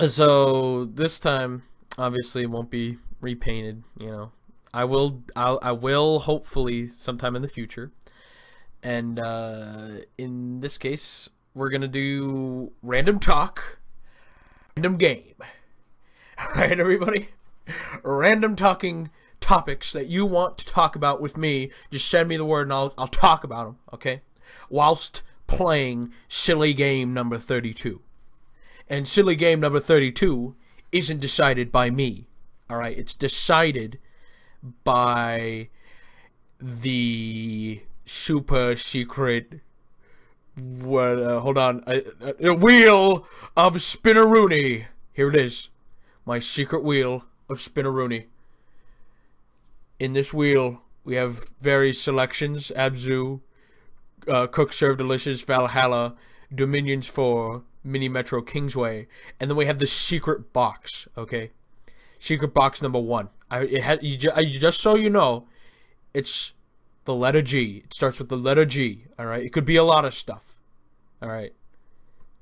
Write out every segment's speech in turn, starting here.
So this time, obviously, it won't be repainted. I will hopefully sometime in the future. And in this case, we're gonna do random talk, random game. All right, everybody. Random talking topics that you want to talk about with me. Just send me the word, and I'll talk about them. Okay, whilst playing silly game number 32. And silly game number 32 isn't decided by me. All right, it's decided by the super secret. What? Hold on. A wheel of Spinneroonie. Here it is. My secret wheel of Spinneroonie. In this wheel, we have various selections: Abzu, Cook Serve Delicious, Valhalla, Dominions 4, Mini Metro Kingsway, and then we have the secret box. Okay, secret box number 1. Just so you know, it's the letter G. It starts with the letter G. All right, it could be a lot of stuff. All right,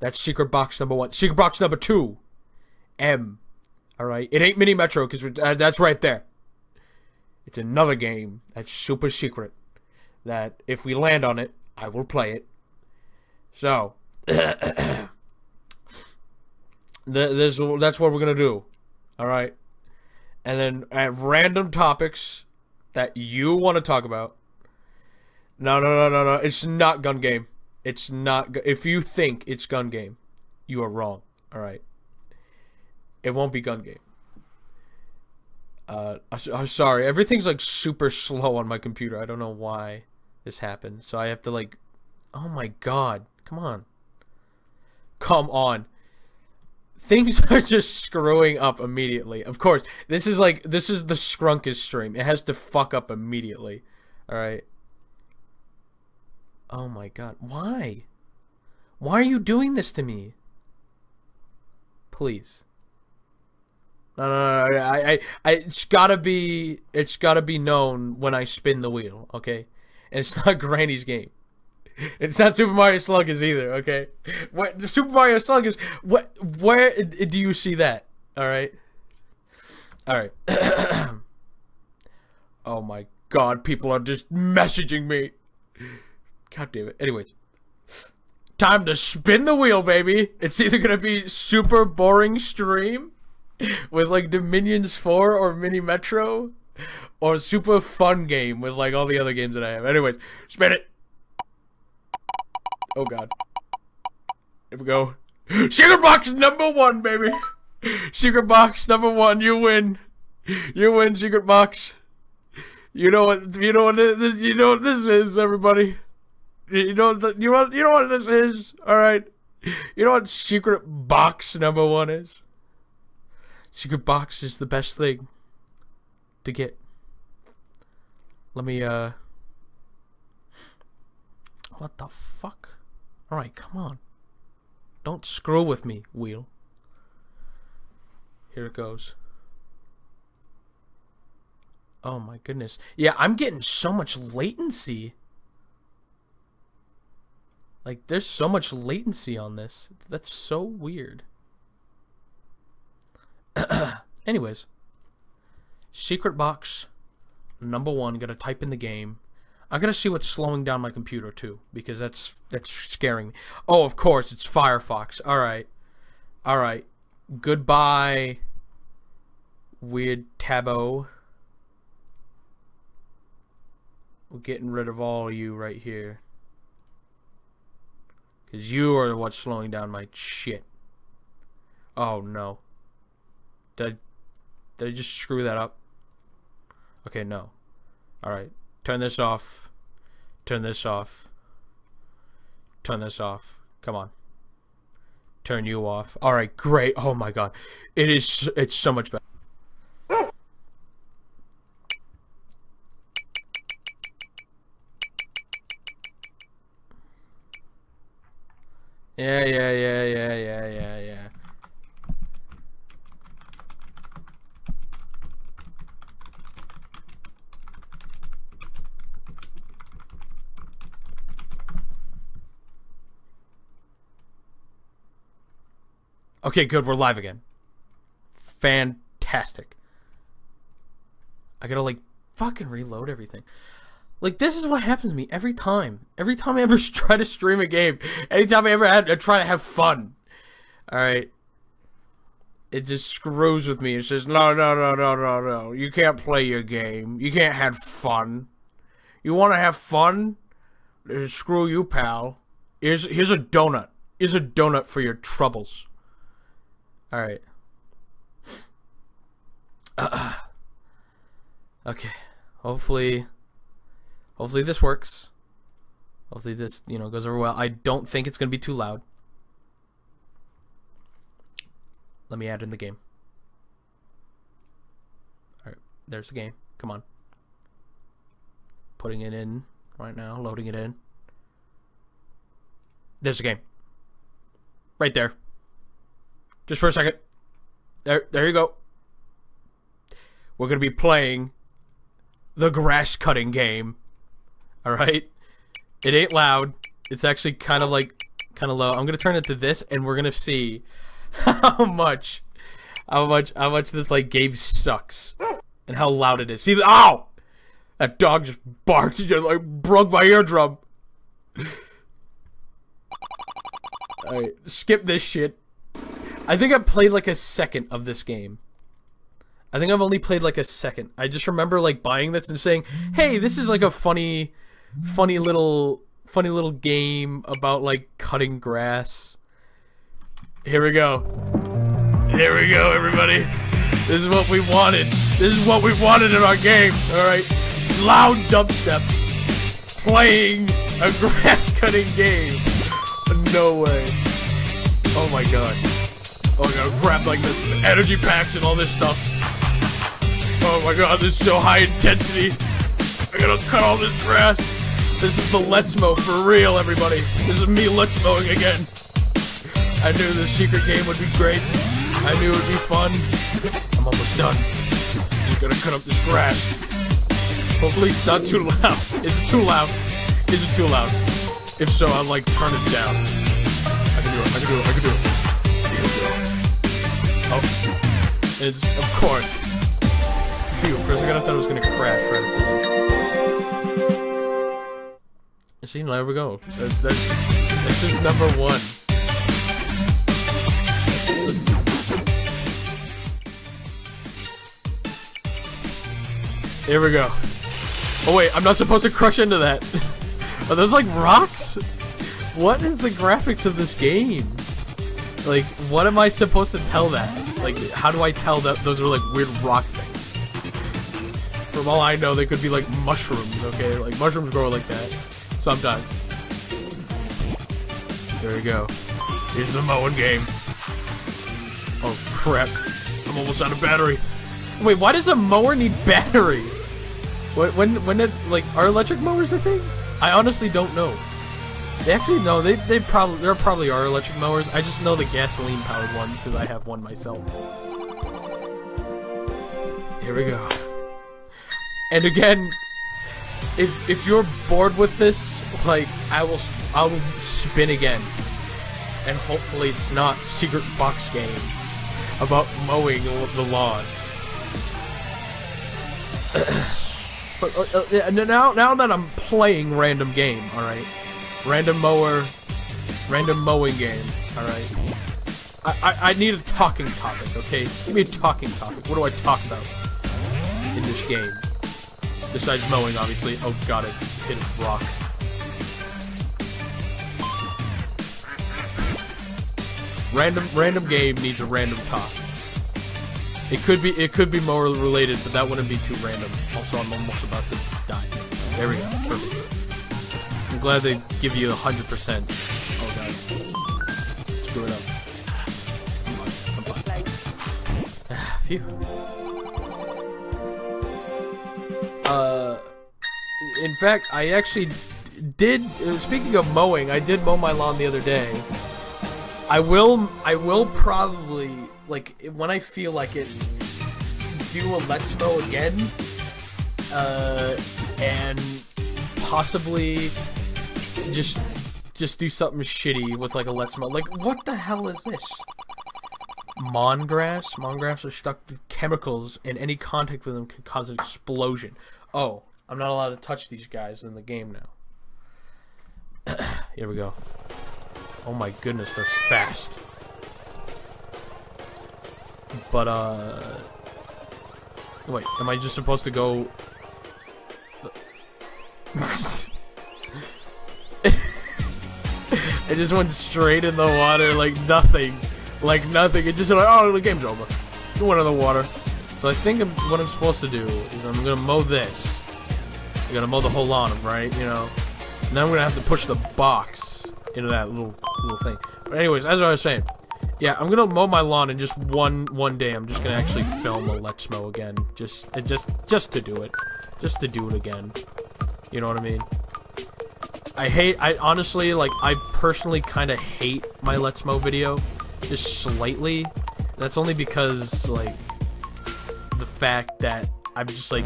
that's secret box number 1. Secret box number 2, M. All right, it ain't Mini Metro because that's right there. It's another game that's super secret. That if we land on it, I will play it. So, that's what we're gonna do. All right, and then at random topics that you want to talk about. No. It's not gun game. It's not. If you think it's gun game, you are wrong. All right. It won't be gun game. I'm sorry. Everything's like super slow on my computer. I don't know why this happened. So I have to like. Oh my god! Come on. Come on. Things are just screwing up immediately. Of course, this is the Scrunkus stream. It has to fuck up immediately. All right. Oh my god. Why? Why are you doing this to me? Please. No. It's gotta be known when I spin the wheel, okay? And it's not Granny's game. It's not Super Mario Sluggers either, okay? What the Super Mario Sluggers? Where do you see that? All right. Oh my god, people are just messaging me. God damn it. Anyways, time to spin the wheel, baby. It's either gonna be super boring stream with like Dominions 4 or Mini Metro, or super fun game with like all the other games that I have. Anyways, spin it. Oh god. Here we go. Secret box number 1, baby. Secret box number 1. You win. You win, secret box. You know what this is, everybody. You know what this is. All right. You know what secret box number 1 is? Secret box is the best thing to get. Let me what the fuck? Alright, come on. Don't screw with me, wheel. Here it goes. Oh my goodness. Yeah, I'm getting so much latency. Like, there's so much latency on this. That's so weird. Anyways. Secret box number 1. Gotta type in the game. I gotta see what's slowing down my computer too, because that's scaring me. Oh, of course, it's Firefox. Alright. Goodbye, weird Tabo. We're getting rid of all of you right here. Because you are what's slowing down my shit. Oh no. Did I just screw that up? Okay, no. Alright. Turn this off. Turn this off. Turn this off. Come on. Turn you off. Alright, great. Oh my god. It's so much better. Yeah. Okay, good. We're live again. Fantastic. I gotta, like, fucking reload everything. Like, this is what happens to me every time. Every time I ever try to stream a game. Anytime I ever try to have fun. Alright. It just screws with me. It says, no. You can't play your game. You can't have fun. You want to have fun? Screw you, pal. Here's a donut. Here's a donut for your troubles. Alright. Okay. Hopefully this works. Hopefully this, you know, goes over well. I don't think it's going to be too loud. Let me add in the game. Alright, there's the game. Come on. Putting it in right now. Loading it in. There's the game. Right there. Just for a second. There you go. We're going to be playing the grass cutting game. Alright? It ain't loud. It's actually kind of low. I'm going to turn it to this and we're going to see how much this like game sucks and how loud it is. See, ow! That dog just barked. It just like broke my eardrum. Alright, skip this shit. I think I played like a second of this game. I think I've only played like a second. I just remember like buying this and saying, "Hey, this is like a funny little game about like cutting grass." Here we go. Here we go, everybody. This is what we wanted. This is what we wanted in our game. All right, loud dubstep, playing a grass cutting game. No way. Oh my god. Oh, I gotta grab like this energy packs and all this stuff. Oh my god, this is so high intensity. I gotta cut all this grass. This is the Let's Mow for real, everybody. This is me Let's Mowing again. I knew the secret game would be great. I knew it would be fun. I'm almost done. Just gotta cut up this grass. Hopefully it's not too loud. Is it too loud? Is it too loud? If so, I'll like turn it down. I can do it. I can do it. I can do it. Here we go. Oh. It's, of course. Phew, for a second I thought it was gonna crash right at the end. See, there we go. This is number one. Here we go. Oh wait, I'm not supposed to crush into that. Are those like rocks? What is the graphics of this game? Like, what am I supposed to tell that? Like, how do I tell that those are like weird rock things? From all I know, they could be like mushrooms, okay? Like, mushrooms grow like that. Sometimes. There we go. Here's the mowing game. Oh crap. I'm almost out of battery. Wait, why does a mower need battery? When it, like, are electric mowers a thing? I honestly don't know. They actually, no, there probably are electric mowers. I just know the gasoline powered ones because I have one myself. Here we go. And again, if you're bored with this, like, I'll spin again. And hopefully it's not secret box game about mowing the lawn. But now that I'm playing random game, all right, random mowing game, all right. I need a talking topic, okay? Give me a talking topic. What do I talk about in this game? Besides mowing, obviously. Oh god, it hit a rock. Random game needs a random talk. It could be more related, but that wouldn't be too random. Also, I'm almost about to die. There we go. Perfect. I'm glad they give you 100%. Oh god. Screw it up. I'm fine. Phew. In fact, I actually did. Speaking of mowing, I did mow my lawn the other day. I will probably, like, when I feel like it, do a Let's Mow again, and possibly just do something shitty with like a Let's Mow. Like, what the hell is this? Mongrass. Mongrass are stuck with chemicals, and any contact with them can cause an explosion. Oh, I'm not allowed to touch these guys in the game now. Here we go. Oh my goodness, they're fast. But, wait, am I just supposed to go... It just went straight in the water like nothing. Like nothing. It just like, oh, the game's over. It went in the water. So I think what I'm supposed to do is I'm gonna mow this. I'm gonna mow the whole lawn, right? You know. And then I'm gonna have to push the box into that little thing. But anyways, as I was saying, yeah, I'm gonna mow my lawn in just one day. I'm just gonna actually film a Let's Mow again, just to do it, just to do it again. You know what I mean? I honestly, like, I personally kind of hate my Let's Mow video, just slightly. That's only because, like, the fact that I'm just, like,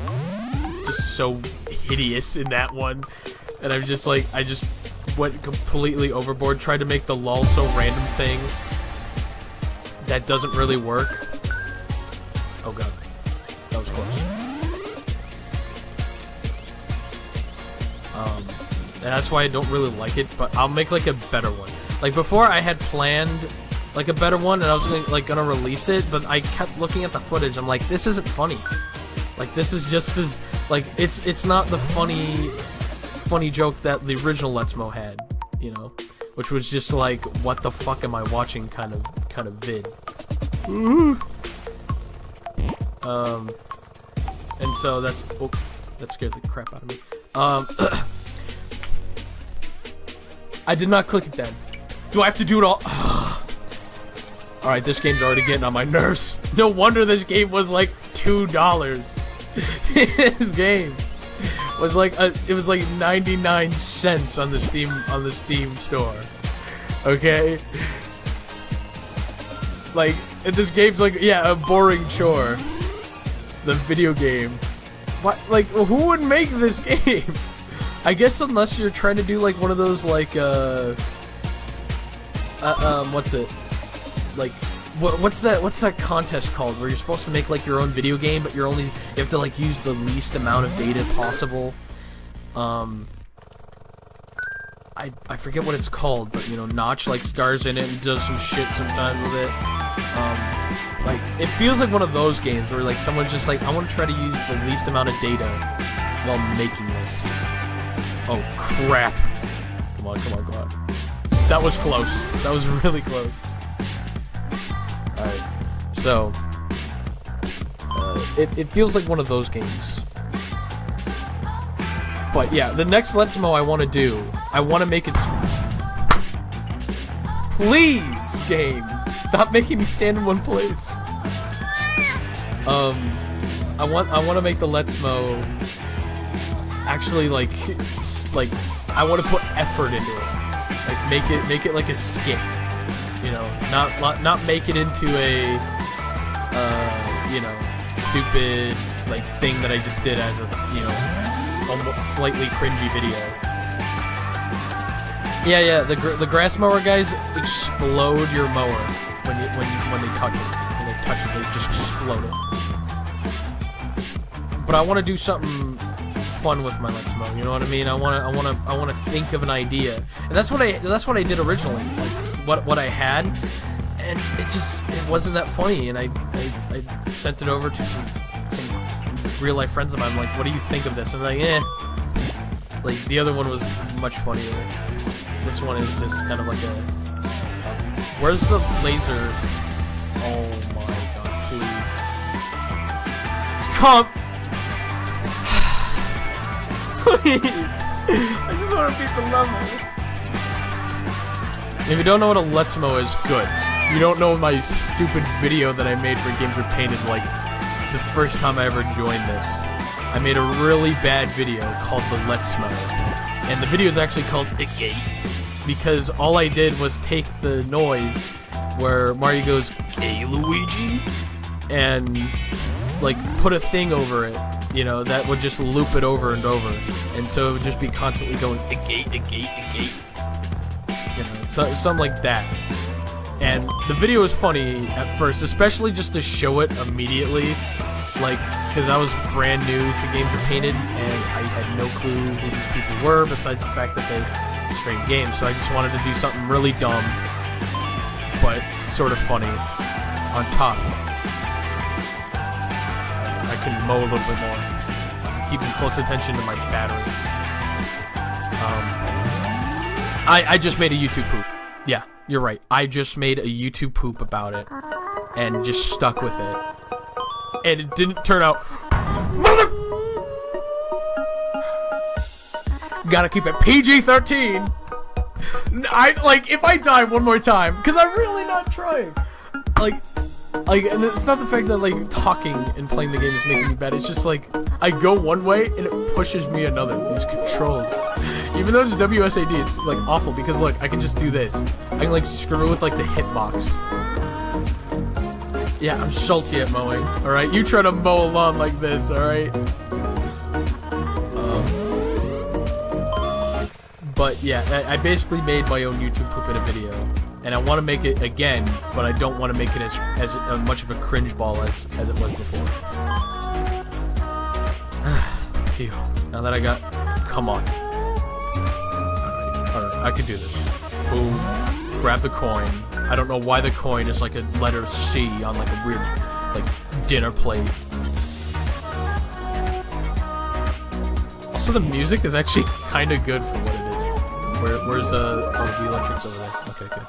just so hideous in that one. And I'm just, like, I just went completely overboard, tried to make the lol so random thing that doesn't really work. Oh god, that was close. And that's why I don't really like it, but I'll make like a better one. Like before I had planned like a better one and I was gonna release it, but I kept looking at the footage. I'm like, this isn't funny. Like this is just as like it's not the funny joke that the original Let's Mow had, you know, which was just like, what the fuck am I watching kind of vid. And so that's, oh, that scared the crap out of me. I did not click it then. Do I have to do it all? Alright, this game's already getting on my nerves. No wonder this game was like $2. This game was like it was like 99 cents on the Steam store. Okay? Like, this game's like, yeah, a boring chore. The video game. What, like, who would make this game? I guess unless you're trying to do like one of those like what's it? Like what's that contest called where you're supposed to make like your own video game, but you have to like use the least amount of data possible. I forget what it's called, but you know, Notch like stars in it and does some shit sometimes with it. Like it feels like one of those games where like someone's just like, I want to try to use the least amount of data while making this. Oh crap. Come on. That was close. That was really close. Alright. So it feels like one of those games. But yeah, the next Let's Mow I want to do, I want to make it... Please, game! Stop making me stand in one place. I want to make the Let's Mow actually like I want to put effort into it. Like make it like a skit. You know, not make it into a you know, stupid like thing that I just did as a, you know, almost slightly cringy video. Yeah, the grass mower guys explode your mower when they touch it. When they touch it, they just explode it. But I want to do something fun with my Let's Mow, you know what I mean? I want to think of an idea, and that's what I did originally, like what I had, and it wasn't that funny, and I sent it over to some real life friends of mine. I'm like, what do you think of this? And they're like, eh. Like the other one was much funnier. This one is just kind of like a. Where's the laser? Oh my god! Please, come. Please! I just want to beat the level. If you don't know what a Let's Mow is, good. You don't know my stupid video that I made for Games Are Painted, like, the first time I ever joined this. I made a really bad video called the Let's Mow. And the video is actually called A Gate, because all I did was take the noise where Mario goes, "Hey, Luigi," and, like, put a thing over it. You know, that would just loop it over and over. And so it would just be constantly going, a gate, a gate, a gate. You know, something like that. And the video was funny at first, especially just to show it immediately. Like, because I was brand new to Games Are Painted, and I had no clue who these people were, besides the fact that they streamed games. So I just wanted to do something really dumb, but sort of funny on top. I can mow a little bit more, keeping close attention to my battery. I just made a YouTube poop. Yeah, you're right. I just made a YouTube poop about it, and just stuck with it. And it didn't turn out. Mother. Gotta keep it PG-13. Like, if I die one more time, because I'm really not trying. Like, and it's not the fact that, like, talking and playing the game is making me bad. It's just, like, I go one way, and it pushes me another. These controls. Even though it's WSAD, it's, like, awful, because, look, I can just do this. I can, like, screw with, like, the hitbox. Yeah, I'm salty at mowing, alright? You try to mow a lawn like this, alright? But, yeah, I basically made my own YouTube poop in a video. And I want to make it again, but I don't want to make it as much of a cringe ball as it was before. Phew. Now that I got... Come on. Alright, I can do this. Boom. Grab the coin. I don't know why the coin is like a letter C on like a weird, like, dinner plate. Also, the music is actually kind of good for what it is. Where's oh, the electric's over there. Okay, good.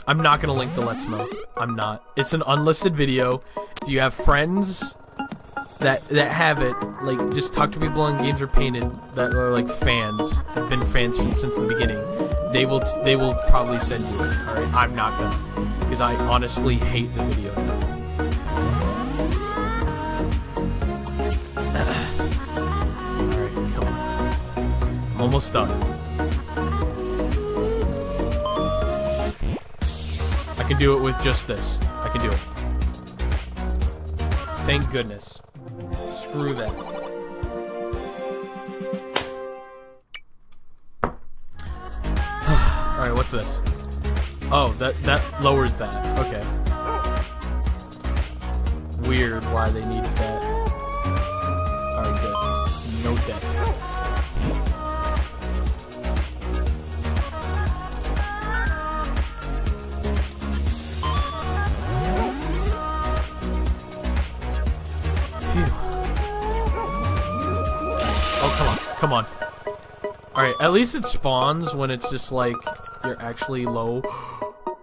I'm not gonna link the Let's Mow. I'm not. It's an unlisted video. If you have friends that have it, like, just talk to people on Games Are Painted that are like fans, have been fans since the beginning. They will probably send you it. All right, I'm not gonna, because I honestly hate the video. All right, come on. I'm almost done. I can do it with just this. I can do it. Thank goodness. Screw that. Alright, what's this? Oh, that lowers that. Okay. Weird why they need that. Alright, good. No death. Come on. Alright, at least it spawns when it's just like you're actually low.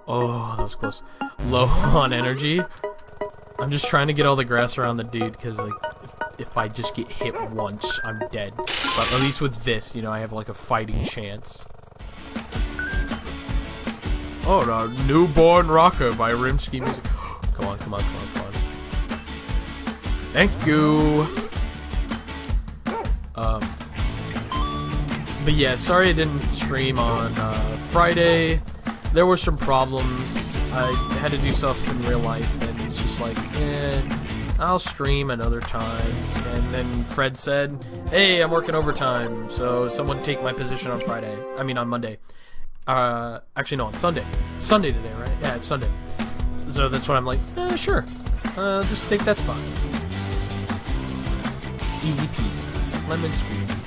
Oh, that was close. Low on energy. I'm just trying to get all the grass around the dude because, like, if I just get hit once, I'm dead. But at least with this, you know, I have like a fighting chance. Oh, the Newborn Rocker by Rimsky Music. Come on, come on, come on, come on. Thank you. But yeah, sorry I didn't stream on Friday. There were some problems. I had to do stuff in real life, and it's just like, I'll stream another time. And then Fred said, hey, I'm working overtime, so someone take my position on Friday. I mean, on Monday. Actually, no, on Sunday. It's Sunday today, right? Yeah, it's Sunday. So that's when I'm like, sure. Just take that spot. Easy peasy. Lemon squeezy.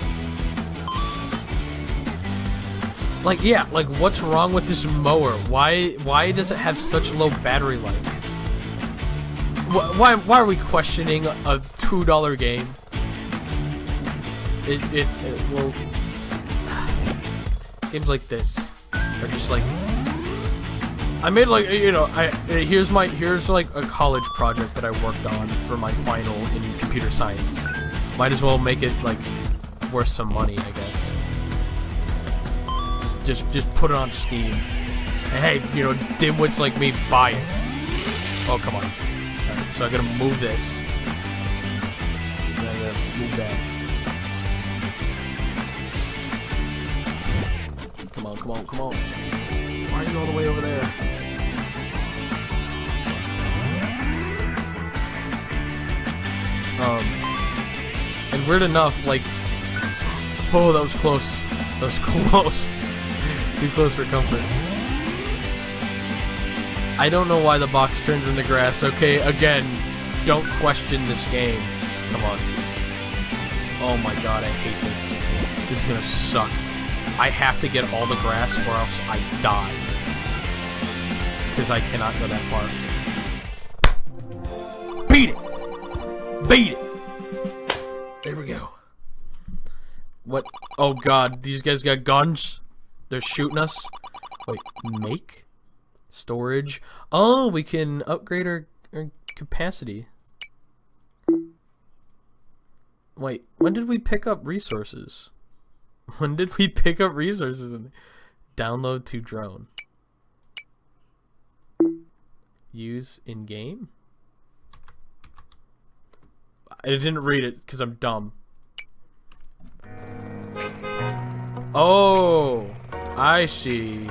Like, yeah, like, what's wrong with this mower? Why does it have such low battery life? Why are we questioning a $2 game? It will... Games like this are just like... I made, like, you know, here's like a college project that I worked on for my final in computer science. Might as well make it, like, worth some money, I guess. Just put it on Steam. Hey, you know, dimwits like me, buy it. Oh, come on. Alright, so I gotta move this. And I gotta move that. Come on, come on, come on. Why are you all the way over there? And weird enough, like... Oh, that was close. That was close. Too close for comfort. I don't know why the box turns into grass. Okay, again, don't question this game. Come on. Oh my god, I hate this. This is gonna suck. I have to get all the grass or else I die. Because I cannot go that far. Beat it! Beat it! There we go. What? Oh god, these guys got guns? They're shooting us? Wait, make? Storage? Oh, we can upgrade our capacity. Wait, when did we pick up resources? When did we pick up resources? Download to drone. Use in game? I didn't read it because I'm dumb. Oh, I see.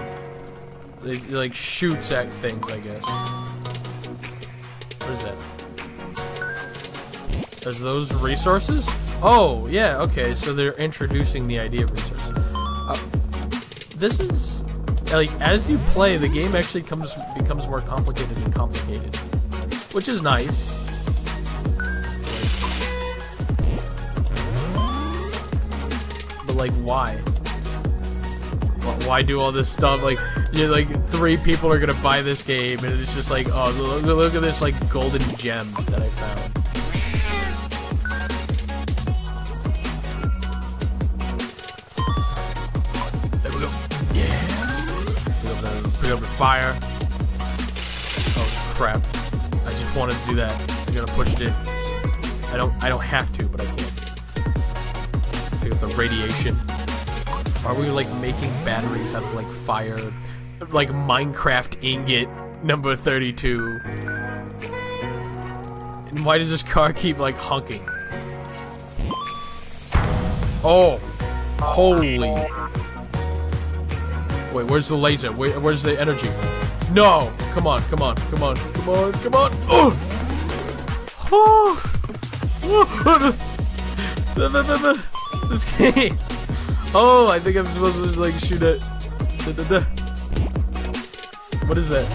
It like shoots at things, I guess. What is that? Are those resources? Oh, yeah, okay, so they're introducing the idea of resources. This is, like, as you play, the game actually becomes more complicated and complicated. Which is nice. But, like, why? Why do all this stuff? Like, you're like, 3 people are gonna buy this game, and it's just like, oh, look at this, like, golden gem that I found. Pick up the fire. Oh crap! I just wanted to do that. I'm gonna push it in. I don't have to, but I can. Pick up the radiation. Are we like making batteries out of like fire, like Minecraft ingot number 32? And why does this car keep like honking? Oh, holy! Wait, where's the laser? Where's the energy? No! Come on, come on, come on, come on, come on! Oh! Oh! This game! Oh, I think I'm supposed to like shoot it. What is that?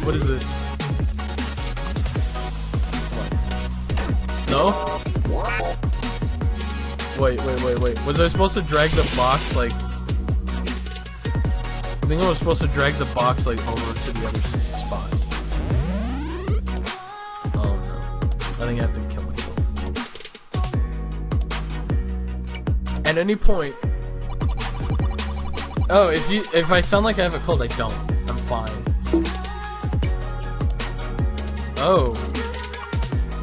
What is this? What? No? Wait. Was I supposed to drag the box like... I think I was supposed to drag the box like over to the other spot. Oh no. I think I have to kill myself. At any point... Oh, if I sound like I have a cold, I don't. I'm fine. Oh.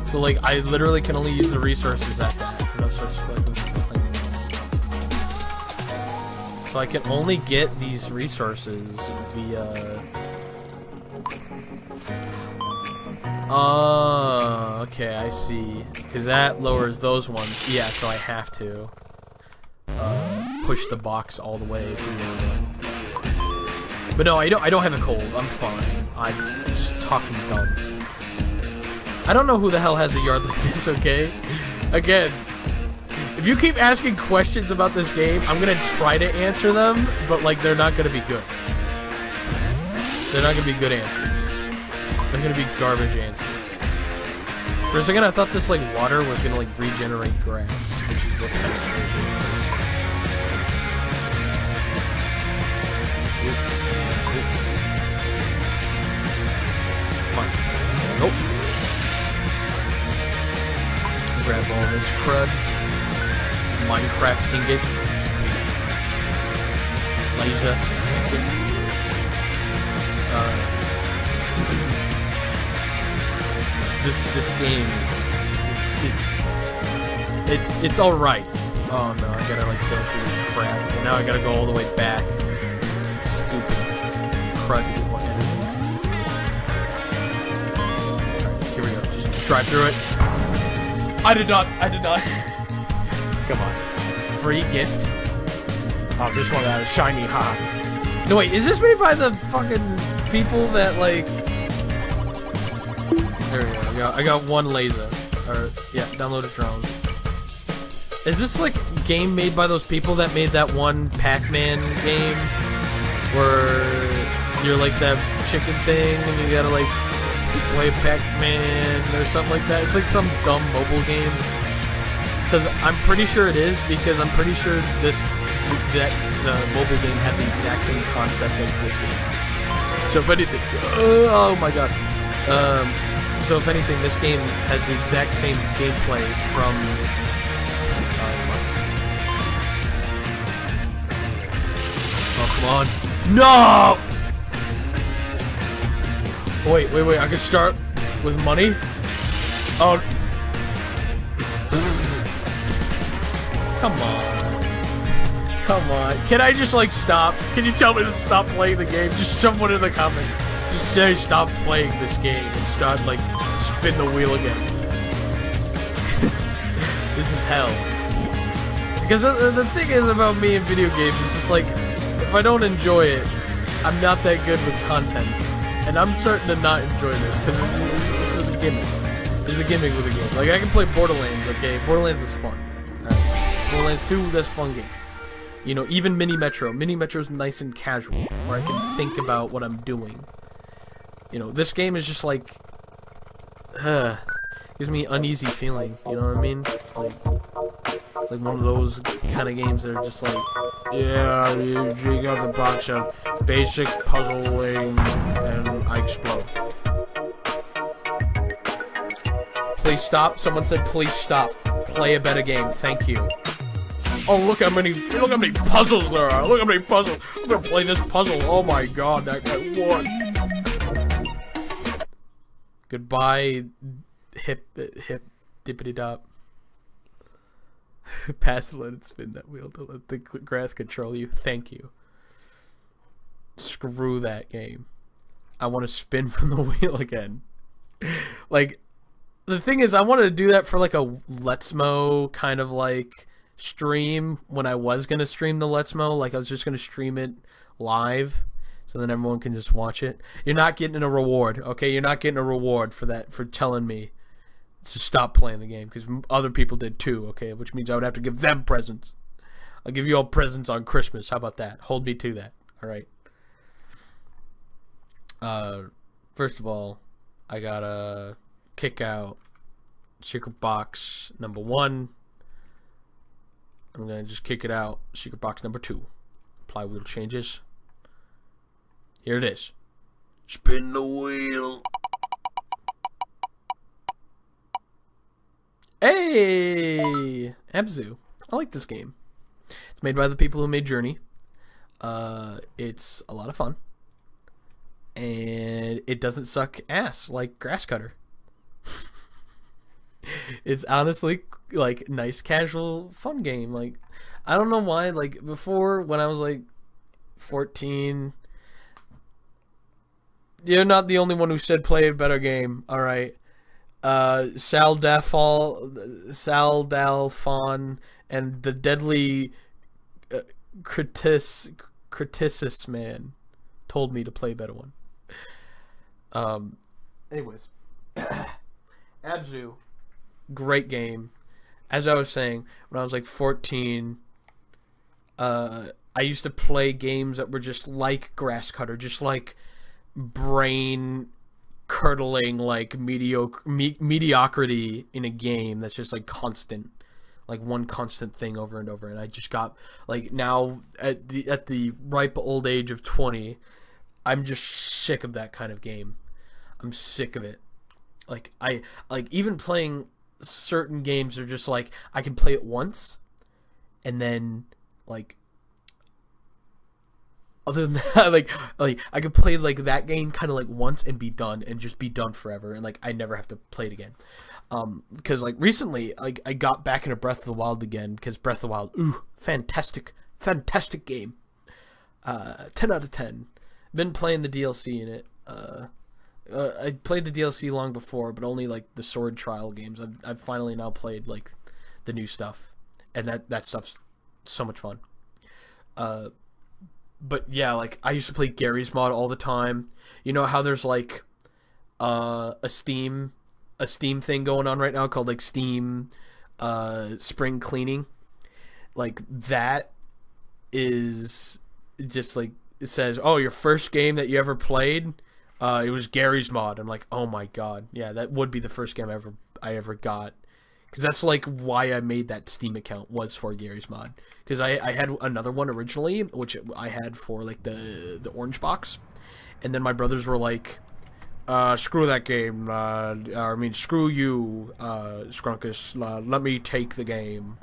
So like I literally can only use the resources at that. And I'm supposed to collect them. So I can only get these resources via... Oh, okay, I see. Because that lowers those ones. Yeah, so I have to push the box all the way through. But no, I don't have a cold. I'm fine. I'm just talking dumb. I don't know who the hell has a yard like this, okay? Again, if you keep asking questions about this game, I'm gonna try to answer them, but like they're not gonna be good. They're not gonna be good answers. They're gonna be garbage answers. For a second, I thought this like water was gonna like regenerate grass, which is what kind of scared me at first. Come on. Nope. Grab all this crud. Minecraft ingot. Laser. This game, it's all right. Oh no, I gotta like go through this crap, and now I gotta go all the way back. This stupid crud to get more energy. Alright, here we go. Just drive through it. I did not. Come on. Free gift. Oh, this one got a shiny, haha. No, wait, is this made by the fucking people that, like... There we go. I got one laser. Or, yeah, download a drone. Is this, like, game made by those people that made that one Pac-Man game? Where you're, like, that chicken thing, and you gotta like play Pac-Man or something like that. It's like some dumb mobile game. Because I'm pretty sure it is, because I'm pretty sure that the mobile game had the exact same concept as this game. So if anything, oh my god. So if anything, this game has the exact same gameplay from. Oh come on! No! Wait! I can start with money. Oh. Come on. Can I just like stop? Can you tell me to stop playing the game? Just someone in the comments. Just say stop playing this game and start like spin the wheel again. This is hell. Because the thing is about me and video games is just like, if I don't enjoy it, I'm not that good with content. And I'm starting to not enjoy this because this is a gimmick. This is a gimmick with a game. Like I can play Borderlands, okay? Borderlands is fun. Borderlands 2, that's a fun game. You know, even Mini Metro. Mini Metro's nice and casual, where I can think about what I'm doing. You know, this game is just like, gives me an uneasy feeling. You know what I mean? Like, it's like one of those kind of games that are just like, yeah, you got the box of basic puzzling, and I explode. Please stop. Someone said, please stop. Play a better game. Thank you. Oh, look how many puzzles there are. Look how many puzzles. I'm gonna play this puzzle. Oh my god, that guy won. Goodbye, hip dippity dop. Pass and let it spin that wheel to let the grass control you. Thank you. Screw that game. I want to spin from the wheel again. Like, the thing is, I wanted to do that for like a Let's Mo kind of like stream when I was gonna stream the Let's Mo. Like I was just gonna stream it live, so then everyone can just watch it. You're not getting a reward, okay? You're not getting a reward for that, for telling me to stop playing the game, because other people did too, okay? Which means I would have to give them presents. I'll give you all presents on Christmas. How about that? Hold me to that. All right. First of all, I gotta kick out secret box number 1. I'm gonna just kick it out. Secret box number 2. Apply wheel changes. Here it is. Spin the wheel. Hey! Abzu. I like this game. It's made by the people who made Journey. It's a lot of fun. And it doesn't suck ass like Grass Cutter. It's honestly like nice casual fun game. Like I don't know why, like before when I was like 14, you're not the only one who said play a better game. All right. Sal Dalfon and the deadly Criticis man told me to play a better one. Anyways, Abzu, great game. As I was saying, when I was like 14, I used to play games that were just like Grass Cutter, just like brain curdling, like mediocrity in a game that's just like constant, like one constant thing over and over. And I just got like, now at the ripe old age of 20, I'm just sick of that kind of game. I'm sick of it. Like I even playing certain games are just like I can play it once, and then like other than that, like I could play like that game kind of like once and be done, and just be done forever, and like I never have to play it again. Because like recently, like I got back into Breath of the Wild again, because Breath of the Wild, ooh, fantastic game. 10 out of 10. Been playing the DLC in it. I played the DLC long before, but only like the Sword Trial games. I've finally now played like the new stuff, and that stuff's so much fun. But yeah, like I used to play Gary's Mod all the time. You know how there's like a Steam thing going on right now called like Steam spring cleaning. Like that is just like, it says, oh, your first game that you ever played It was Gary's mod. I'm like, oh my god, yeah, that would be the first game I ever got, because that's like why I made that Steam account, was for Gary's mod. Because I had another one originally, which I had for like the orange box, and then my brothers were like, screw that game. I mean, screw you, Scrunkus. Let me take the game.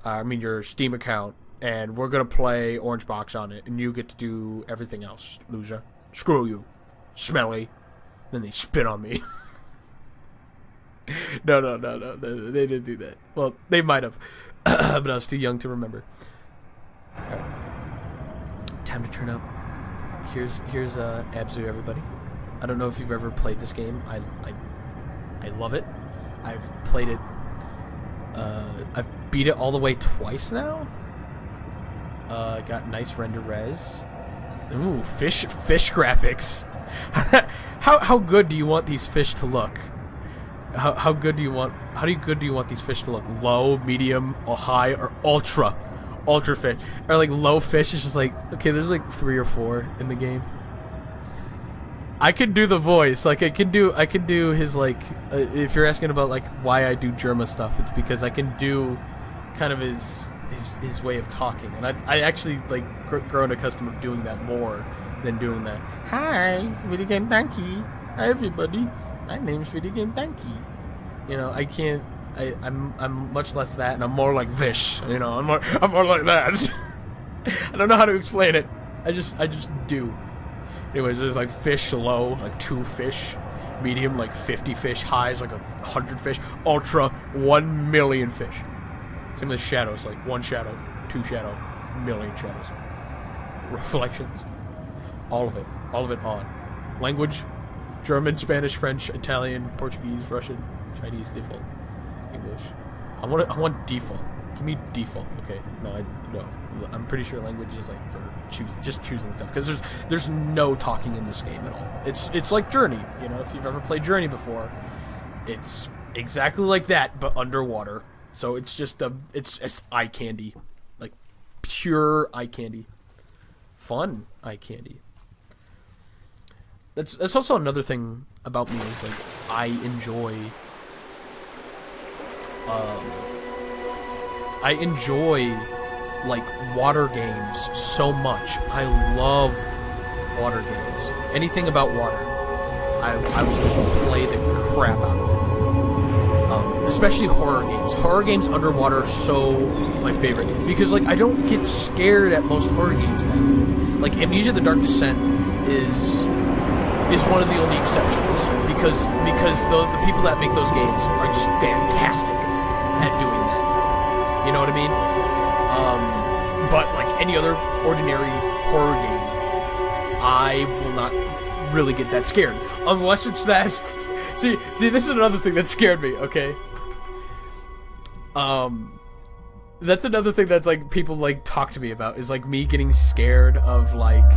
I mean, your Steam account, and we're gonna play orange box on it, and you get to do everything else, loser. Screw you. Smelly. Then they spit on me. No. They didn't do that. Well, they might have. But I was too young to remember. Alright. Time to turn up. Here's Abzu, everybody. I don't know if you've ever played this game. I love it. I've played it. I've beat it all the way twice now. Got nice render res. Ooh, fish graphics. How good do you want these fish to look? How good do you want these fish to look? Low, medium, or high, or ultra fish? Or like low fish is just like, okay, there's like 3 or 4 in the game. I can do the voice, like I can do his like. If you're asking about like why I do Germa stuff, it's because I can do kind of his way of talking, and I actually like grown accustomed to doing that more than doing that. Hi, video game donkey. Hi everybody, my name's video game donkey. You know, I can't. I'm much less that, and I'm more like this. You know, I'm more like that. I don't know how to explain it. I just do. Anyways, there's like fish low, like 2 fish, medium like 50 fish, highs like 100 fish, ultra 1 million fish. Same with shadows, like 1 shadow, 2 shadow, million shadows. Reflections, all of it on. Language, German, Spanish, French, Italian, Portuguese, Russian, Chinese, default, English. I want default. Give me default. Okay, no. I'm pretty sure language is like for choosing stuff, because there's no talking in this game at all. It's like Journey. You know, if you've ever played Journey before, it's exactly like that, but underwater. So it's just eye candy, like pure eye candy, fun eye candy. That's also another thing about me, is like I enjoy like water games so much. I love water games. Anything about water, I will just play the crap out of it. Especially horror games. Horror games underwater are so my favorite, because like I don't get scared at most horror games now. Like Amnesia: The Dark Descent is one of the only exceptions, because the people that make those games are just fantastic at doing that. You know what I mean? But like any other ordinary horror game, I will not really get that scared unless it's that. see, this is another thing that scared me. Okay. That's another thing that's like people like talk to me about, is like me getting scared of like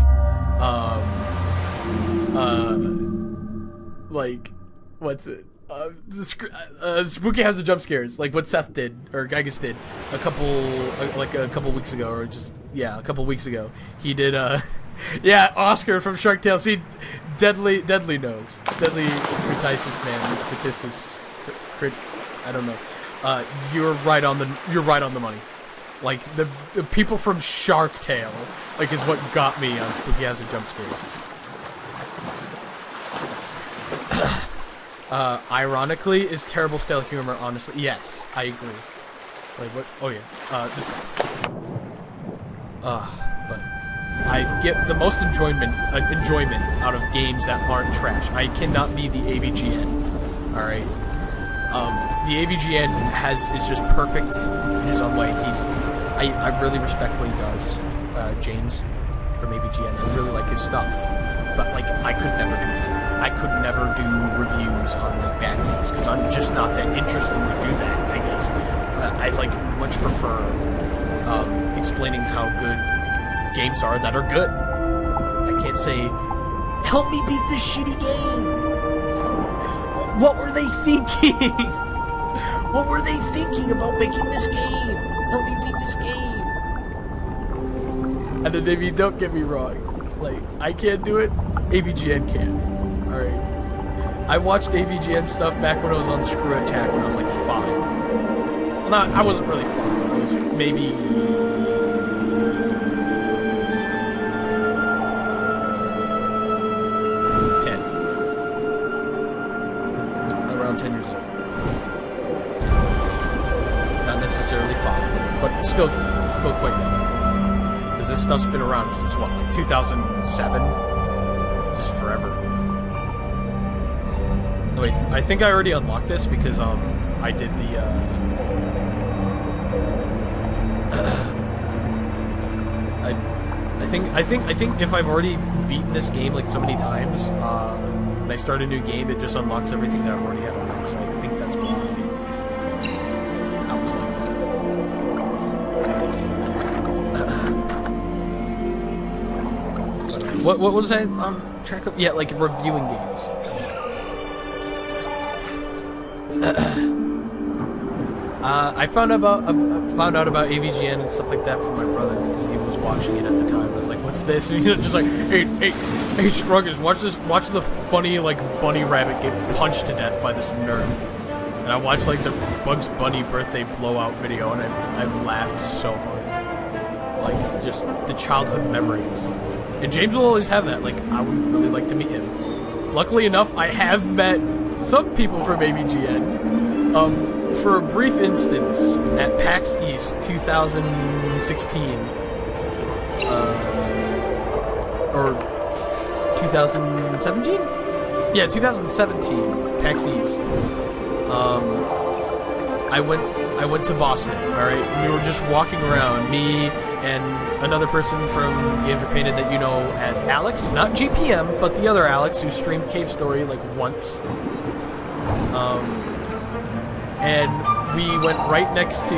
what's it? Spooky House of Jump Scares, like what Seth did, or Gygus did a couple weeks ago, or just a couple weeks ago. He did yeah, Oscar from Shark Tale. See, deadly nose, deadly criticis, man, criticis, I don't know. You're right on the money. Like the people from Shark Tale, like, is what got me on Spooky House of Jump Scares. Ironically, is terrible stale humor, honestly. Yes, I agree. Like, what? Oh, yeah. This but I get the most enjoyment out of games that aren't trash. I cannot be the AVGN. Alright? The AVGN is just perfect in his own way. I really respect what he does. James from AVGN. I really like his stuff. But, like, I could never do that. I could never do reviews on like bad games, because I'm just not that interested to do that, I guess. I like much prefer explaining how good games are that are good. I can't say, help me beat this shitty game. What were they thinking? What were they thinking about making this game? Help me beat this game. And then, if you don't get me wrong, like, I can't do it, AVGN can. I watched AVGN stuff back when I was on Screw Attack when I was like 5. Well, not, I wasn't really 5. I was maybe 10. Around 10 years old. Not necessarily 5, but still quite young. Because this stuff's been around since what, like 2007? Just forever. No, wait, I think I already unlocked this because I did the I think if I've already beaten this game like so many times, when I start a new game, it just unlocks everything that I've already had unlocked. So I think that's why I was like that. What was I track of? Yeah, like reviewing games. I found out about AVGN and stuff like that from my brother because he was watching it at the time. I was like, "What's this?" And he was just like, "Hey, Scrunkus, watch this! Watch the funny like bunny rabbit get punched to death by this nerd." And I watched like the Bugs Bunny birthday blowout video, and I laughed so hard, like just the childhood memories. And James will always have that. Like, I would really like to meet him. Luckily enough, I have met some people from AVGN. For a brief instance, at PAX East 2016, or 2017? Yeah, 2017, PAX East. I went to Boston, alright? We were just walking around, me and another person from Games Are Painted that you know as Alex, not GPM, but the other Alex who streamed Cave Story like once. And we went right next to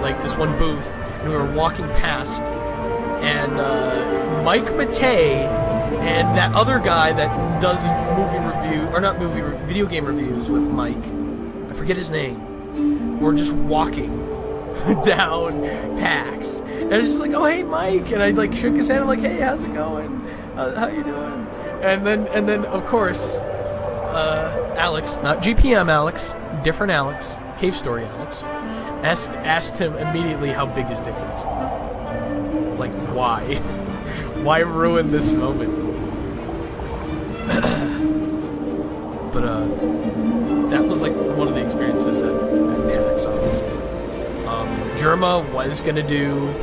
like this one booth, and we were walking past, and Mike Matei and that other guy that does video game reviews with Mike, I forget his name, were just walking down PAX, and it's just like, "Oh hey Mike," and I like shook his hand, I'm like, "Hey, how's it going? How you doing?" And then of course, Alex, not GPM Alex, different Alex, Cave Story Alex, asked him immediately how big his dick is. Like, why? Why ruin this moment? But that was like one of the experiences at PAX, obviously. Germa was gonna do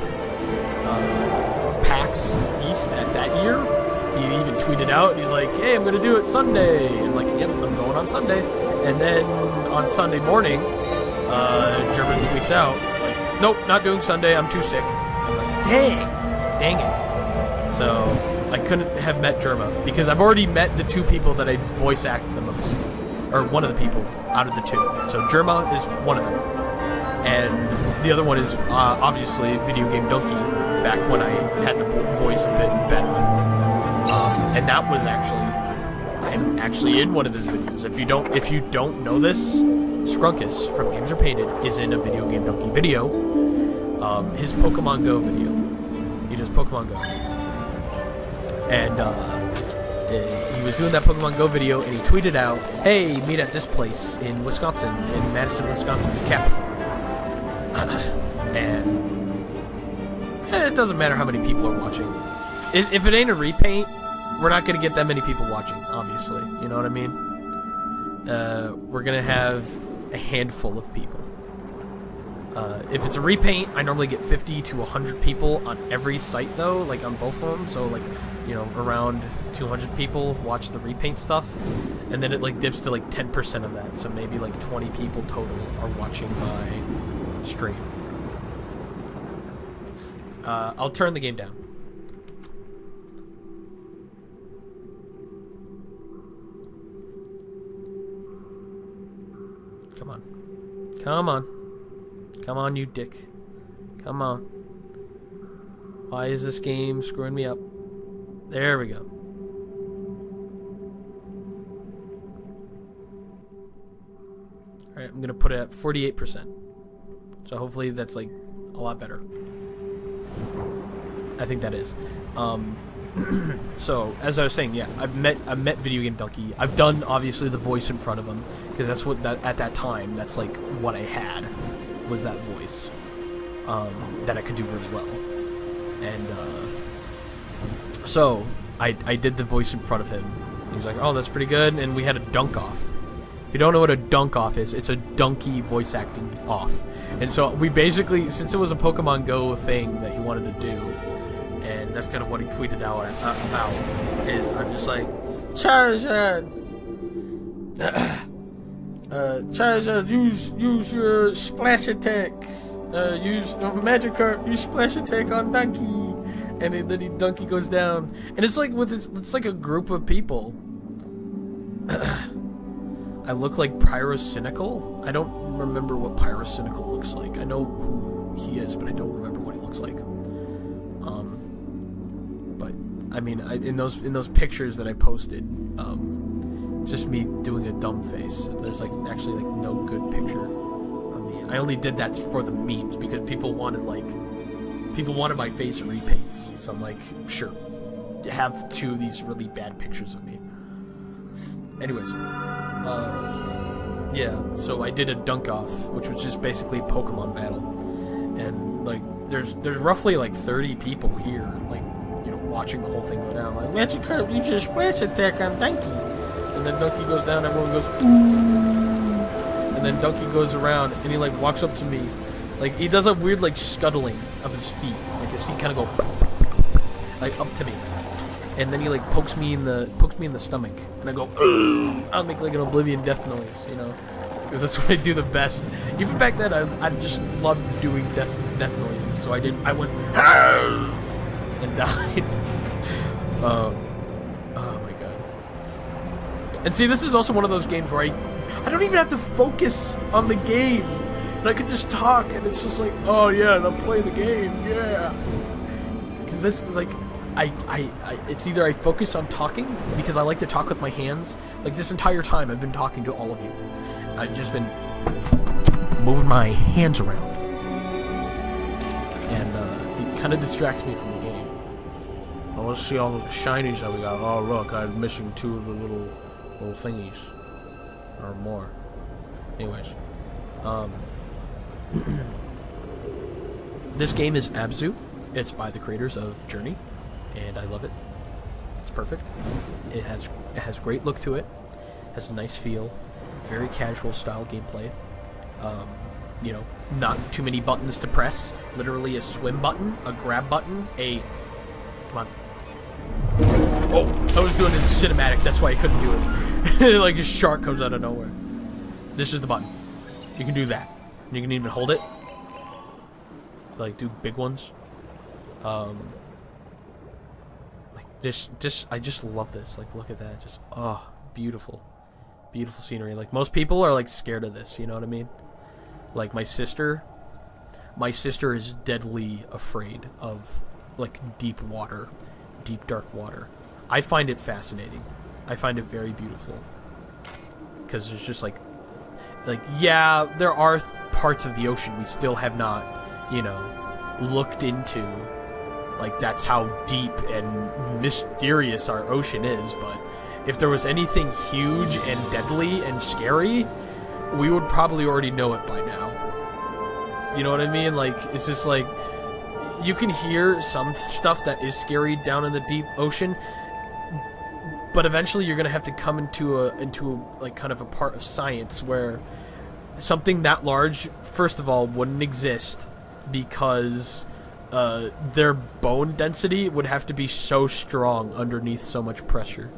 PAX East at that year. He even tweeted out, and he's like, "Hey, I'm gonna do it Sunday." And like, "Yep, I'm going on Sunday." And then on Sunday morning, German tweets out, like, "Nope, not doing Sunday, I'm too sick." I'm like, dang it. So I couldn't have met Germa, because I've already met the two people that I voice act the most. Or one of the people out of the two. So Germa is one of them. And the other one is, obviously, Video Game Donkey, back when I had the voice a bit better. And that was I'm actually in one of his videos. If you don't know this, Scrunkus from Games Are Painted is in a Video Game Donkey video. His Pokemon Go video. He does Pokemon Go. And he was doing that Pokemon Go video, and he tweeted out, "Hey, meet at this place in Wisconsin, in Madison, Wisconsin, the capital." And it doesn't matter how many people are watching. If it ain't a repaint, we're not going to get that many people watching, obviously. You know what I mean? We're going to have a handful of people. If it's a repaint, I normally get 50 to 100 people on every site, though, like on both of them. So, like, you know, around 200 people watch the repaint stuff. And then it, like, dips to, like, 10% of that. So maybe, like, 20 people total are watching my stream. I'll turn the game down. Come on. Come on. Come on, you dick. Come on. Why is this game screwing me up? There we go. Alright, I'm gonna put it at 48%. So hopefully that's like a lot better. I think that is. So as I was saying, yeah, I've met Video Game Donkey. I've done obviously the voice in front of him because that's what at that time that's like what I had was that voice that I could do really well, and so I did the voice in front of him. He was like, "Oh, that's pretty good," and we had a dunk off. If you don't know what a dunk off is, it's a donkey voice acting off. And so we basically, since it was a Pokemon Go thing that he wanted to do, and that's kind of what he tweeted out about, is I'm just like, Charizard, Charizard, use your splash attack, use Magikarp, use splash attack on Donkey, and then Donkey goes down, and it's like it's like a group of people. I look like Pyrocynical. I don't remember what Pyrocynical looks like. I know who he is, but I don't remember what he looks like. But I mean, in those pictures that I posted, just me doing a dumb face. There's like actually like no good picture of me. I only did that for the memes because people wanted my face repaints. So I'm like, sure, have two of these really bad pictures of me. Anyways. Yeah, so I did a dunk off, which was just basically a Pokemon battle, and like there's roughly like 30 people here, like, you know, watching the whole thing go down. Like, Magikarp, you just splash attack on Donkey, and then Donkey goes down, everyone goes ooh, and then Donkey goes around and he like walks up to me, like he does a weird like scuttling of his feet, like his feet kind of go like up to me. And then he like pokes me in the stomach, and I go, ugh! I'll make like an Oblivion death noise, you know, because that's what I do the best. Even back then, I just loved doing death noises. So I went, Arr! And died. Oh my god. And see, this is also one of those games where I don't even have to focus on the game, and I could just talk, and it's just like, oh yeah, I'm playing the game, yeah. Because that's like. It's either I focus on talking, because I like to talk with my hands. Like this entire time I've been talking to all of you. I've just been moving my hands around. And it kind of distracts me from the game. Well, let's see all the shinies that we got. Oh look, I'm missing two of the little thingies. Or more. Anyways. This game is Abzu. It's by the creators of Journey. And I love it. It's perfect. It has great look to it. Has a nice feel. Very casual style gameplay. You know, not too many buttons to press. Literally a swim button, a grab button, a... Come on. Oh, I was doing it in cinematic. That's why I couldn't do it. Like a shark comes out of nowhere. This is the button. You can do that. You can even hold it. Like do big ones. I just love this. Like, look at that. Just, oh, beautiful. Beautiful scenery. Like, most people are, like, scared of this, you know what I mean? Like, my sister is deadly afraid of, like, deep water. Deep, dark water. I find it fascinating. I find it very beautiful. Because there's just, like, yeah, there are parts of the ocean we still have not, you know, looked into. Like, that's how deep and mysterious our ocean is, but if there was anything huge and deadly and scary, we would probably already know it by now. You know what I mean? Like, it's just like, you can hear some stuff that is scary down in the deep ocean, but eventually you're gonna have to come into a like, kind of a part of science where something that large, first of all, wouldn't exist because... their bone density would have to be so strong underneath so much pressure.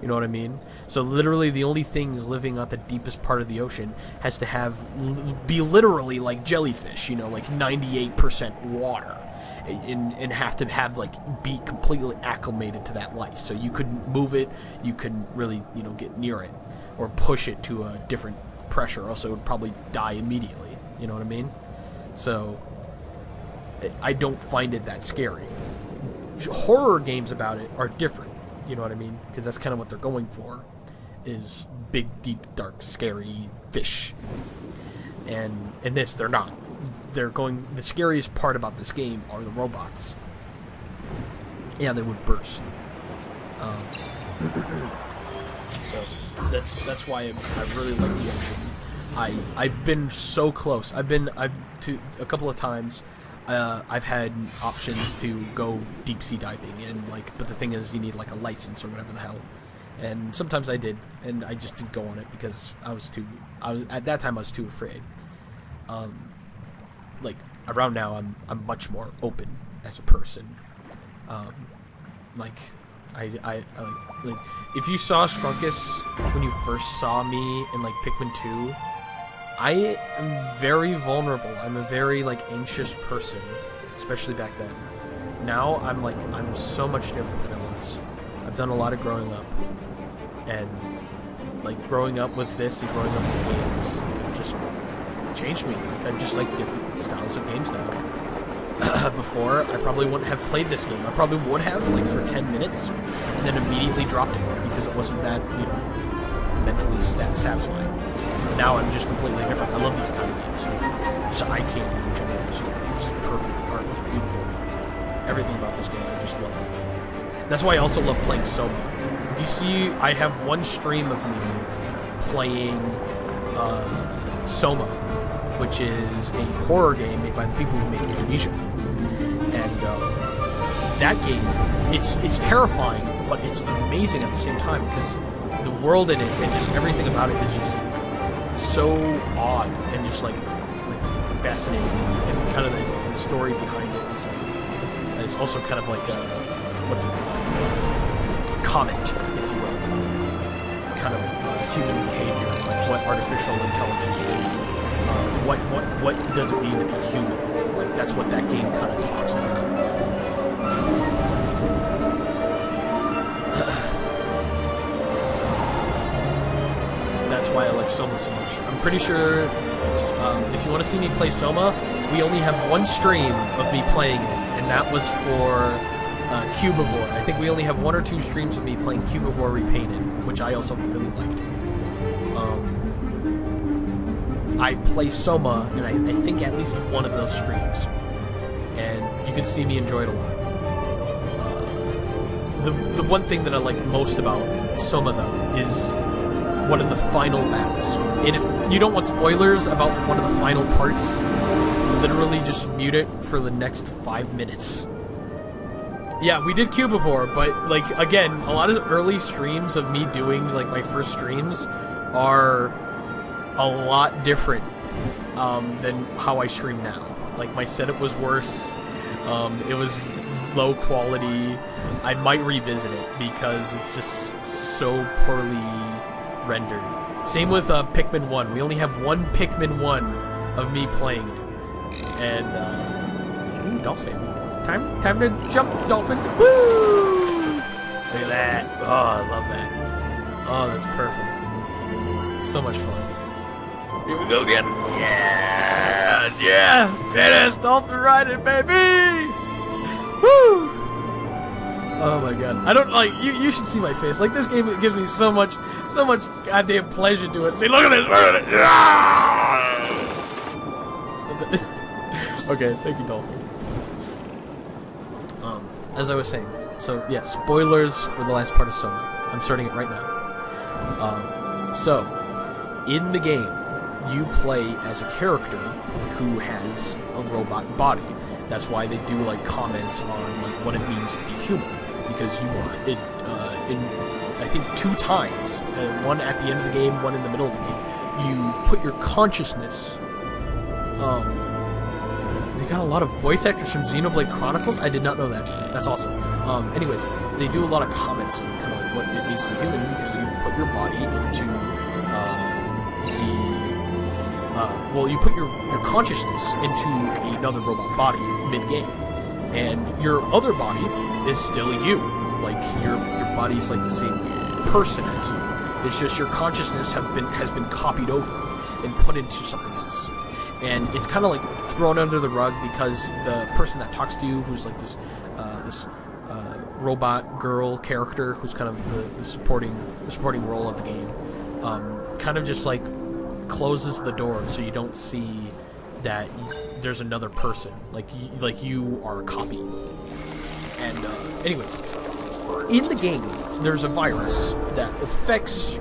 You know what I mean? So literally the only things living at the deepest part of the ocean has to be literally like jellyfish, you know, like 98% water. And have to be completely acclimated to that life. So you couldn't move it, you couldn't really, you know, get near it or push it to a different pressure, or else it would probably die immediately. You know what I mean? So I don't find it that scary. Horror games about it are different, you know what I mean? Because that's kind of what they're going for, is big, deep, dark, scary fish. And in this, they're not. They're going... The scariest part about this game are the robots. Yeah, they would burst. So that's why I really like the engine. I've been so close. I've to a couple of times. I've had options to go deep sea diving, and but the thing is, you need like a license or whatever the hell. And sometimes I did, and I just didn't go on it because at that time I was too afraid. Like around now, I'm much more open as a person. Like if you saw Scrunkus when you first saw me in like Pikmin 2, I am very vulnerable. I'm a very anxious person, especially back then. Now I'm so much different than I was. I've done a lot of growing up, and growing up with this and growing up with games just changed me. I just like different styles of games now. Before, I probably wouldn't have played this game. I probably would have for 10 minutes, and then immediately dropped it because it wasn't that mentally satisfying. But now I'm just completely different. I love these kind of games. Just eye candy in general. It's just perfect. The art is beautiful. Everything about this game I just love. That's why I also love playing Soma. If you see, I have one stream of me playing Soma, which is a horror game made by the people who made Indonesia. And that game, it's terrifying, but it's amazing at the same time because the world in it and just everything about it is just so odd and just fascinating. And kind of the story behind it is also kind of like a comment, if you will, of kind of human behavior, like what artificial intelligence is, what does it mean to be human? That's what that game kind of talks about. So that's why I like Soma so much. I'm pretty sure if you want to see me play Soma, we only have one stream of me playing it, and that was for Cubivore. I think we only have 1 or 2 streams of me playing Cubivore Repainted, which I also really liked. I play Soma, and I think at least one of those streams, and you can see me enjoy it a lot. The one thing that I like most about Soma, though, is one of the final battles. And if you don't want spoilers about one of the final parts, literally just mute it for the next 5 minutes. Yeah, we did Cubivore, but again, a lot of early streams of me doing my first streams are a lot different than how I stream now. My setup was worse. It was low quality. I might revisit it because it's just so poorly rendered. Same with Pikmin 1. We only have one Pikmin 1 of me playing it. And ooh, dolphin. Time to jump, dolphin. Woo! Look at that. Oh, I love that. Oh, that's perfect. So much fun. Here we go again. Yeah! Yeah! Badass dolphin riding, baby! Woo! Oh my god. I don't you should see my face. This game gives me so much goddamn pleasure to it. See, look at this! Look at it! Okay, thank you, dolphin. As I was saying, so yeah, spoilers for the last part of Soma. I'm starting it right now. So, in the game, you play as a character who has a robot body. That's why they do comments on what it means to be human, because you in I think 2 times, one at the end of the game, one in the middle of the game, you put your consciousness. They got a lot of voice actors from Xenoblade Chronicles. I did not know that. That's awesome. Anyways, they do a lot of comments on kind of what it means to be human, because you put your body into you put your consciousness into another robot body mid-game, and your other body is still you. Your body is the same person as you. It's just your consciousness has been copied over and put into something else. And it's kind of thrown under the rug because the person that talks to you, who's this robot girl character, who's kind of the supporting role of the game, kind of just closes the door so you don't see that there's another person. You are a copy. And anyways, in the game, there's a virus that affects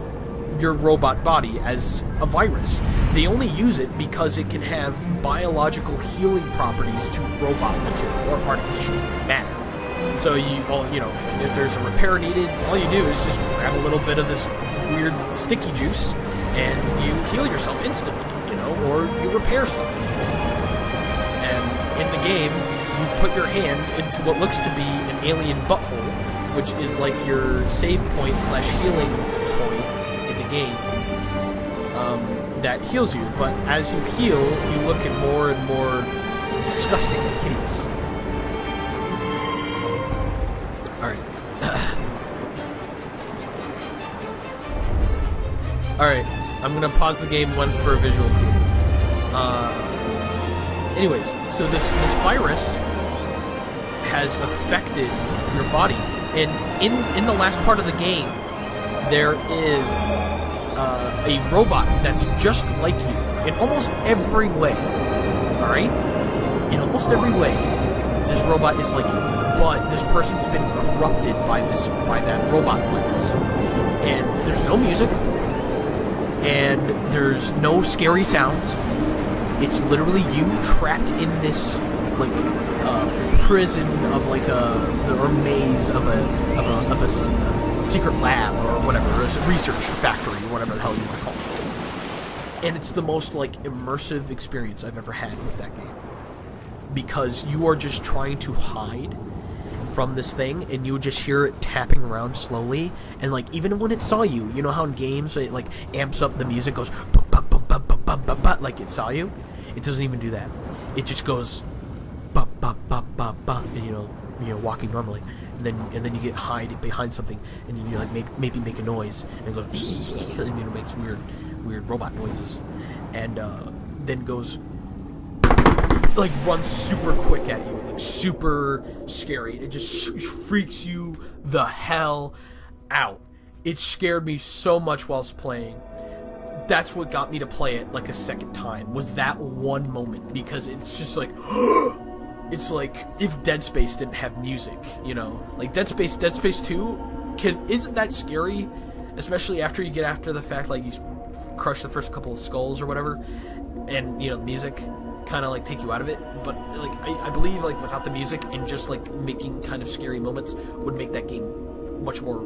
your robot body as a virus. They only use it because it can have biological healing properties to robot material or artificial matter. So if there's a repair needed, all you do is just grab a little bit of this weird sticky juice and you heal yourself instantly, or you repair stuff instantly. And in the game, you put your hand into what looks to be an alien butthole, which is like your save point / healing point in the game, that heals you. But as you heal, you look at more and more disgusting and hideous. Alright. Alright, I'm gonna pause the game for a visual cue. Anyways, so this virus has affected your body, and in the last part of the game, there is a robot that's just like you in almost every way. Alright? In almost every way, this robot is like you, but this person's been corrupted by that robot virus. And there's no music, and there's no scary sounds. It's literally you trapped in this prison of or maze of a secret lab or whatever, or a research factory or whatever the hell you want to call it. And it's the most immersive experience I've ever had with that game, because you are just trying to hide from this thing, and you would just hear it tapping around slowly, and even when it saw you, you know how in games it amps up the music, goes bum, bum, bum, bum, bum, bum, bum, bum, like it saw you. It doesn't even do that. It just goes bum, bum, bum, bum, bum, and walking normally, and then you get hide behind something, and you maybe make a noise, and it goes and it makes weird robot noises, and then goes runs super quick at you, super scary. It just freaks you the hell out. It scared me so much whilst playing. That's what got me to play it a second time, was that one moment, because it's just it's like if Dead Space didn't have music, Dead Space 2 isn't that scary, especially after you get after the fact, you crush the first couple of skulls or whatever, and the music kind of take you out of it. But I believe without the music and just making kind of scary moments would make that game much more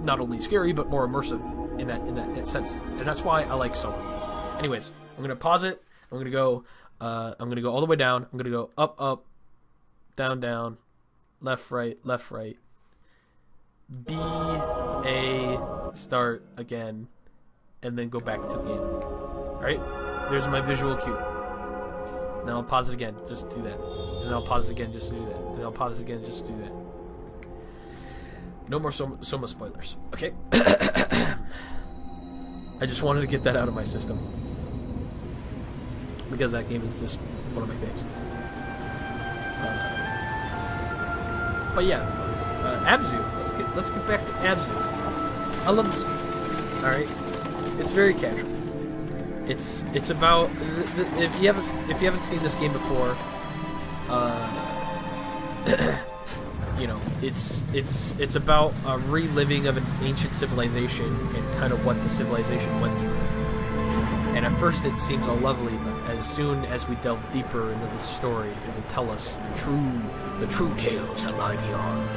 not only scary but more immersive in that sense, and that's why I like Solo. Anyways, I'm gonna pause it. I'm gonna go all the way down. I'm gonna go up, up, down, down, left, right, B, A, start again, and then go back to the game. Alright? There's my visual cue. Then I'll pause it again, just do that. And then I'll pause it again, just do that. And then I'll pause it again, just do that. No more Soma spoilers. Okay? I just wanted to get that out of my system, because that game is just one of my faves. But yeah, Abzu. Let's get back to Abzu. I love this game. All right, it's very casual. It's about if you haven't seen this game before, it's about a reliving of an ancient civilization and kind of what the civilization went through. And at first it seems all lovely, but as soon as we delve deeper into the story, it will tell us the true tales that lie beyond.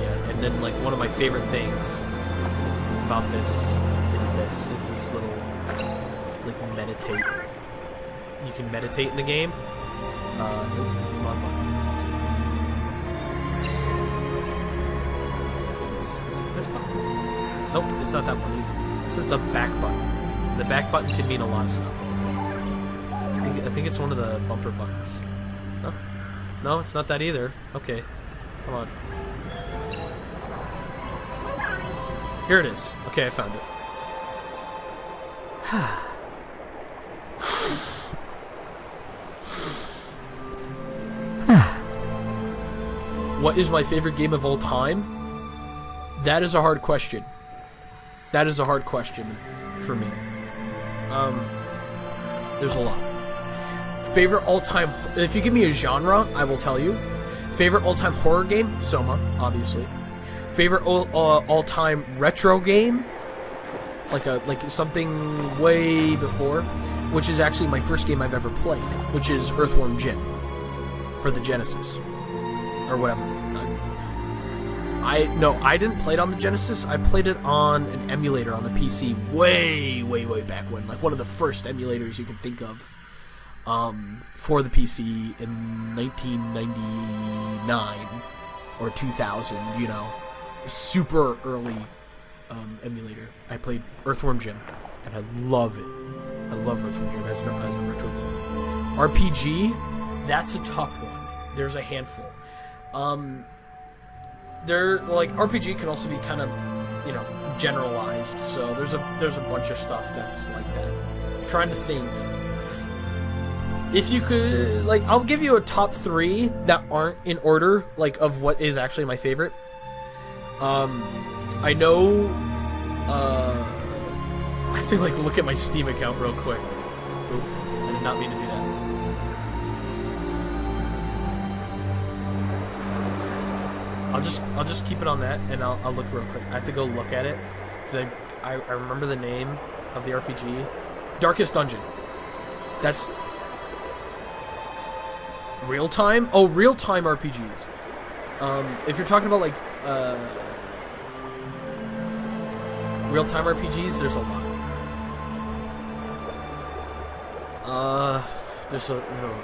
Yeah, and then one of my favorite things about this is this little meditate. You can meditate in the game. Is it this button? Nope, it's not that one either. This is the back button. The back button can mean a lot of stuff. I think it's one of the bumper buttons. Huh? No, it's not that either. Okay, come on. Here it is. Okay, I found it. What is my favorite game of all time? That is a hard question. That is a hard question for me. There's a lot. Favorite all-time... If you give me a genre, I will tell you. Favorite all-time horror game? Soma, obviously. Favorite all-time retro game? Like something way before, which is actually my first game I've ever played, which is Earthworm Jim for the Genesis. Or whatever. I didn't play it on the Genesis. I played it on an emulator on the PC way back when. Like one of the first emulators you can think of for the PC in 1999 or 2000, you know. Super early emulator. I played Earthworm Jim, and I love it. I love Earthworm Jim as a retro game. RPG, that's a tough one. There's a handful. They're like RPG can also be kind of, you know, generalized. So there's a bunch of stuff that's like that. I'm trying to think. If you could, like, I'll give you a top 3 that aren't in order, like, of what is actually my favorite. I know. I have to like look at my Steam account real quick. Oop, I did not mean to do that. I'll just keep it on that, and I'll look real quick. I have to go look at it because I remember the name of the RPG. Darkest Dungeon. That's real time. Oh, real time RPGs. If you're talking about like real time RPGs, there's a lot. There's a. Oh.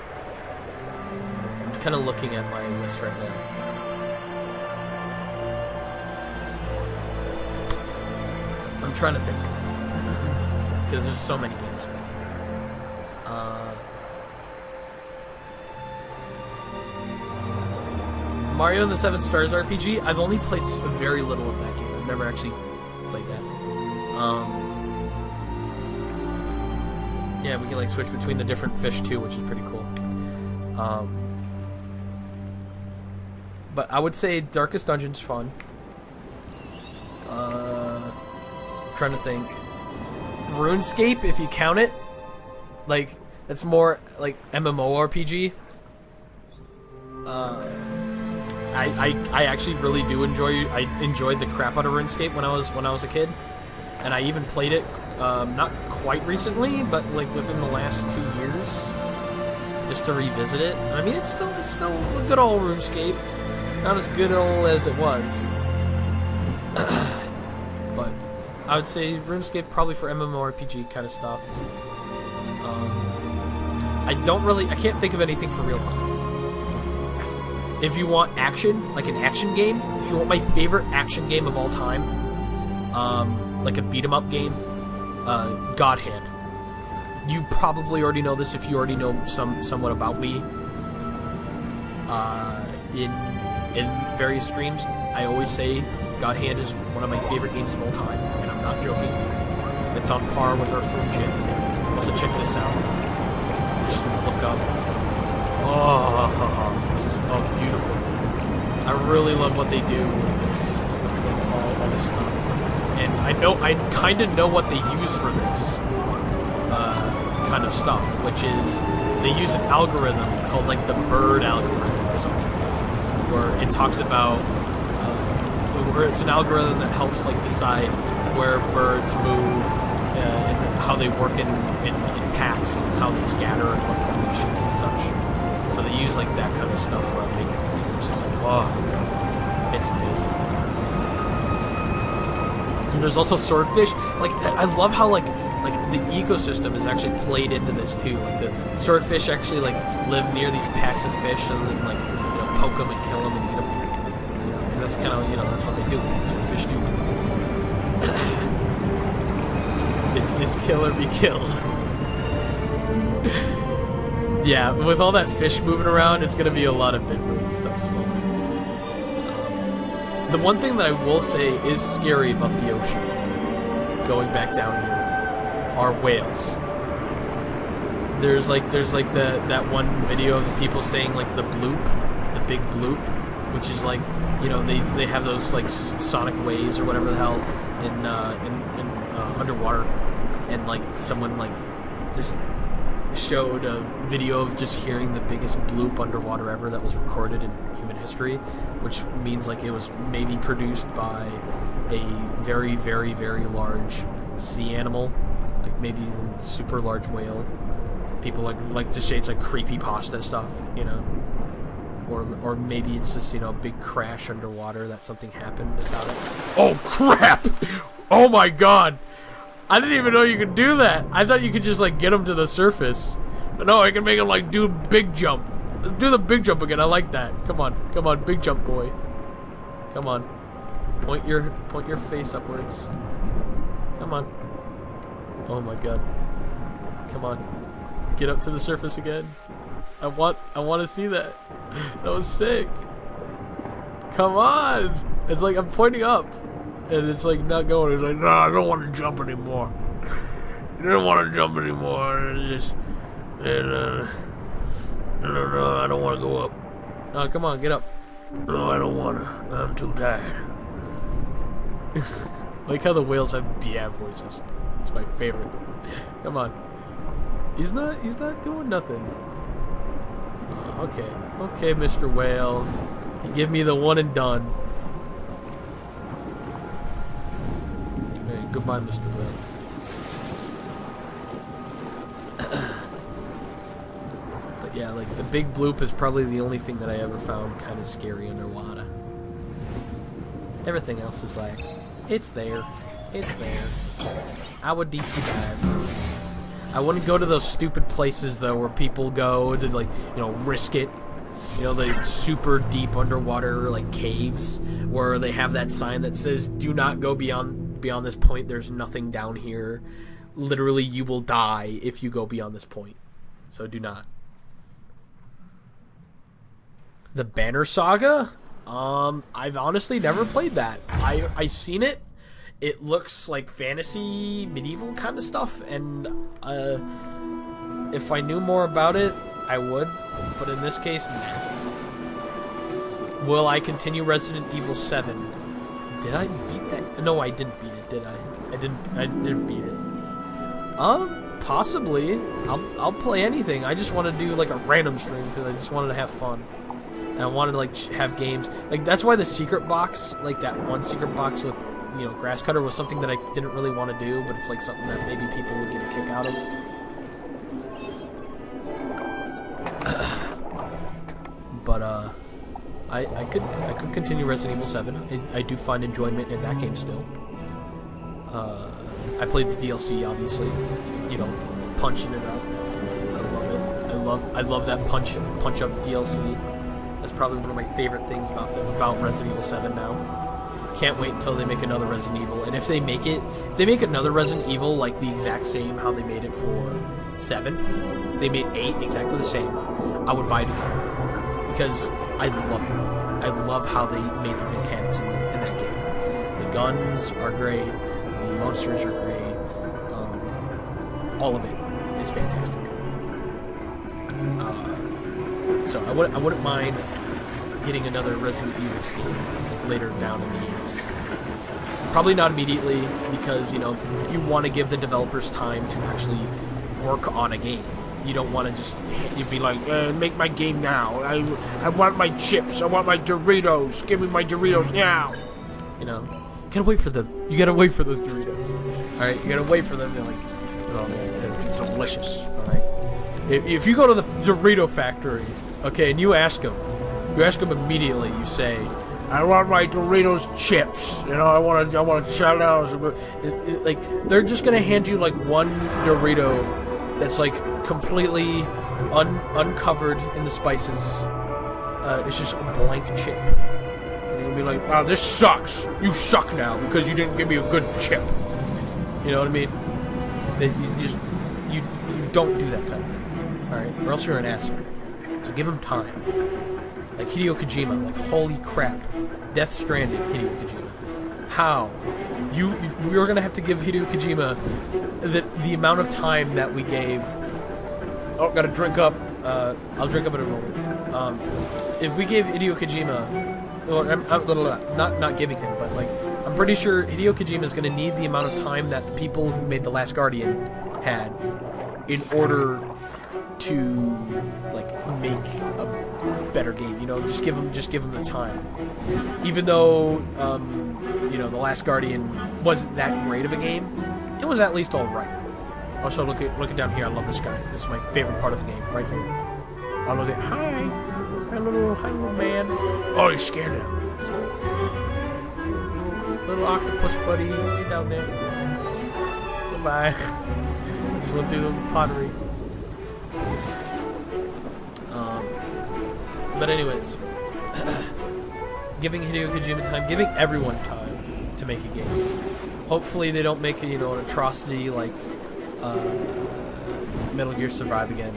I'm kind of looking at my list right now. I'm trying to think because there's so many games. Mario and the Seven Stars RPG. I've only played very little of that game. I've never actually played that. Yeah, we can like switch between the different fish too, which is pretty cool. But I would say Darkest Dungeon's fun. Trying to think. RuneScape, if you count it, like that's more like MMORPG. I actually really do enjoy. I enjoyed the crap out of RuneScape when I was a kid, and I even played it not quite recently, but like within the last 2 years, just to revisit it. I mean, it's still a good old RuneScape, not as good old as it was, but I would say RuneScape probably for MMORPG kind of stuff. I can't think of anything for real time. If you want action, like an action game, if you want my favorite action game of all time, like a beat-em-up game, God Hand. You probably already know this if you already know somewhat about me. In various streams, I always say God Hand is one of my favorite games of all time, and I'm not joking. It's on par with Earthworm Jim. Also, check this out. Just look up. Oh, this is beautiful. I really love what they do with this, with all this stuff. And I kind of know what they use for this kind of stuff, which is they use an algorithm called like the bird algorithm or something like that, where it talks about, where it's an algorithm that helps like decide where birds move and how they work in packs and how they scatter and what formations and such. So they use like that kind of stuff for making this. It's just like, oh, it's amazing. And there's also swordfish. Like I love how like the ecosystem is actually played into this too. Like the swordfish actually like live near these packs of fish, and they can like poke them and kill them and eat them. Because that's kind of that's what they do. That's what fish do. It's kill or be killed. Yeah, with all that fish moving around, it's going to be a lot of Bitmoon and stuff slowly. The one thing that I will say is scary about the ocean, going back down here, are whales. There's like that one video of the people saying like the bloop, the big bloop, which is like, they have those like sonic waves or whatever the hell in underwater, and like someone like just showed a video of just hearing the biggest bloop underwater ever that was recorded in human history, which means like it was maybe produced by a very, very, very large sea animal, like maybe a super large whale. People like to say it's like creepypasta stuff, you know, or maybe it's just, you know, a big crash underwater that something happened about it. Oh crap! Oh my god! I didn't even know you could do that. I thought you could just like get them to the surface. But no, I can make them like do big jump. Do the big jump again. I like that. Come on, big jump boy. Come on, point your face upwards. Come on. Oh my god. Come on, get up to the surface again. I want to see that. That was sick. Come on. It's like I'm pointing up. And it's like not going. It's like, no, I don't want to jump anymore. I don't want to jump anymore. It's just, no, I don't want to go up. Oh, come on, get up. No, I don't want to. I'm too tired. Like how the whales have BF voices. It's my favorite. Come on. He's not doing nothing. Okay, Mr. Whale. You give me the one and done. Goodbye, Mr. Whale. But yeah, like the big bloop is probably the only thing that I ever found kind of scary underwater. Everything else is like, it's there. It's there. I would deep sea dive. I wouldn't go to those stupid places though where people go to like, you know, risk it. You know, the super deep underwater like caves where they have that sign that says do not go beyond this point, there's nothing down here. Literally, you will die if you go beyond this point. So do not. The Banner Saga? I've honestly never played that. I seen it. It looks like fantasy, medieval kind of stuff, and if I knew more about it, I would. But in this case, nah. Will I continue Resident Evil 7? Did I beat that? No, I didn't beat it, did I? I didn't beat it. Possibly. I'll play anything. I just want to do like a random stream because I just wanted to have fun. And I wanted to like have games. Like that's why the secret box, like that one secret box with, you know, grass cutter was something that I didn't really want to do, but it's like something that maybe people would get a kick out of. But I could continue Resident Evil 7. I do find enjoyment in that game still. I played the DLC, obviously. You know, punching it up. I love it. I love that punch up DLC. That's probably one of my favorite things about Resident Evil 7 now. Can't wait until they make another Resident Evil. And if they make another Resident Evil like the exact same how they made it for 7, they made 8 exactly the same, I would buy it again. Because I love it. I love how they made the mechanics in that game. The guns are great. The monsters are great. All of it is fantastic. So I wouldn't mind getting another Resident Evil game like later down in the years. Probably not immediately because, you know, you want to give the developers time to actually work on a game. You don't want to just, you'd be like, make my game now. I want my chips. I want my Doritos. Give me my Doritos now. You know, you gotta wait for those Doritos. All right, you gotta wait for them. They're like, oh man, they're delicious. All right. If you go to the Dorito factory, okay, and you ask them immediately. You say, I want my Doritos chips. You know, I want to shout out. Like they're just gonna hand you like one Dorito that's like completely uncovered in the spices. It's just a blank chip. And you'll be like, oh, this sucks. You suck now because you didn't give me a good chip. You know what I mean? You don't do that kind of thing. Alright? Or else you're an asshole. So give him time. Like Hideo Kojima. Like, holy crap. Death Stranding, Hideo Kojima. How? We were going to have to give Hideo Kojima the amount of time that we gave. Oh, gotta drink up. I'll drink up in a moment. If we gave Hideo Kojima, or not giving him, but like, I'm pretty sure Hideo Kojima is going to need the amount of time that the people who made The Last Guardian had in order to like make a better game. You know, just give them the time. Even though you know, The Last Guardian wasn't that great of a game, it was at least all right. Also, look at down here. I love this guy. This is my favorite part of the game, right here. Oh, look at hi little man. Oh, he's scared of him. Little octopus buddy, get down there. Goodbye. Just went through the pottery. But anyways, giving Hideo Kojima time, giving everyone time to make a game. Hopefully they don't make it, you know, an atrocity like Metal Gear Survive again.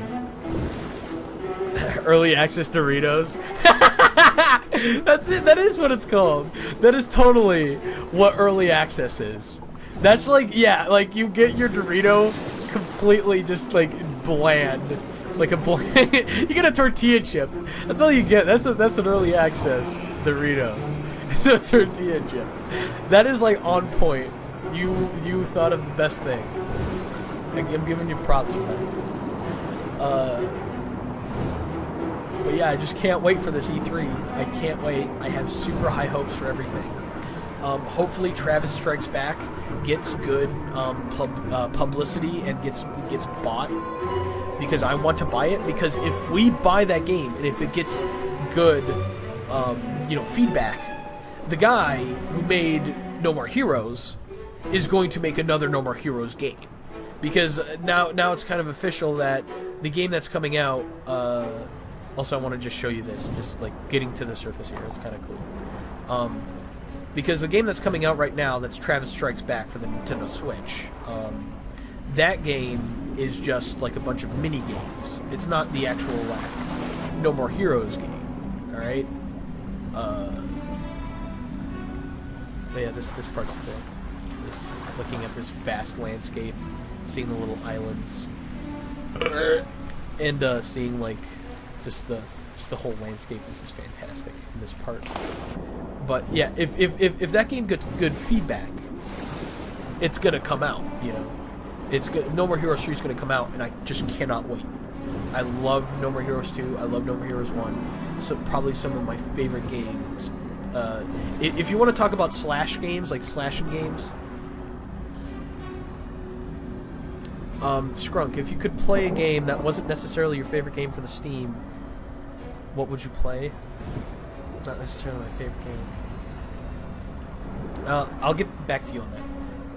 Early access Doritos. That's it. That is what it's called. That is totally what early access is. That's like, yeah, like you get your Dorito completely just like bland. Like a bland. You get a tortilla chip. That's all you get. That's an early access Dorito. It's a tortilla chip. That is like on point. You thought of the best thing. I'm giving you props for that. But yeah, I just can't wait for this E3. I can't wait. I have super high hopes for everything. Hopefully Travis Strikes Back gets good publicity and gets bought, because I want to buy it. Because if we buy that game and if it gets good, you know, feedback, the guy who made No More Heroes is going to make another No More Heroes game. Because now it's kind of official that the game that's coming out. Also, I want to just show you this, just like getting to the surface here. It's kind of cool. Because the game that's coming out right now, that's Travis Strikes Back for the Nintendo Switch, that game is just like a bunch of mini games. It's not the actual like No More Heroes game. All right. But yeah, this part's cool. Just looking at this vast landscape, seeing the little islands, and seeing like. Just the whole landscape is just fantastic in this part. But yeah, if that game gets good feedback, it's gonna come out. You know, it's good. No More Heroes 3 is gonna come out, and I just cannot wait. I love No More Heroes 2. I love No More Heroes 1. So probably some of my favorite games. If you want to talk about slash games, like slashing games, Scrunk, if you could play a game that wasn't necessarily your favorite game for the Steam, what would you play? Not necessarily my favorite game. I'll get back to you on that.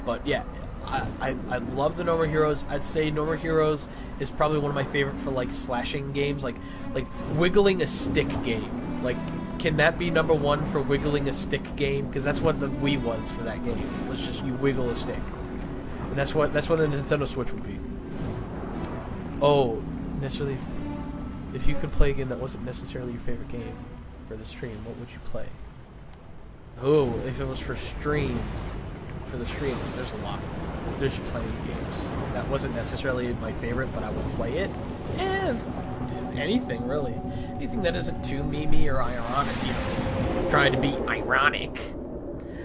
But yeah, I love the No More Heroes. I'd say No More Heroes is probably one of my favorite for like slashing games, like wiggling a stick game. Like, can that be number one for wiggling a stick game? Because that's what the Wii was for that game. It was just you wiggle a stick. And that's what the Nintendo Switch would be. Oh, necessarily. If you could play a game that wasn't necessarily your favorite game for the stream, what would you play? Oh, if it was for stream, for the stream, there's a lot. There's plenty of games that wasn't necessarily my favorite, but I would play it. Anything really, anything that isn't too memey or ironic. You know, trying to be ironic.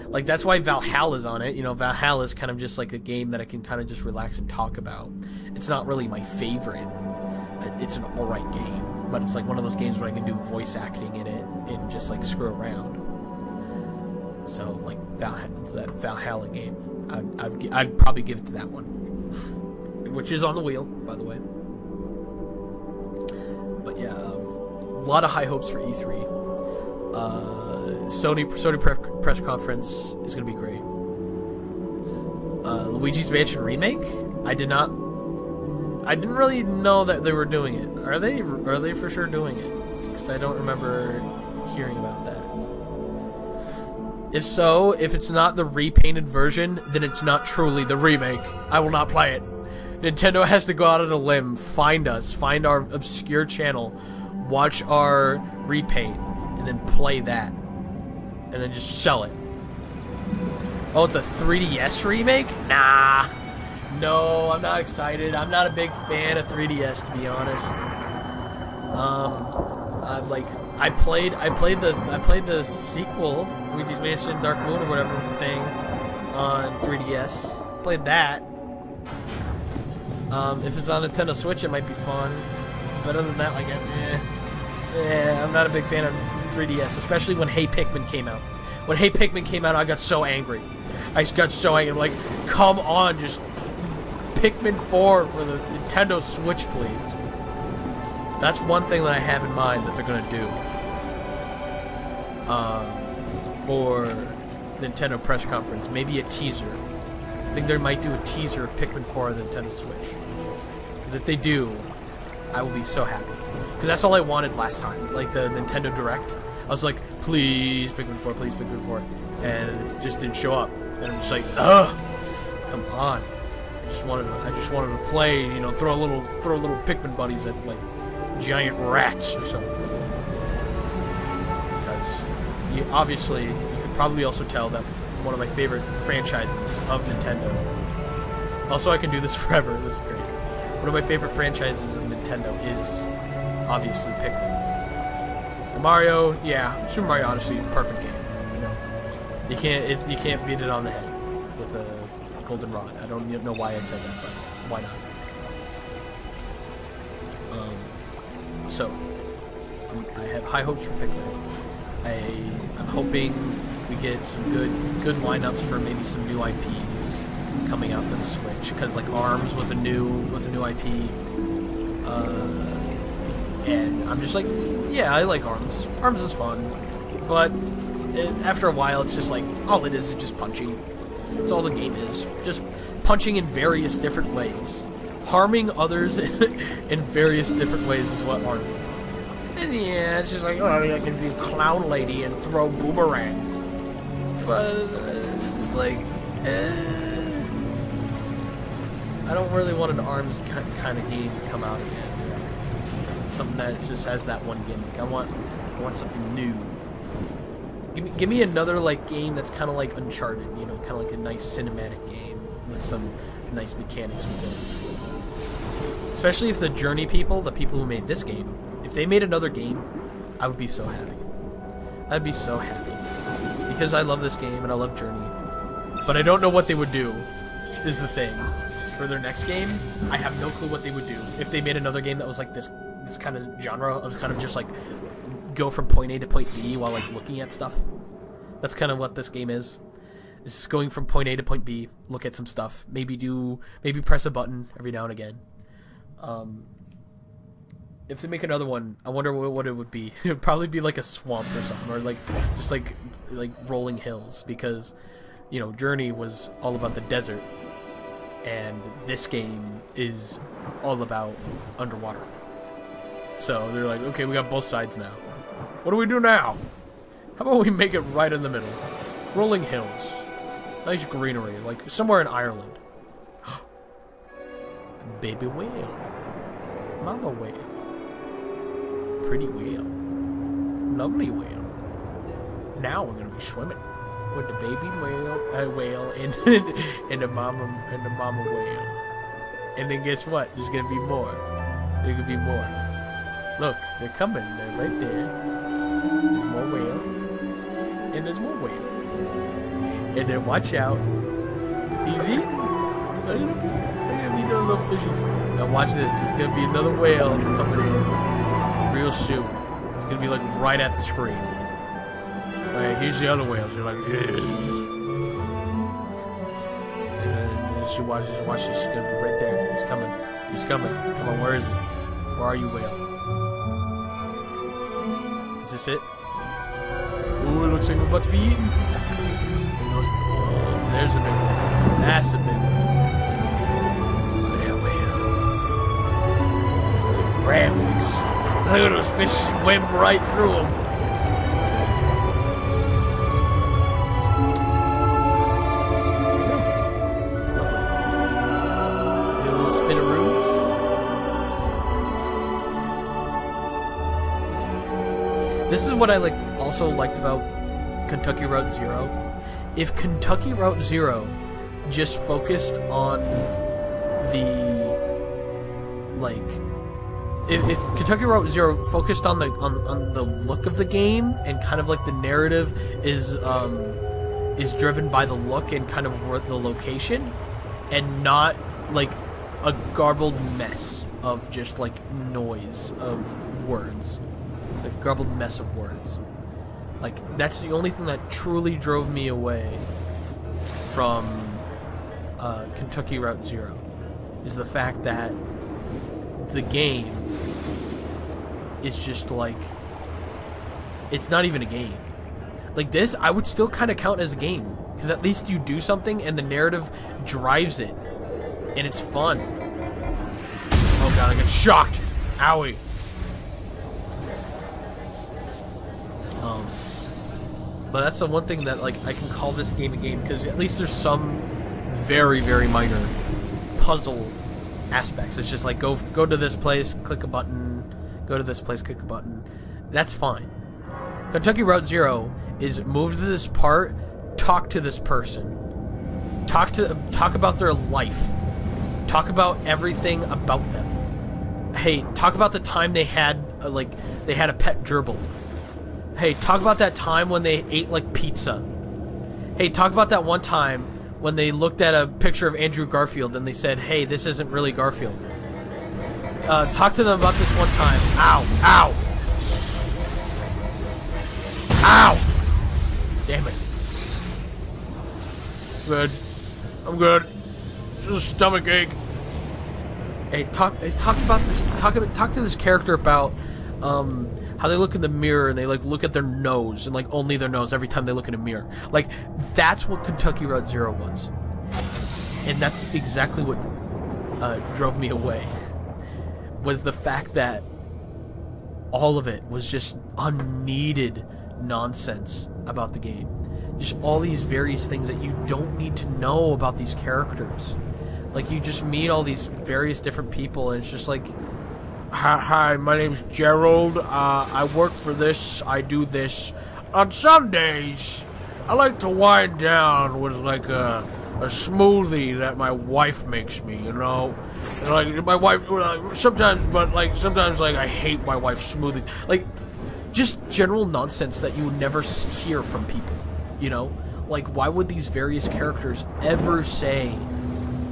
Like, that's why Valhalla's on it. You know, Valhalla's kind of just like a game that I can kind of just relax and talk about. It's not really my favorite. It's an alright game, but it's like one of those games where I can do voice acting in it and just like screw around. So like that Valhalla game, I'd probably give it to that one, which is on the wheel, by the way. But yeah, a lot of high hopes for E3. Sony press conference is gonna be great. Luigi's Mansion remake? I didn't really know that they were doing it. Are they for sure doing it? Because I don't remember hearing about that. If so, if it's not the repainted version, then it's not truly the remake. I will not play it. Nintendo has to go out on a limb, find us, find our obscure channel, watch our repaint, and then play that. And then just sell it. Oh, it's a 3DS remake? Nah. No, I'm not excited. I'm not a big fan of 3DS, to be honest. I played the sequel, Luigi's Mansion Dark Moon or whatever thing, on 3DS. Played that. If it's on Nintendo Switch, it might be fun. but other than that, like, I'm not a big fan of 3DS, especially when Hey Pikmin came out. When Hey Pikmin came out, I got so angry. I got so angry. I'm like, come on, just Pikmin 4 for the Nintendo Switch, please. That's one thing that I have in mind that they're gonna do for Nintendo press conference. Maybe a teaser. I think they might do a teaser of Pikmin 4 on the Nintendo Switch. Because if they do, I will be so happy. Because that's all I wanted last time. Like the Nintendo Direct. I was like, please Pikmin 4, please Pikmin 4. And it just didn't show up. And I'm just like, ugh, come on. I just wanted to play, you know, throw little Pikmin buddies at like giant rats or something. Because obviously you could probably also tell that one of my favorite franchises of Nintendo. Also, I can do this forever. This is great. One of my favorite franchises of Nintendo is obviously Pikmin. And Mario, yeah, Super Mario Odyssey, perfect game. You know, you can't beat it on the head with a golden rod. I don't know why I said that, but why not? So I have high hopes for Pikmin. I'm hoping we get some good lineups for maybe some new IPs coming out for the Switch, because like ARMS was a new IP, and I'm just like, yeah, I like ARMS. ARMS is fun, but after a while, it's just like all it is just punching. That's all the game is, just punching in various different ways, harming others in various different ways is what ARMS is. And yeah, it's just like, oh, I can be a clown lady and throw boomerang. But just like, I don't really want an ARMS kind of game to come out again. Something that just has that one gimmick. I want something new. Give me another like game that's kind of like Uncharted, you know, kind of like a nice cinematic game with some nice mechanics with it. Especially if the Journey people, the people who made this game, if they made another game, I would be so happy. I'd be so happy. Because I love this game and I love Journey. But I don't know what they would do, is the thing. For their next game, I have no clue what they would do. If they made another game that was like this kind of genre of kind of just like go from point A to point B while like looking at stuff. That's kind of what this game is. It's just going from point A to point B, look at some stuff, maybe press a button every now and again. If they make another one, I wonder what it would be. It would probably be like a swamp or something, or like just like rolling hills, because you know Journey was all about the desert, and this game is all about underwater. So they're like, okay, we got both sides now. What do we do now? How about we make it right in the middle? Rolling hills, nice greenery, like somewhere in Ireland. Baby whale, mama whale. Pretty whale. Lovely whale. Now we're gonna be swimming with the baby whale and the mama whale. And then guess what? There's gonna be more. There could be more. Look, they're coming. They're right there. There's more whale. And there's more whale. And then watch out. Easy. Look at me, those little fishies. Now watch this. There's gonna be another whale coming in. Real soon. It's gonna be like right at the screen. Alright, here's the other whales. You're like, yeah. And she watches. Watch this. He's gonna be right there. He's coming. He's coming. Come on, where is he? Where are you, whale? Is this it? Ooh, it looks like we're about to be eaten. There's a big one. That's a big one. Look at that whale. Graphics. Look at those fish swim right through them. Lovely. Do a little spinaroos. This is what I also liked about Kentucky Route Zero. If Kentucky Route Zero just focused on the if Kentucky Route Zero focused on the look of the game, and kind of like the narrative is driven by the look and kind of the location, and not like a garbled mess of just like noise of words, a garbled mess of words. Like that's the only thing that truly drove me away from Kentucky Route Zero, is the fact that the game is just like, it's not even a game. Like this, I would still kind of count as a game, because at least you do something and the narrative drives it, and it's fun. Oh god, I got shocked! Owie! But that's the one thing that like I can call this game a game, because at least there's some very, very minor puzzle aspects. It's just like go to this place, click a button, go to this place, click a button. That's fine. Kentucky Route Zero is move to this part, talk to this person, talk about their life, talk about everything about them. Hey, talk about the time they had they had a pet gerbil. Hey, talk about that time when they ate like pizza. Hey, talk about that one time when they looked at a picture of Andrew Garfield and they said, hey, this isn't really Garfield. Talk to them about this one time. Ow! Ow! Ow! Damn it. Good. I'm good. Just a stomach ache. Hey, talk about this. Talk to this character about how they look in the mirror and they like look at their nose and like only their nose every time they look in a mirror. Like that's what Kentucky Route Zero was, and that's exactly what drove me away. Was the fact that all of it was just unneeded nonsense about the game. Just all these various things that you don't need to know about these characters. Like you just meet all these various different people and it's just like, hi, my name's Gerald. I work for this. I do this. On Sundays, I like to wind down with like a smoothie that my wife makes me, you know? And like my wife, sometimes like I hate my wife's smoothies. Like just general nonsense that you would never hear from people, you know? Like why would these various characters ever say,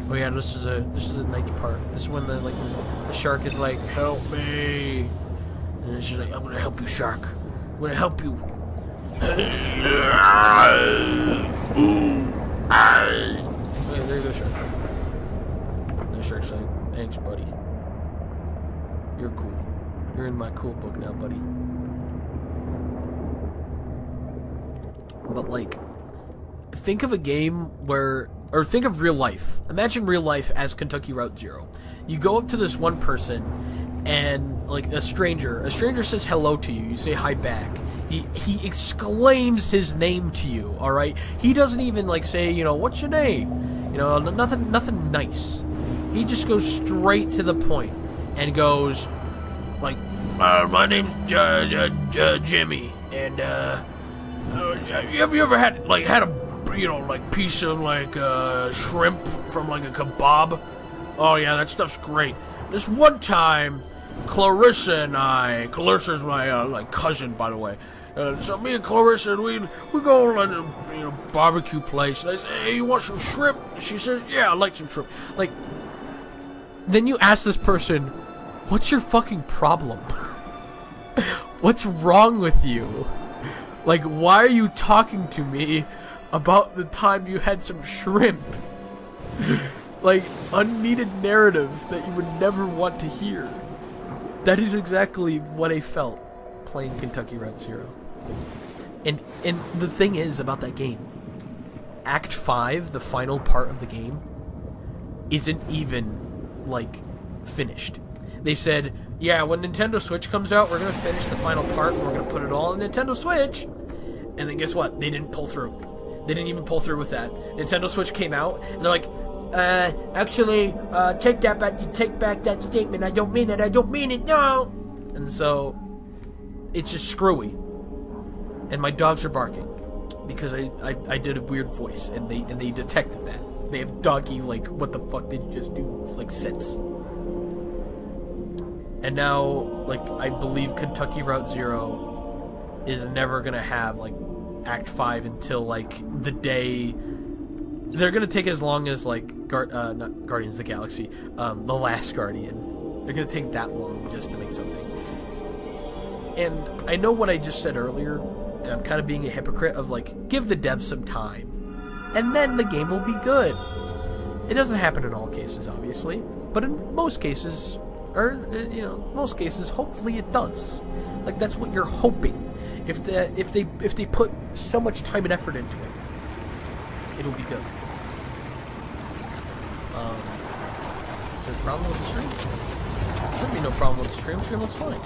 oh yeah, this is a nice part. This is when the shark is like, help me, and she's like, I'm gonna help you, shark. I'm gonna help you. There you go, shark. The shark's like, thanks, buddy. You're cool. You're in my cool book now, buddy. But like, think of a game where, or think of real life. Imagine real life as Kentucky Route Zero. You go up to this one person, and like a stranger says hello to you. You say hi back. He exclaims his name to you. All right. He doesn't even like say, you know, what's your name? You know, nothing nice. He just goes straight to the point and goes like, my name's Jimmy, and have you ever had a, you know, like piece of like shrimp from like a kebab? Oh yeah, that stuff's great. This one time, Clarissa's my like cousin, by the way. So me and Clarissa, we go on a barbecue place. And I say, hey, you want some shrimp? She says, yeah, I like some shrimp. Like, then you ask this person, what's your fucking problem? What's wrong with you? Like, why are you talking to me about the time you had some shrimp? Like, unneeded narrative that you would never want to hear. That is exactly what I felt playing Kentucky Route Zero. And the thing is about that game, Act 5, the final part of the game, isn't even, like, finished. They said, yeah, when Nintendo Switch comes out, we're going to finish the final part, and we're going to put it all on Nintendo Switch. And then guess what? They didn't pull through. They didn't even pull through with that. Nintendo Switch came out, and they're like, actually, take back that statement. I don't mean it, no! And so, it's just screwy. And my dogs are barking. Because I did a weird voice, and they detected that. They have doggy, like, what the fuck did you just do? Like, sense. And now, like, I believe Kentucky Route Zero is never gonna have, like, Act 5 until, like, the day they're gonna take as long as like not Guardians of the Galaxy, The Last Guardian. They're gonna take that long just to make something. And I know what I just said earlier, and I'm kind of being a hypocrite of like, give the devs some time, and then the game will be good. It doesn't happen in all cases, obviously, but in most cases, or most cases, hopefully it does. Like that's what you're hoping. If they put so much time and effort into it, it'll be good. Is there a problem with the stream? There shouldn't be no problem with the stream. The stream looks fine.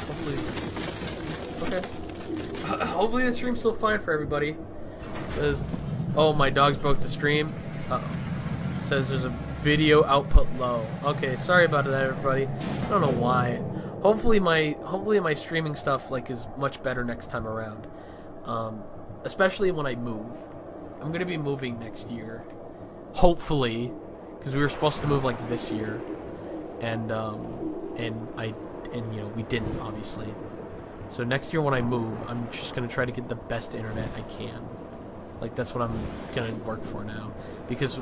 Hopefully. Okay. Hopefully the stream's still fine for everybody. Because, oh, my dogs broke the stream. Uh-oh. It says there's a video output low. Okay, sorry about that, everybody. I don't know why. Hopefully my streaming stuff like is much better next time around. Especially when I move. I'm gonna be moving next year, hopefully, because we were supposed to move like this year, and we didn't, obviously. So next year when I move, I'm just gonna try to get the best internet I can. Like that's what I'm gonna work for now, because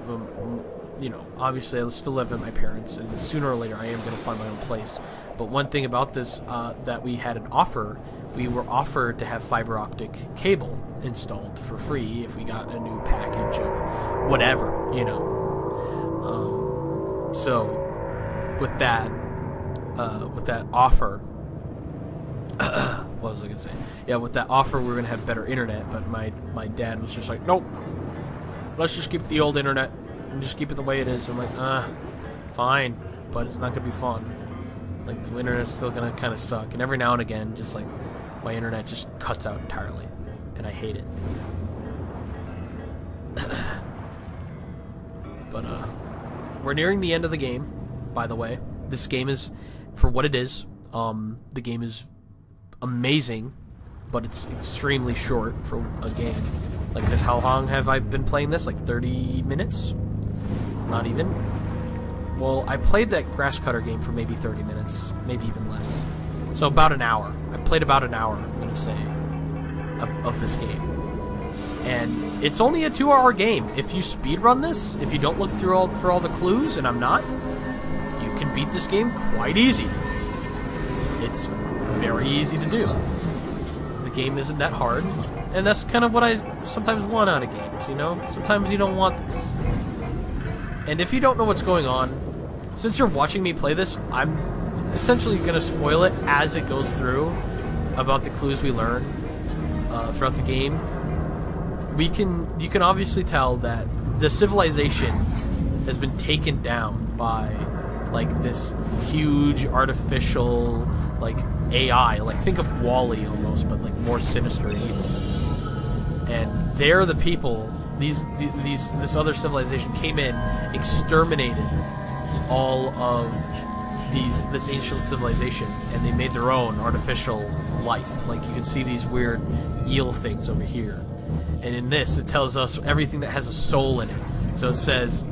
obviously I still live with my parents, and sooner or later I am gonna find my own place. But one thing about this, that we had an offer, we were offered to have fiber optic cable installed for free if we got a new package of whatever, So with that offer, what was I gonna say? Yeah, with that offer, we were gonna have better internet, but my dad was just like, nope, let's just keep the old internet and just keep it the way it is. I'm like, fine, but it's not gonna be fun. Like the internet's still gonna kind of suck, and every now and again, just like my internet just cuts out entirely, and I hate it. But we're nearing the end of the game. By the way, this game is, for what it is, the game is amazing, but it's extremely short for a game. Like, because how long have I been playing this? Like 30 minutes? Not even. Well, I played that grass cutter game for maybe 30 minutes, maybe even less. So about an hour. I've played about an hour, I'm gonna say, of this game. And it's only a 2-hour game. If you speedrun this, if you don't look through for all the clues, and I'm not, you can beat this game quite easy. It's very easy to do. The game isn't that hard, and that's kind of what I sometimes want out of games, Sometimes you don't want this. And if you don't know what's going on, since you're watching me play this, I'm essentially going to spoil it as it goes through about the clues we learn throughout the game. You can obviously tell that the civilization has been taken down by like this huge artificial like AI, like think of WALL-E almost, but like more sinister and evil. And they're the people. This other civilization came in, exterminated all of this ancient civilization, and they made their own artificial life. Like you can see these weird eel things over here. And in this, it tells us everything that has a soul in it. So it says,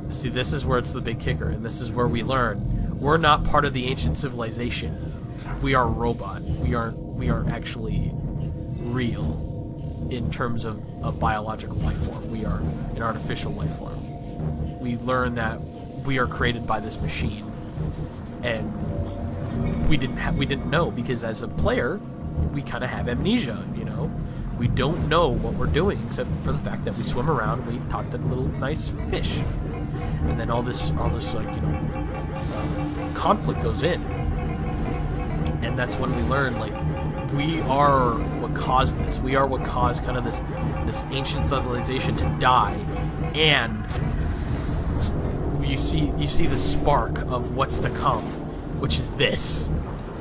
see, this is where it's the big kicker, and this is where we learn we're not part of the ancient civilization. We are a robot. We aren't actually real in terms of a biological life form. We are an artificial life form. We learn that we are created by this machine, and we didn't know, because as a player, we kind of have amnesia. We don't know what we're doing except for the fact that we swim around and we talk to little nice fish, and then all this like conflict goes in, and that's when we learn like we are what caused this. We are what caused kind of this ancient civilization to die, and you see the spark of what's to come, which is this.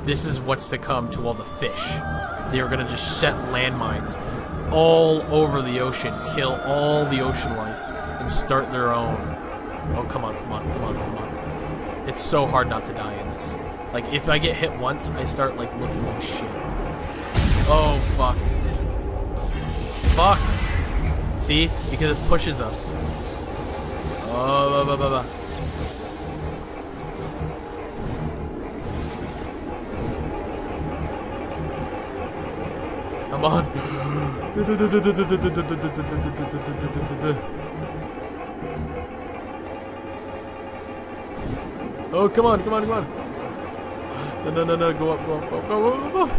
This is what's to come to all the fish. They are gonna just set landmines all over the ocean, kill all the ocean life, and start their own. Oh, come on. It's so hard not to die in this. Like, if I get hit once, I start, like, looking like shit. Oh, fuck. Fuck! See? Because it pushes us. Oh, Come Come on. Oh, come on, come on, come on. No, go up, go up, go up, go up, go up.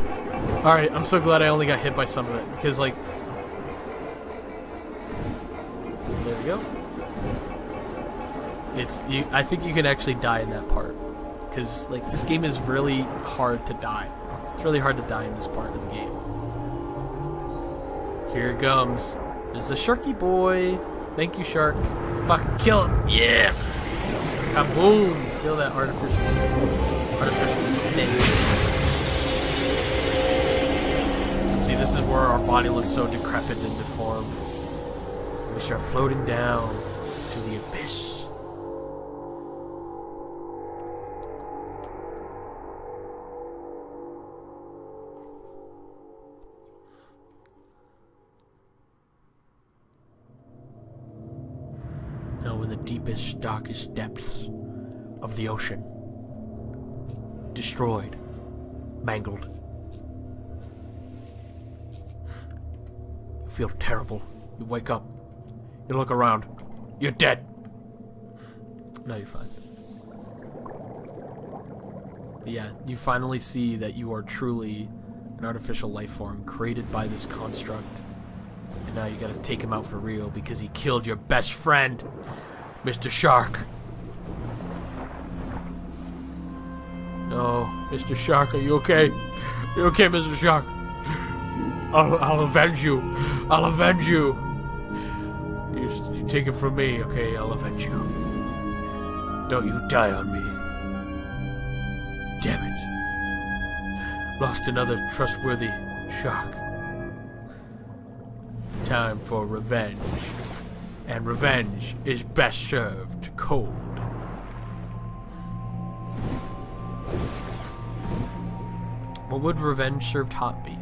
Alright, I'm so glad I only got hit by some of it, because, like... There we go. I think you can actually die in that part. Because, like, this game is really hard to die. It's really hard to die in this part of the game. Here it comes. There's the Sharky boy. Thank you, Shark. Fucking kill him. Yeah! Kaboom! Kill that artificial thing. See, this is where our body looks so decrepit and deformed. We start floating down to the abyss. Now in the deepest, darkest depths of the ocean. Destroyed. Mangled. You feel terrible. You wake up. You look around. You're dead. No, you're fine. But yeah, you finally see that you are truly an artificial life form created by this construct. And now you gotta take him out for real because he killed your best friend, Mr. Shark. Oh, Mr. Shark, are you okay? You okay, Mr. Shark? I'll avenge you. I'll avenge you. You take it from me, okay? I'll avenge you. Don't you die on me. Damn it. Lost another trustworthy shark. Time for revenge. And revenge is best served cold. What would revenge served hot be?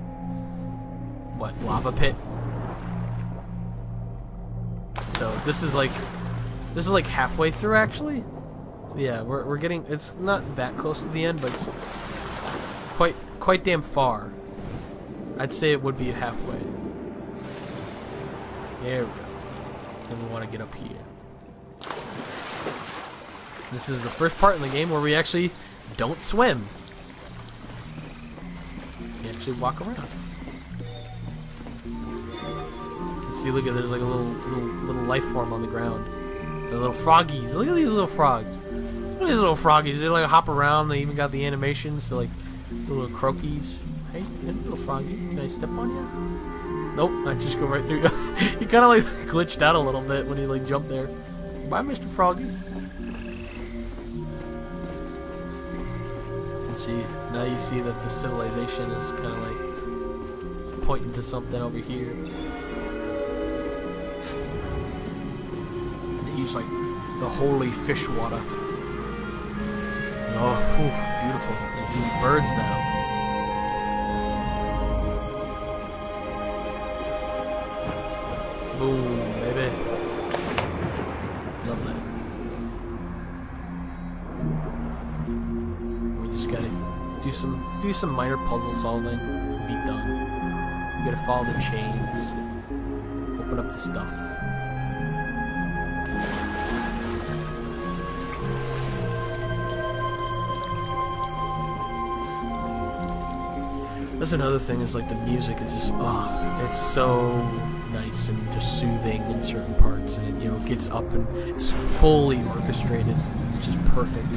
What, lava pit? So this is like halfway through actually. So yeah, we're getting, it's not that close to the end, but it's quite damn far. I'd say it would be halfway. There we go. And we want to get up here. This is the first part in the game where we actually don't swim. We actually walk around. See, look at, there's like a little life form on the ground. The little froggies. Look at these little frogs. Look at these little froggies. They like hop around. They even got the animations. They're like little croakies. Hey, little froggy. Can I step on you? Nope. I just go right through. He kind of like glitched out a little bit when he like jumped there. Bye, Mr. Froggy. And see, now you see that the civilization is kind of like pointing to something over here. Use like the holy fish water. Oh, whew, beautiful. There's birds now. Boom, baby. Love that. We just gotta do some minor puzzle solving. Be done. We gotta follow the chains. Open up the stuff. That's another thing, is like the music is just, oh, it's so nice and just soothing in certain parts, and it, you know, gets up and it's fully orchestrated, which is perfect.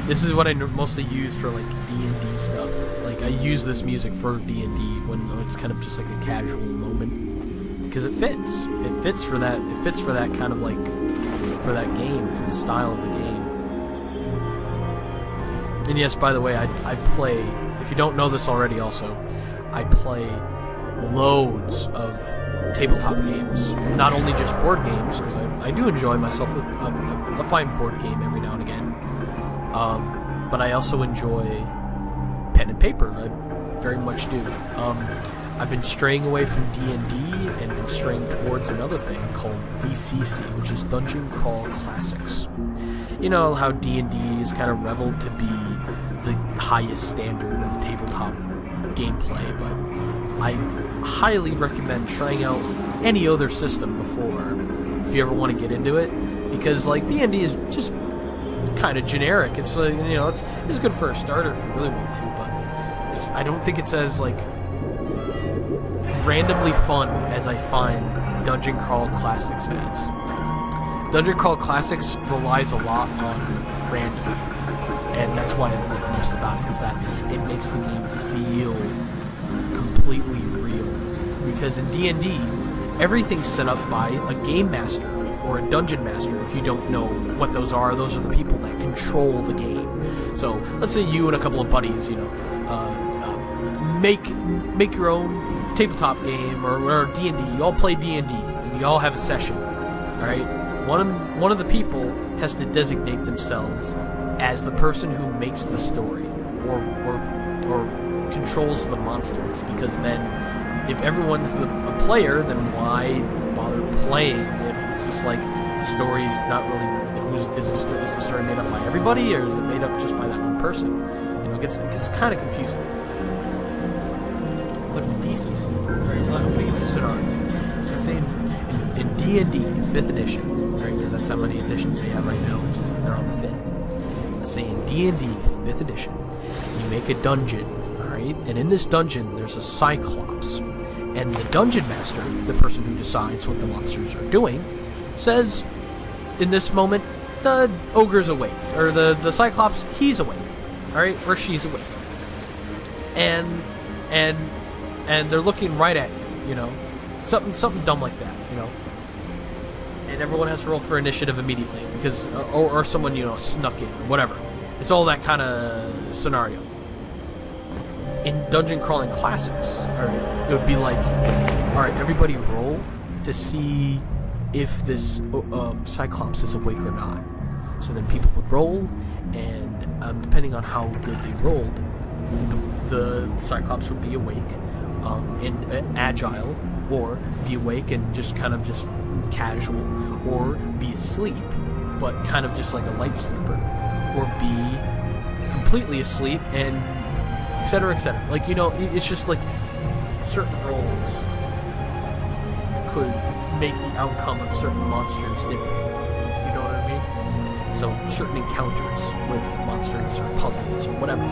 This is what I mostly use for like D&D stuff. Like I use this music for D&D when it's kind of just like a casual moment, because it fits. It fits for that. It fits for that kind of like, for that game, for the style of the game. And yes, by the way, I play. If you don't know this already also, I play loads of tabletop games. Not only just board games, because I do enjoy myself with a fine board game every now and again. But I also enjoy pen and paper. I very much do. I've been straying away from D&D and been straying towards another thing called DCC, which is Dungeon Crawl Classics. You know how D&D is kind of reveled to be the highest standard of tabletop gameplay, but I highly recommend trying out any other system before if you ever want to get into it, because like D&D is just kind of generic. It's like, you know, it's good for a starter if you really want to, but I don't think it's as like randomly fun as I find Dungeon Crawl Classics is. Dungeon Crawl Classics relies a lot on random, and that's why I like most about it, is that it makes the game feel completely real. Because in D&D, everything's set up by a game master or a dungeon master. If you don't know what those are the people that control the game. So let's say you and a couple of buddies, you know, make your own tabletop game or D&D. You all play D&D and you all have a session. All right, one of the people has to designate themselves as the person who makes the story or controls the monsters, because then if everyone's a player, then why bother playing if it's just like the story's not really, is the story made up by everybody, or is it made up just by that one person? You know, it gets kind of confusing. But in DCC, right, I'm going to give a scenario. Let's say in D&D 5th edition, right, because that's how many editions they have right now, which is they're on the 5th. Let's say in D&D 5th edition, you make a dungeon, alright, and in this dungeon there's a Cyclops, and the dungeon master, the person who decides what the monsters are doing, says, in this moment, the ogre's awake, or the Cyclops, he's awake, alright, or she's awake, and they're looking right at you, you know, something dumb like that, you know. And everyone has to roll for initiative immediately, because or someone, you know, snuck in, or whatever. It's all that kind of scenario. In Dungeon Crawling Classics, alright, it would be like, alright, everybody roll to see if this Cyclops is awake or not. So then people would roll, and depending on how good they rolled, the Cyclops would be awake and agile, or be awake and just kind of just casual, or be asleep but kind of just like a light sleeper, or be completely asleep, and etc, etc. Like, you know, it's just like certain roles could make the outcome of certain monsters different. You know what I mean? So certain encounters with monsters or puzzles or whatever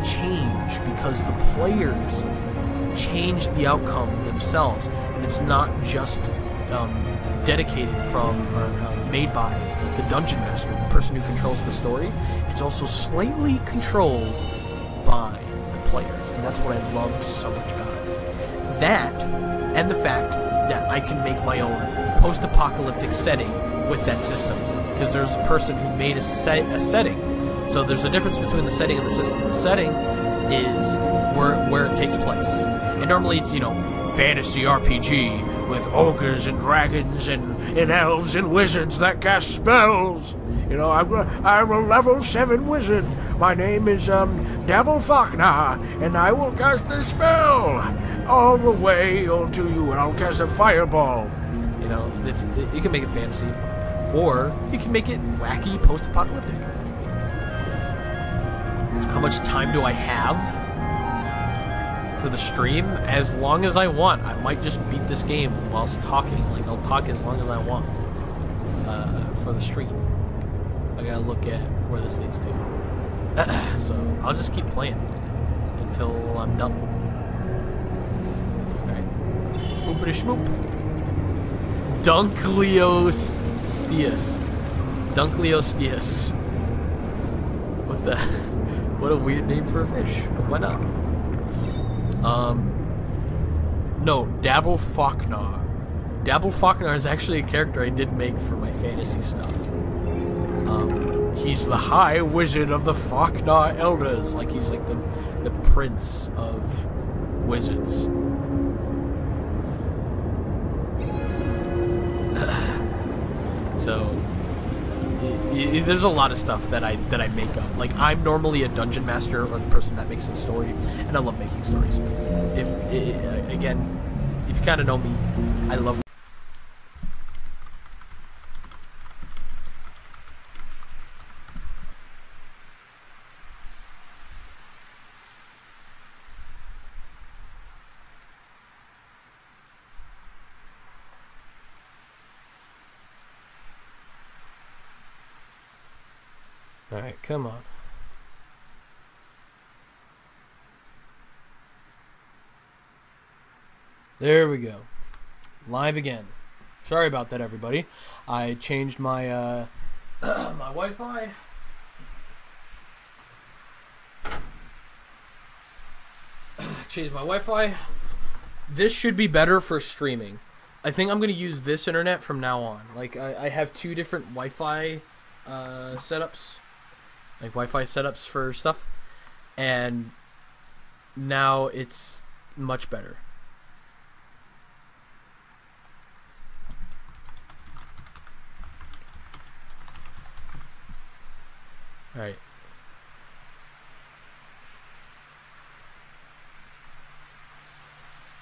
change because the players change the outcome themselves, and it's not just dedicated from or made by the dungeon master, the person who controls the story. It's also slightly controlled by the players, and that's what I love so much about it. That, and the fact that I can make my own post-apocalyptic setting with that system, because there's a person who made a setting. So there's a difference between the setting and the system. The setting is where it takes place, and normally it's, you know, fantasy RPG with ogres and dragons and elves and wizards that cast spells. You know, I'm a level 7 wizard. My name is Devil Faulkner, and I will cast a spell all the way onto you, and I'll cast a fireball. You know, you can make it fantasy, or you can make it wacky, post-apocalyptic. How much time do I have for the stream? As long as I want. I might just beat this game whilst talking. Like, I'll talk as long as I want for the stream. I gotta look at where this leads to. So I'll just keep playing until I'm done. Alright. Boopity schmoop. Dunkleosteus. Dunkleosteus. What the? What a weird name for a fish, but why not? No, Dabble Faulkner. Dabble Faulkner is actually a character I did make for my fantasy stuff. He's the High Wizard of the Faulkner Elders. Like, he's like the prince of wizards. So there's a lot of stuff that I make up. Like, I'm normally a dungeon master or the person that makes the story, and I love making stories. Again, if you kind of know me, I love Alright, come on. There we go. Live again. Sorry about that, everybody. I changed my my Wi-Fi. Changed my Wi-Fi. This should be better for streaming. I think I'm going to use this internet from now on. Like, I have two different Wi-Fi setups. Like, Wi-Fi setups for stuff. And now it's much better. Alright.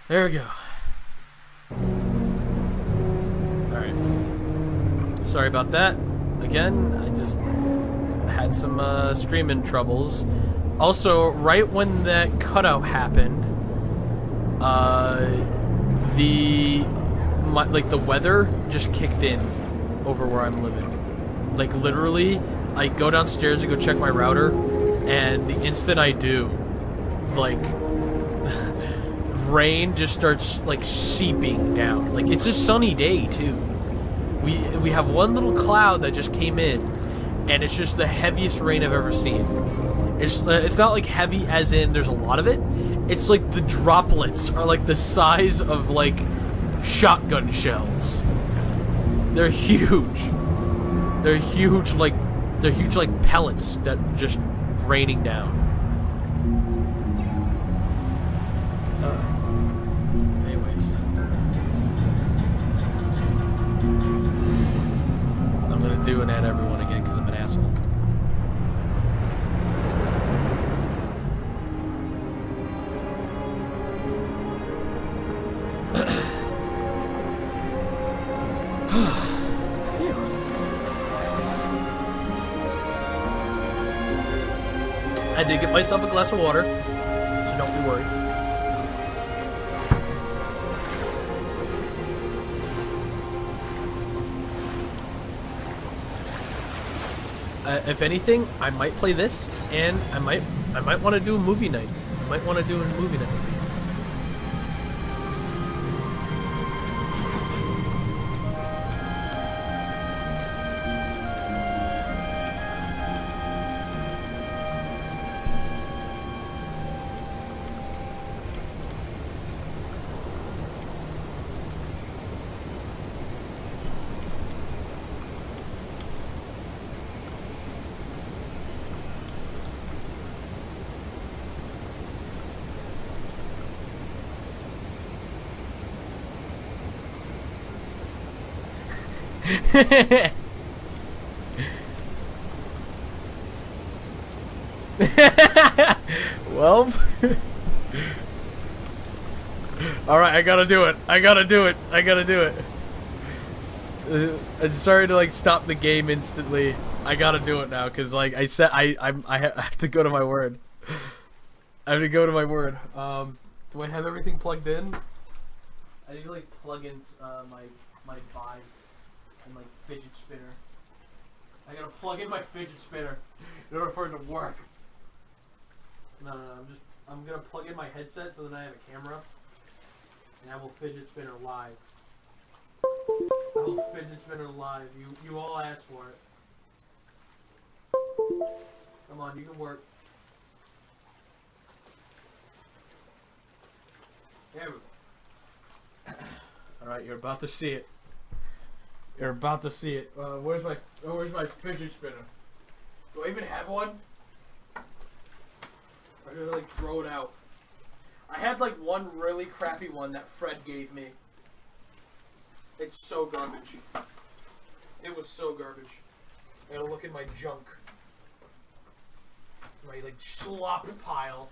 There we go. Alright. Sorry about that. Again, I just had some streaming troubles. Also, right when that cutout happened, the weather just kicked in over where I'm living. Like, literally, I go downstairs to go check my router, and the instant I do, like, rain just starts, like, seeping down. Like, it's a sunny day, too. We have one little cloud that just came in, and it's just the heaviest rain I've ever seen. It's not, like, heavy as in there's a lot of it. It's, like, the droplets are, like, the size of, like, shotgun shells. They're huge. They're huge, like pellets that just raining down. Anyways, I'm gonna do and add everyone again because I'm an asshole. I did get myself a glass of water, so don't be worried. If anything, I might play this, and I might want to do a movie night. I might want to do a movie night. Well, alright, I gotta do it. I'm sorry to, like, stop the game instantly. I gotta do it now, because, like I said, I have to go to my word. I have to go to my word. Do I have everything plugged in? I need to, like, plug in my Vive and, like, fidget spinner. I gotta plug in my fidget spinner in order for it to work. No, I'm gonna plug in my headset so that I have a camera, and I will fidget spinner live. I will fidget spinner live. You all asked for it. Come on, you can work. There we go. Alright, you're about to see it. You're about to see it. Where's my fidget spinner? Do I even have one? Or do I, like, throw it out? I had, like, one really crappy one that Fred gave me. It's so garbage. It was so garbage. I gotta look in my junk. My, like, slop pile.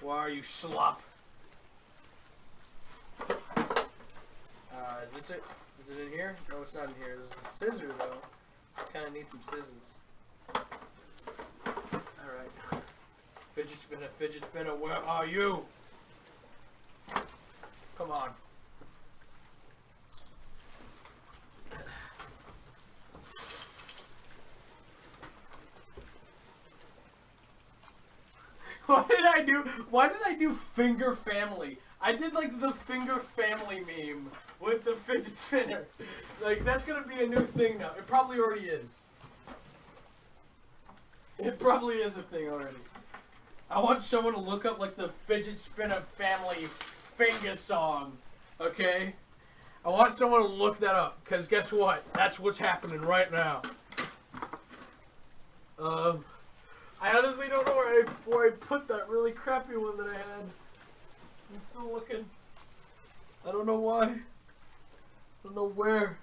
Where are you, slop? Is this it? Is it in here? No, it's not in here. There's a scissor, though. I kind of need some scissors. Alright. Fidget spinner, where are you? Come on. I do finger family? I did like the finger family meme with the fidget spinner. Like that's gonna be a new thing now. It probably already is. It probably is a thing already. I want someone to look up like the fidget spinner family finger song. Okay? I want someone to look that up, because guess what? That's what's happening right now. I honestly don't know where I put that really crappy one that I had. I'm still looking. I don't know why. I don't know where.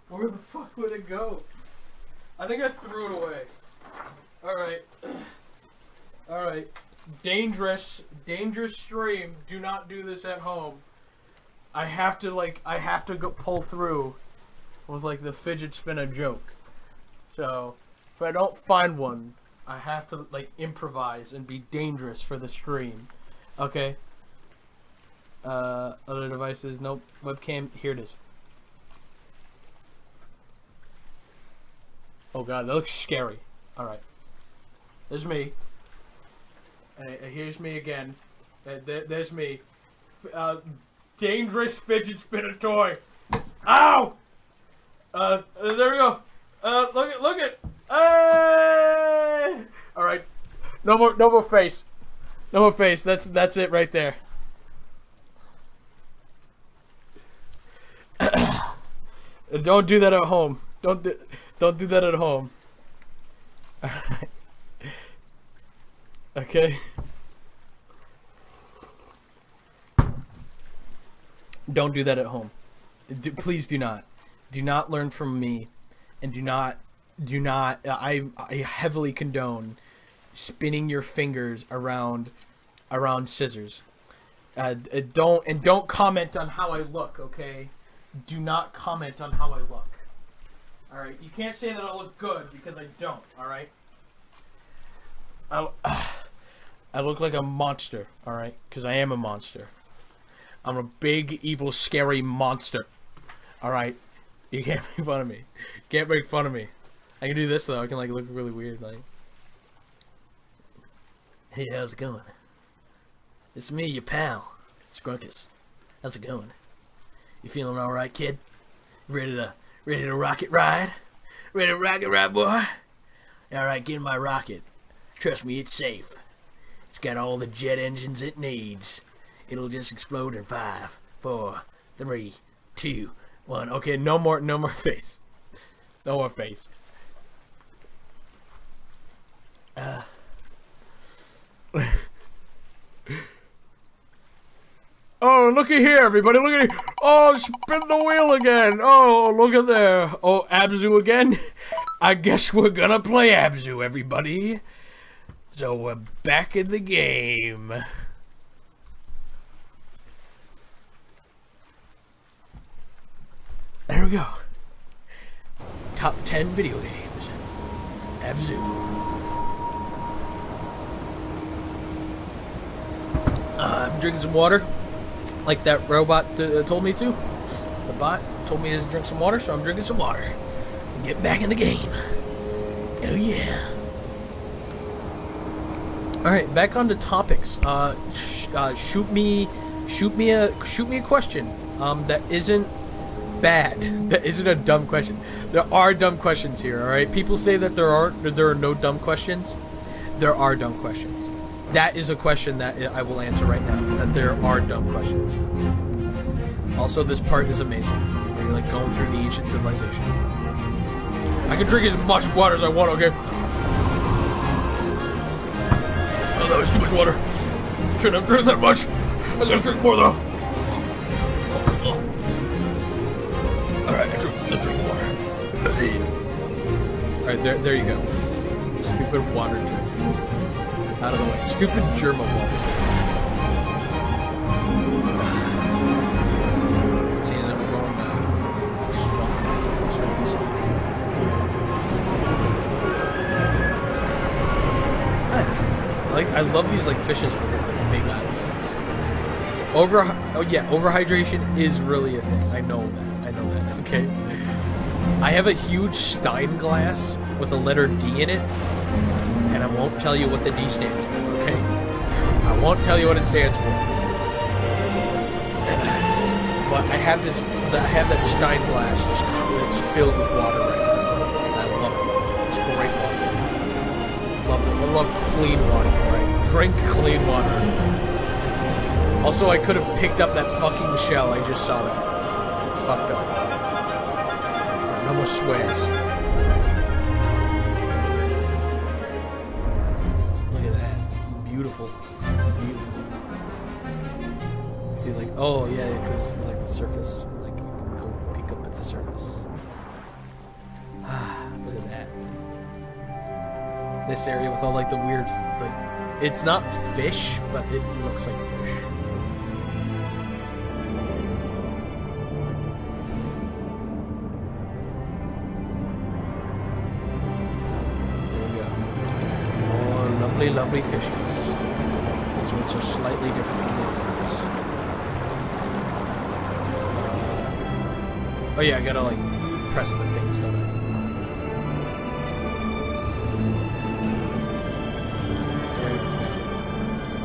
Where the fuck would it go? I think I threw it away. Alright. Alright. Dangerous stream. Do not do this at home. I have to go pull through with like the fidget spinner joke. So, if I don't find one, I have to like improvise and be dangerous for the stream. Okay? Other devices, nope. Webcam, here it is. Oh god, that looks scary. Alright. There's me. Here's me again. There's me. Dangerous fidget spinner toy. Ow! There we go. Look at. All right. No more face. No more face. That's it right there. Don't do that at home. Don't do that at home. All right. Okay. Don't do that at home. Please do not. Do not learn from me, and do not. I heavily condone spinning your fingers around scissors. Don't comment on how I look. Okay. Do not comment on how I look. All right. You can't say that I look good because I don't. All right. I look like a monster. All right, because I am a monster. I'm a big, evil, scary monster. Alright? You can't make fun of me. Can't make fun of me. I can do this, though. I can, like, look really weird, like... Hey, how's it going? It's me, your pal, Scrunkus. How's it going? You feeling alright, kid? Ready to rocket ride? Ready to rocket ride, boy? Alright, get in my rocket. Trust me, it's safe. It's got all the jet engines it needs. It'll just explode in 5, 4, 3, 2, 1. Okay, no more face. No more face. Oh, looky here, everybody. Look at it. Oh, spin the wheel again. Oh, look at there. Oh, Abzu again. I guess we're gonna play Abzu, everybody. So we're back in the game. There we go. Top 10 video games. Abzu. I'm drinking some water, like that robot told me to. The bot told me to drink some water, so I'm drinking some water. And get back in the game. Oh yeah. Alright, back on to topics. Shoot me a question. That isn't bad. That isn't a dumb question. There are dumb questions here, alright? People say that there are no dumb questions. There are dumb questions. That is a question that I will answer right now. That there are dumb questions. Also, this part is amazing. Where you're like going through the ancient civilization. I can drink as much water as I want, okay? Oh, that was too much water. Shouldn't have drank that much. I gotta drink more though. Alright, I drink water. Alright, there you go. Stupid water drink. Out of the way. Stupid German water. See, and then we're going swampy stuff. I love these like fishes with the big eyelids. Overhydration is really a thing. I know that. Okay. I have a huge Stein glass with a letter D in it, and I won't tell you what the D stands for. Okay. I won't tell you what it stands for. But I have that Stein glass it's filled with water right now. And I love it. It's great water. I love clean water, right? Drink clean water. Also, I could have picked up that fucking shell. I just saw that. Fucked up. No more swears. Look at that. Beautiful. Beautiful. See, like, oh, yeah, because it's like the surface. Like, you can go peek up at the surface. Ah, look at that. This area with all, like, the weird, like, it's not fish, but it looks like fish. Lovely, lovely fishes. These ones are slightly different from the others. Oh yeah, I gotta like press the things, don't I?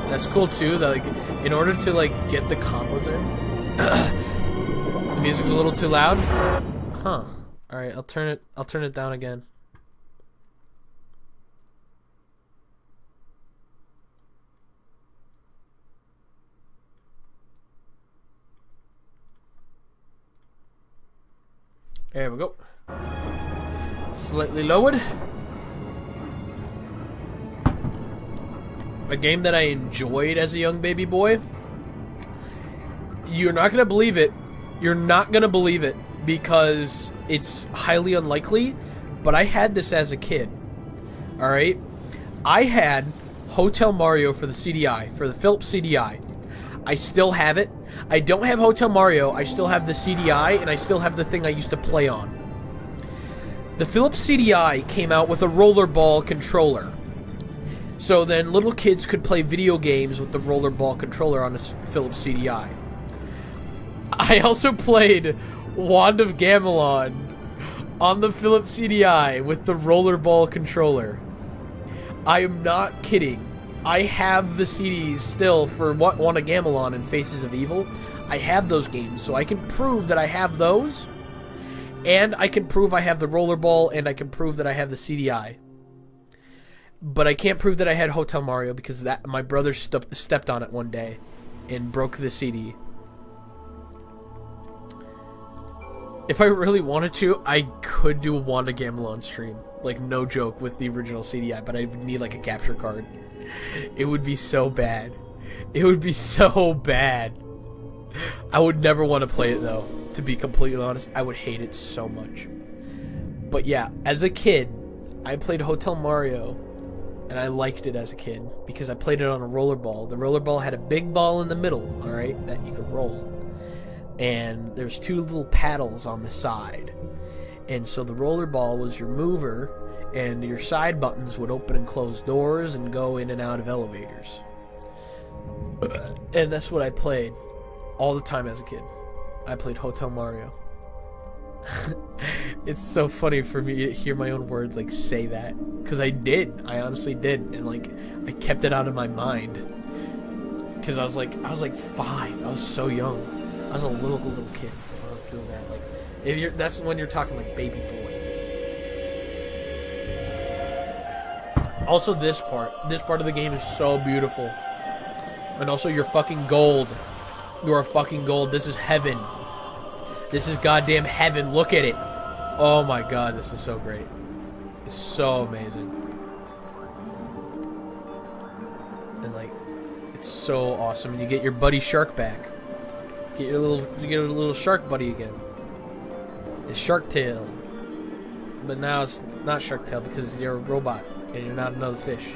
That's cool too. That like, in order to like get the combos in, the music's a little too loud. Huh. All right, I'll turn it down again. There we go. Slightly lowered. A game that I enjoyed as a young baby boy. You're not gonna believe it. You're not gonna believe it because it's highly unlikely, but I had this as a kid. Alright? I had Hotel Mario for the CDI, for the Philips CDI. I still have it. I don't have Hotel Mario, I still have the CDI, and I still have the thing I used to play on. The Philips CDI came out with a rollerball controller. So then little kids could play video games with the rollerball controller on this Philips CDI. I also played Wand of Gamelon on the Philips CDI with the rollerball controller. I am not kidding. I have the CDs still for Wand of Gamelon and Faces of Evil. I have those games, so I can prove that I have those, and I can prove I have the rollerball, and I can prove that I have the CDI. But I can't prove that I had Hotel Mario because my brother stepped on it one day and broke the CD. If I really wanted to, I could do a Wand of Gamelon stream. Like, no joke, with the original CDI, but I would need, like, a capture card. It would be so bad. It would be so bad. I would never want to play it, though. To be completely honest, I would hate it so much. But yeah, as a kid, I played Hotel Mario, and I liked it as a kid, because I played it on a rollerball. The rollerball had a big ball in the middle, alright, that you could roll. And there's two little paddles on the side. And so the rollerball was your mover, and your side buttons would open and close doors and go in and out of elevators. And that's what I played all the time as a kid. I played Hotel Mario. It's so funny for me to hear my own words like say that, because I did. I honestly did, and like I kept it out of my mind because I was like 5. I was so young. I was a little kid when I was doing that. Like, that's when you're talking like baby boy. Also, this part of the game is so beautiful, and also you're fucking gold. You are fucking gold. This is heaven. This is goddamn heaven. Look at it. Oh my god, this is so great. It's so amazing. And like, it's so awesome. And you get your buddy shark back. You get a little shark buddy again. It's Shark Tail. But now it's not Shark Tail because you're a robot and you're not another fish.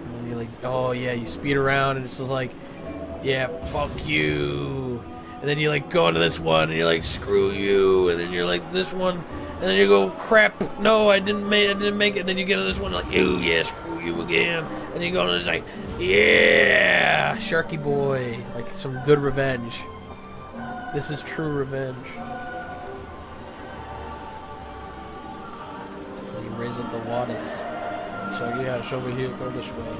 And you're like, oh yeah, you speed around and it's just like, yeah, fuck you. And then you like go into this one and you're like, screw you. And then you're like this one. And then you go, crap, no, I didn't make it. And then you get into this one like, ew, yeah, screw you again. And you go into this like, yeah, Sharky boy. Like some good revenge. This is true revenge. So you raise up the waters. So yeah, it's over here. Go this way.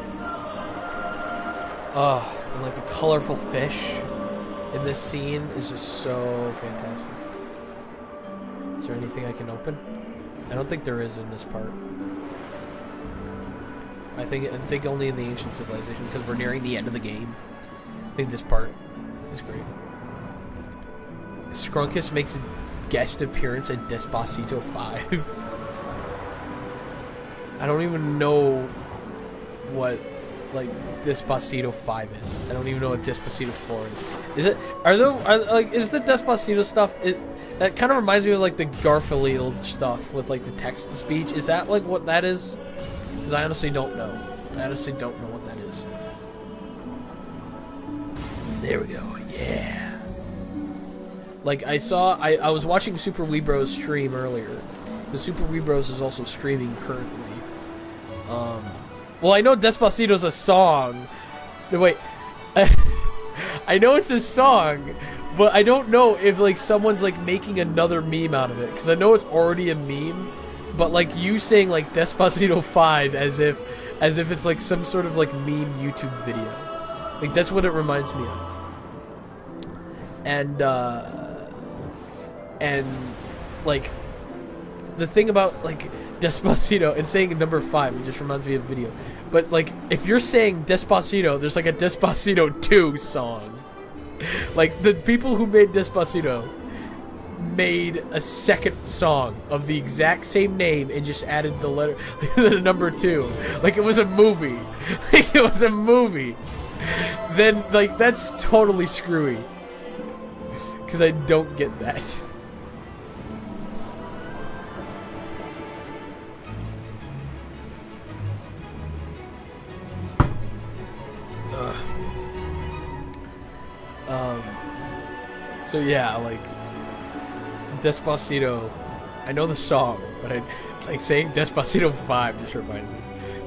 Oh, and like the colorful fish in this scene is just so fantastic. Is there anything I can open? I don't think there is in this part. I think only in the ancient civilization because we're nearing the end of the game. I think this part is great. Scrunkus makes a guest appearance at Despacito 5. I don't even know what like Despacito 5 is. I don't even know what Despacito 4 is. Is it? Is the Despacito stuff? That kind of reminds me of like the Garfield stuff with like the text to speech. Is that like what that is? Because I honestly don't know. I honestly don't know what that is. There we go. Yeah. Like I was watching Super Wii Bros stream earlier. The Super Wii Bros is also streaming currently. Well, I know Despacito's a song. No, wait. I know it's a song, but I don't know if like someone's like making another meme out of it because I know it's already a meme, but like you saying like Despacito 5 as if it's like some sort of like meme YouTube video. Like that's what it reminds me of. And like the thing about like Despacito and saying number 5, it just reminds me of a video. But like if you're saying Despacito, there's like a Despacito 2 song. Like the people who made Despacito made a second song of the exact same name and just added the letter the number 2. Like it was a movie. Like it was a movie. Then like that's totally screwy. Cuz I don't get that. So yeah, like Despacito, I know the song, but I like saying Despacito 5 just reminded me.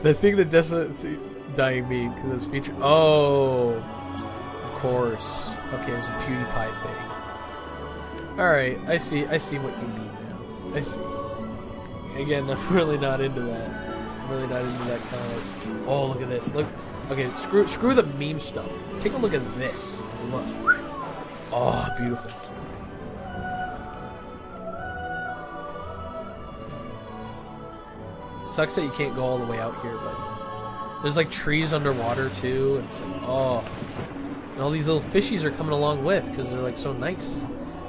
The thing that Despacito dying me because it's featured. Oh, of course. Okay, it was a PewDiePie thing. All right, I see what you mean now. I see. Again, I'm really not into that. I'm really not into that kind of. Like, oh, look at this. Look. Okay, screw the meme stuff. Take a look at this. Look. Oh, beautiful. Sucks that you can't go all the way out here, but there's like trees underwater too, and it's like, oh. And all these little fishies are coming along with because they're like so nice.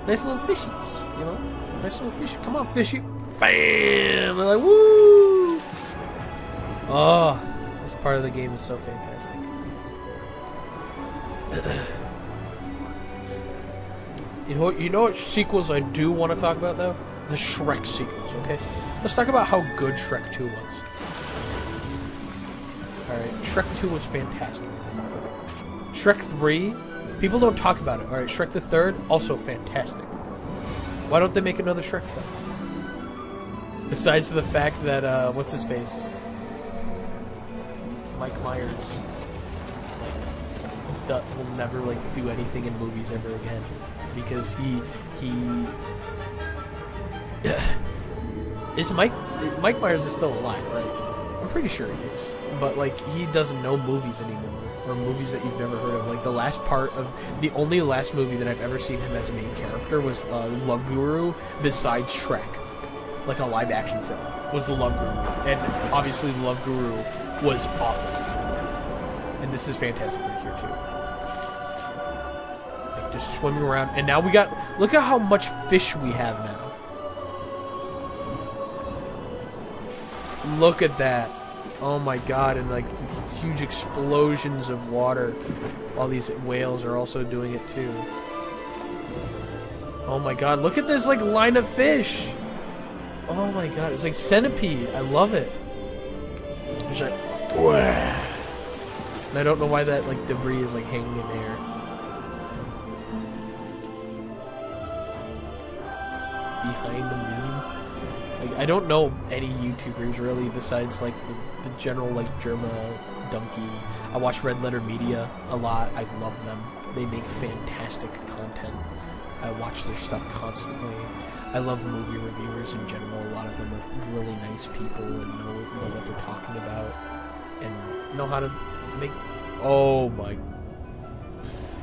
Nice little fishies, you know? Nice little fishy. Come on, fishy. Bam! They're like, woo! Oh, this part of the game is so fantastic. You know what sequels I do want to talk about though? The Shrek sequels, okay? Let's talk about how good Shrek 2 was. Alright, Shrek 2 was fantastic. Shrek 3, people don't talk about it. Alright, Shrek the Third, also fantastic. Why don't they make another Shrek film? Besides the fact that, what's his face? Mike Myers will never like do anything in movies ever again because he is Mike Myers is still alive, right? I'm pretty sure he is, but like he doesn't know movies anymore, or movies that you've never heard of. Like the only last movie that I've ever seen him as a main character was Love Guru, besides Shrek, like a live action film, was the Love Guru, and obviously Love Guru was awful. And this is fantastic right here too. Like just swimming around, and now look at how much fish we have now. Look at that. Oh my god, and like the huge explosions of water while these whales are also doing it too. Oh my god, look at this like line of fish. Oh my god, it's like Centipede. I love it. It's like, wah. And I don't know why that like debris is like hanging in air. Behind the meme. Like I don't know any YouTubers really besides like the general like Germa Donkey. I watch Red Letter Media a lot. I love them. They make fantastic content. I watch their stuff constantly. I love movie reviewers in general. A lot of them are really nice people and know what they're talking about and know how to make. Oh my.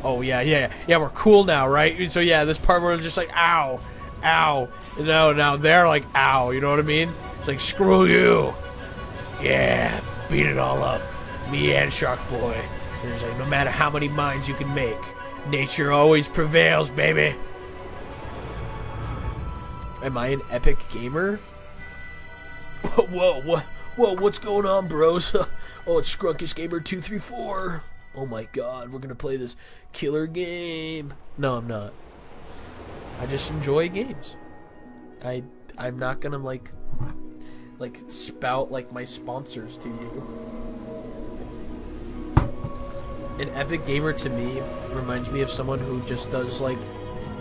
Oh yeah. We're cool now, right? So yeah, this part where we're just like, ow, ow. No, now they're like, ow. You know what I mean? It's like, screw you. Yeah, beat it all up. Me and Shark Boy. And it's like, no matter how many minds you can make, nature always prevails, baby. Am I an epic gamer? Whoa, what's going on, bros? Oh, it's Scrunkus Gamer 234. Oh my god, we're gonna play this killer game. No, I'm not. I just enjoy games. I'm not gonna like spout like my sponsors to you. An epic gamer to me reminds me of someone who just does like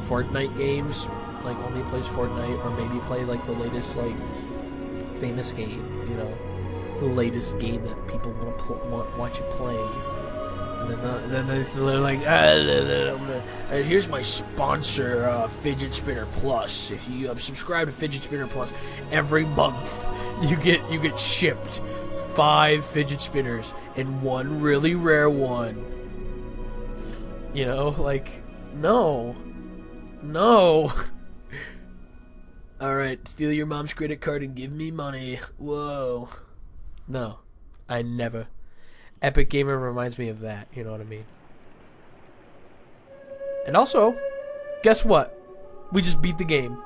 Fortnite games, like only plays Fortnite, or maybe play like the latest like famous game, you know, the latest game that people want you play. And then they're like, here's my sponsor, Fidget Spinner Plus. If you subscribe to Fidget Spinner Plus, every month you get shipped 5 fidget spinners and 1 really rare one. You know, like, no. Alright, steal your mom's credit card and give me money. Whoa. No, I never. Epic Gamer reminds me of that, you know what I mean? And also, guess what? We just beat the game.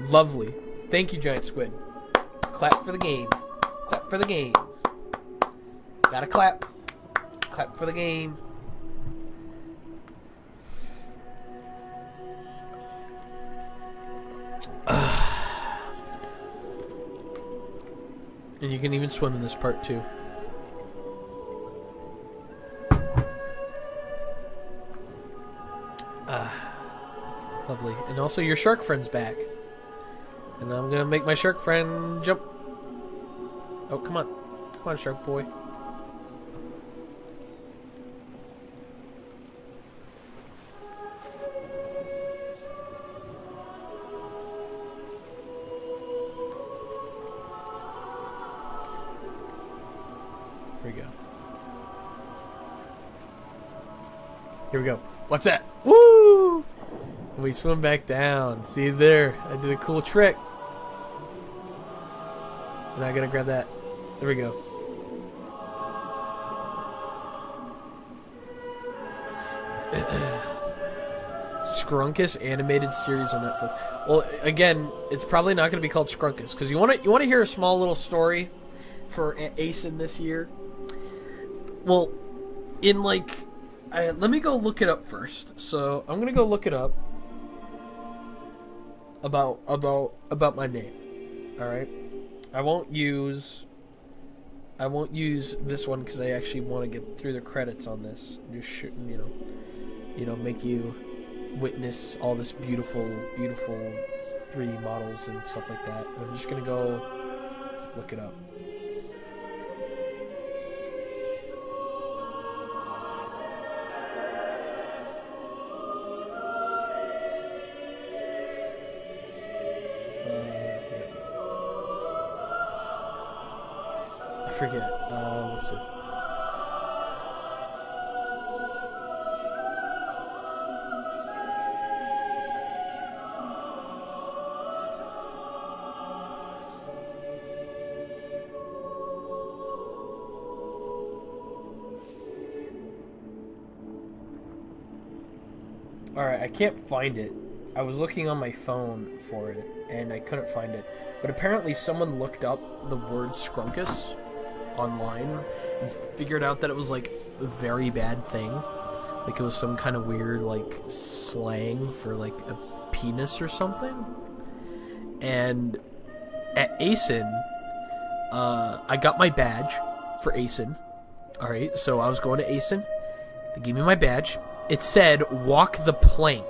Lovely. Thank you, Giant Squid. Clap for the game. Clap for the game. Gotta clap. Clap for the game. And you can even swim in this part too. Lovely. And also your shark friend's back. And I'm gonna make my shark friend jump. Oh, come on. Come on, shark boy. Here we go. Here we go. What's that? Woo! And we swim back down. See there? I did a cool trick. And I gotta grab that. There we go. Scrunkus animated series on Netflix. Well, again, it's probably not gonna be called Scrunkus because you want to hear a small little story for Asen this year. Well, in like, let me go look it up first. So I'm gonna go look it up about my name. All right. I won't use this one because I actually want to get through the credits on this. Just shouldn't, you know, make you witness all this beautiful 3D models and stuff like that. I'm just gonna go look it up. I forget. What's it? Alright, I can't find it. I was looking on my phone for it, and I couldn't find it. But apparently someone looked up the word Scrunkus online and figured out that it was, like, a very bad thing. Like, it was some kind of weird, like, slang for, like, a penis or something. And at Asen, I got my badge for Asen. Alright, so I was going to Asen. They gave me my badge. It said, walk the plank.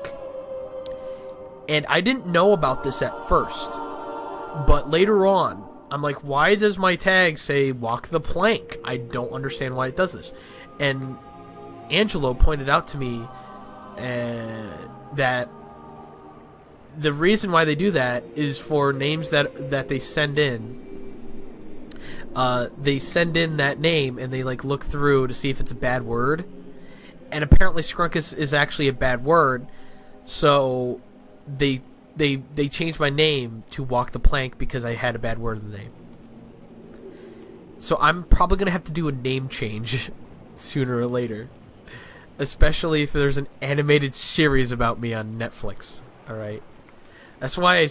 And I didn't know about this at first. But later on, I'm like, why does my tag say walk the plank? I don't understand why it does this. And Angelo pointed out to me that the reason why they do that is for names that they send in. They send in that name and they like look through to see if it's a bad word. And apparently Scrunkus is actually a bad word, so they changed my name to Walk the Plank because I had a bad word in the name. So I'm probably gonna have to do a name change sooner or later, especially if there's an animated series about me on Netflix. All right, that's why I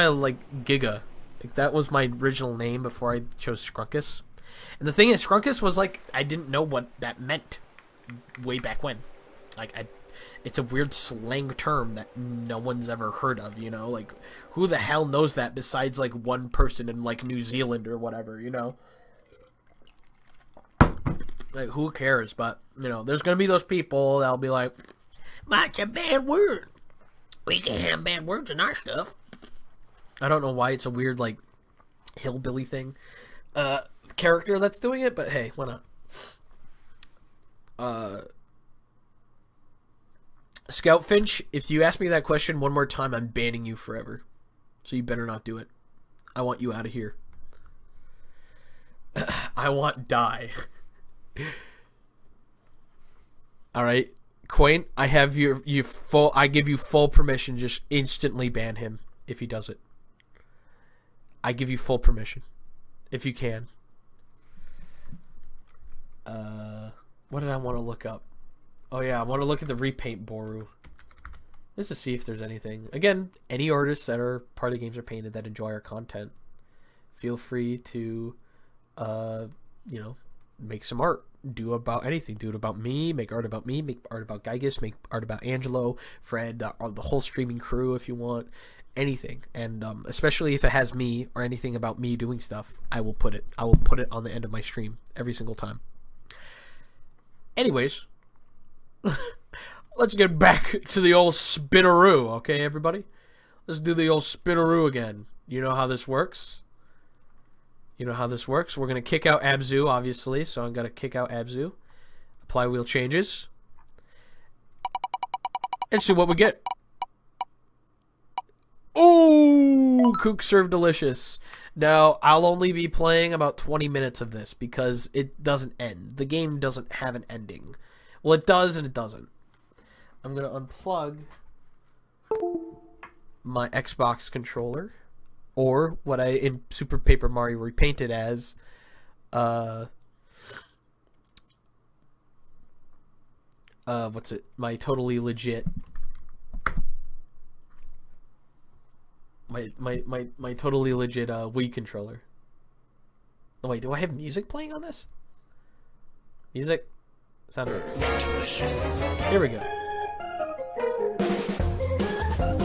like Giga. Like, that was my original name before I chose Scrunkus. And the thing is, Scrunkus was like, I didn't know what that meant way back when. Like, it's a weird slang term that no one's ever heard of, you know? Like, who the hell knows that besides, like, one person in, like, New Zealand or whatever, you know? Like, who cares? But, you know, there's gonna be those people that'll be like, that's a bad word. We can't have bad words in our stuff. I don't know why it's a weird, like, hillbilly thing. Character that's doing it, but hey, why not? Scout Finch, if you ask me that question one more time, I'm banning you forever. So you better not do it. I want you out of here. I want die. Alright, Quaint, I have I give you full permission. Just instantly ban him if he does it. I give you full permission. If you can. What did I want to look up? Oh yeah, I want to look at the repaint Boru. Just to see if there's anything. Again, any artists that are part of Games Are Painted that enjoy our content, feel free to, you know, make some art. Do about anything. Do it about me. Make art about me. Make art about Gygus. Make art about Angelo, Fred, the whole streaming crew if you want. Anything. And especially if it has me or anything about me doing stuff, I will put it on the end of my stream every single time. Anyways, let's get back to the old spinaroo, okay, everybody? Let's do the old spinaroo again. You know how this works? You know how this works? We're going to kick out Abzu, obviously, so I'm going to kick out Abzu. Apply wheel changes. And see what we get. Ooh, Kook served delicious. Now, I'll only be playing about 20 minutes of this because it doesn't end. The game doesn't have an ending. Well, it does and it doesn't. I'm going to unplug my Xbox controller, or what I in Super Paper Mario repainted as what's it? My totally legit my totally legit Wii controller. Oh, wait, do I have music playing on this? Music? Sound effects. Delicious. Here we go.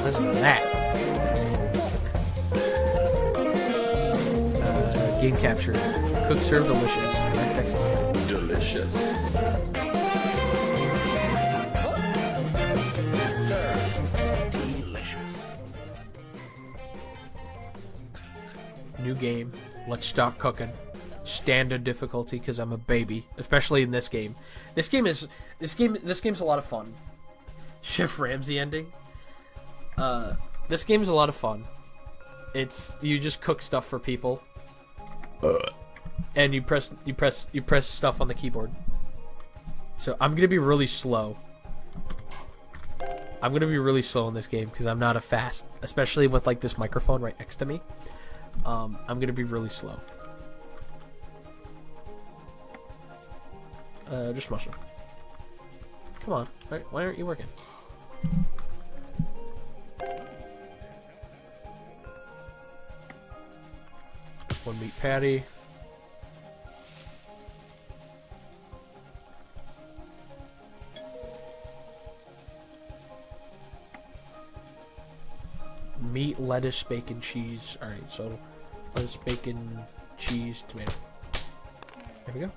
Listen to that. Game capture. Cook, serve, delicious. Excellent. Delicious. New game. Let's start cooking. Standard difficulty because I'm a baby, especially in this game. This game's a lot of fun. Chef Ramsay ending. This game's a lot of fun. It's you just cook stuff for people, and you press stuff on the keyboard. So I'm gonna be really slow. I'm gonna be really slow in this game because I'm not a fast, especially with like this microphone right next to me. I'm gonna be really slow. Just mushroom. Come on, why aren't you working? One meat patty. Meat, lettuce, bacon, cheese. Alright, so lettuce, bacon, cheese, tomato. There we go.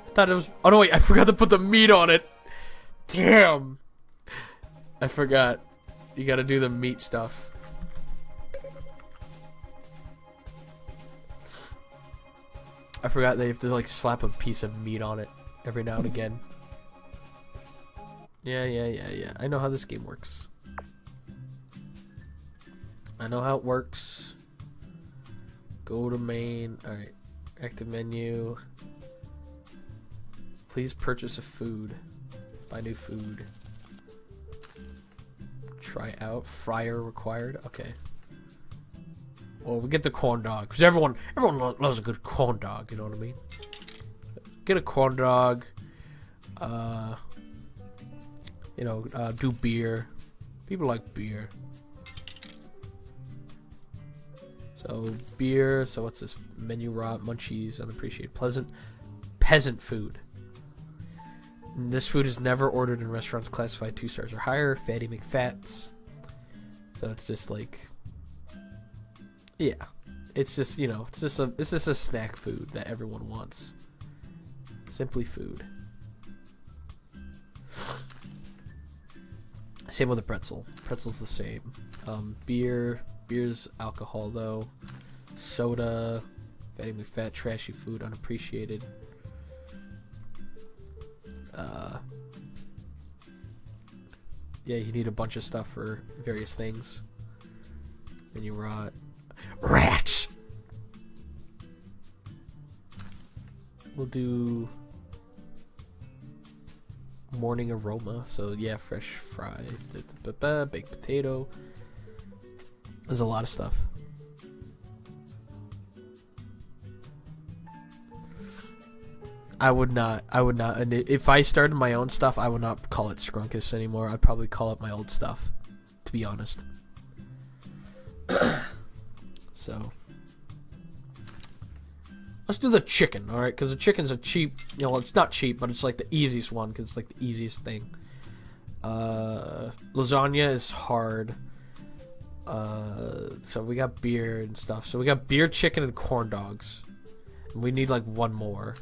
I thought it was... Oh no, wait, I forgot to put the meat on it. Damn. I forgot. You gotta do the meat stuff. I forgot they have to like slap a piece of meat on it every now and again. Yeah. I know how this game works. I know how it works. Go to main. Alright. Active menu. Please purchase a food. Buy new food. Try out. Fryer required. Okay. Well, we get the corn dog. Because everyone loves a good corn dog. You know what I mean? Get a corn dog. You know, do beer. People like beer. So, beer. So, what's this? Menu rot, munchies, unappreciated. Pleasant. Peasant food. And this food is never ordered in restaurants classified 2 stars or higher. Fatty McFats. So, it's just like... Yeah. It's just, you know, it's just a snack food that everyone wants. Simply food. Same with the pretzel. Pretzel's the same. Beer's alcohol though. Soda, fatty McFat, trashy food, unappreciated. Yeah, you need a bunch of stuff for various things. Menu rot. Rats! We'll do morning aroma. So yeah, fresh fries, baked potato. There's a lot of stuff. I would not, and if I started my own stuff, I would not call it Scrunkus anymore. I'd probably call it my old stuff, to be honest. So, let's do the chicken, alright? Because the chicken's a cheap, you know, it's not cheap, but it's like the easiest one, because it's like the easiest thing. Lasagna is hard. So we got beer and stuff. So we got beer, chicken, and corn dogs. And we need like one more.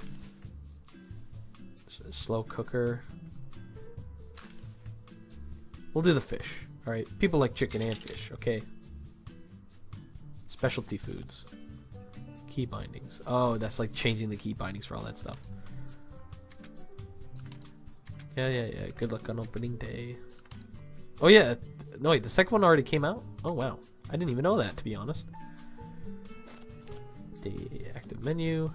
Slow cooker. We'll do the fish. Alright, people like chicken and fish, okay? Specialty foods. Key bindings. Oh, that's like changing the key bindings for all that stuff. Yeah. Good luck on opening day. Oh yeah. No wait, the second one already came out? Oh wow. I didn't even know that, to be honest. The active menu.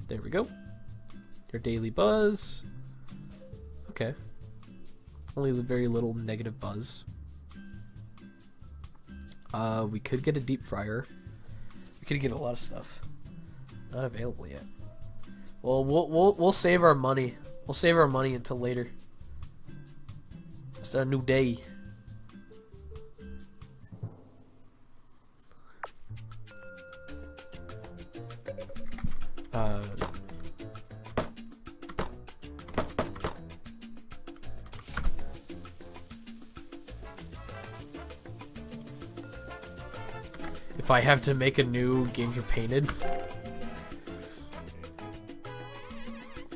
There we go. Your daily buzz. Okay. Only very little negative buzz. We could get a deep fryer. We could get a lot of stuff. Not available yet. Well, we'll save our money. We'll save our money until later. It's a new day. If I have to make a new Games Are Painted,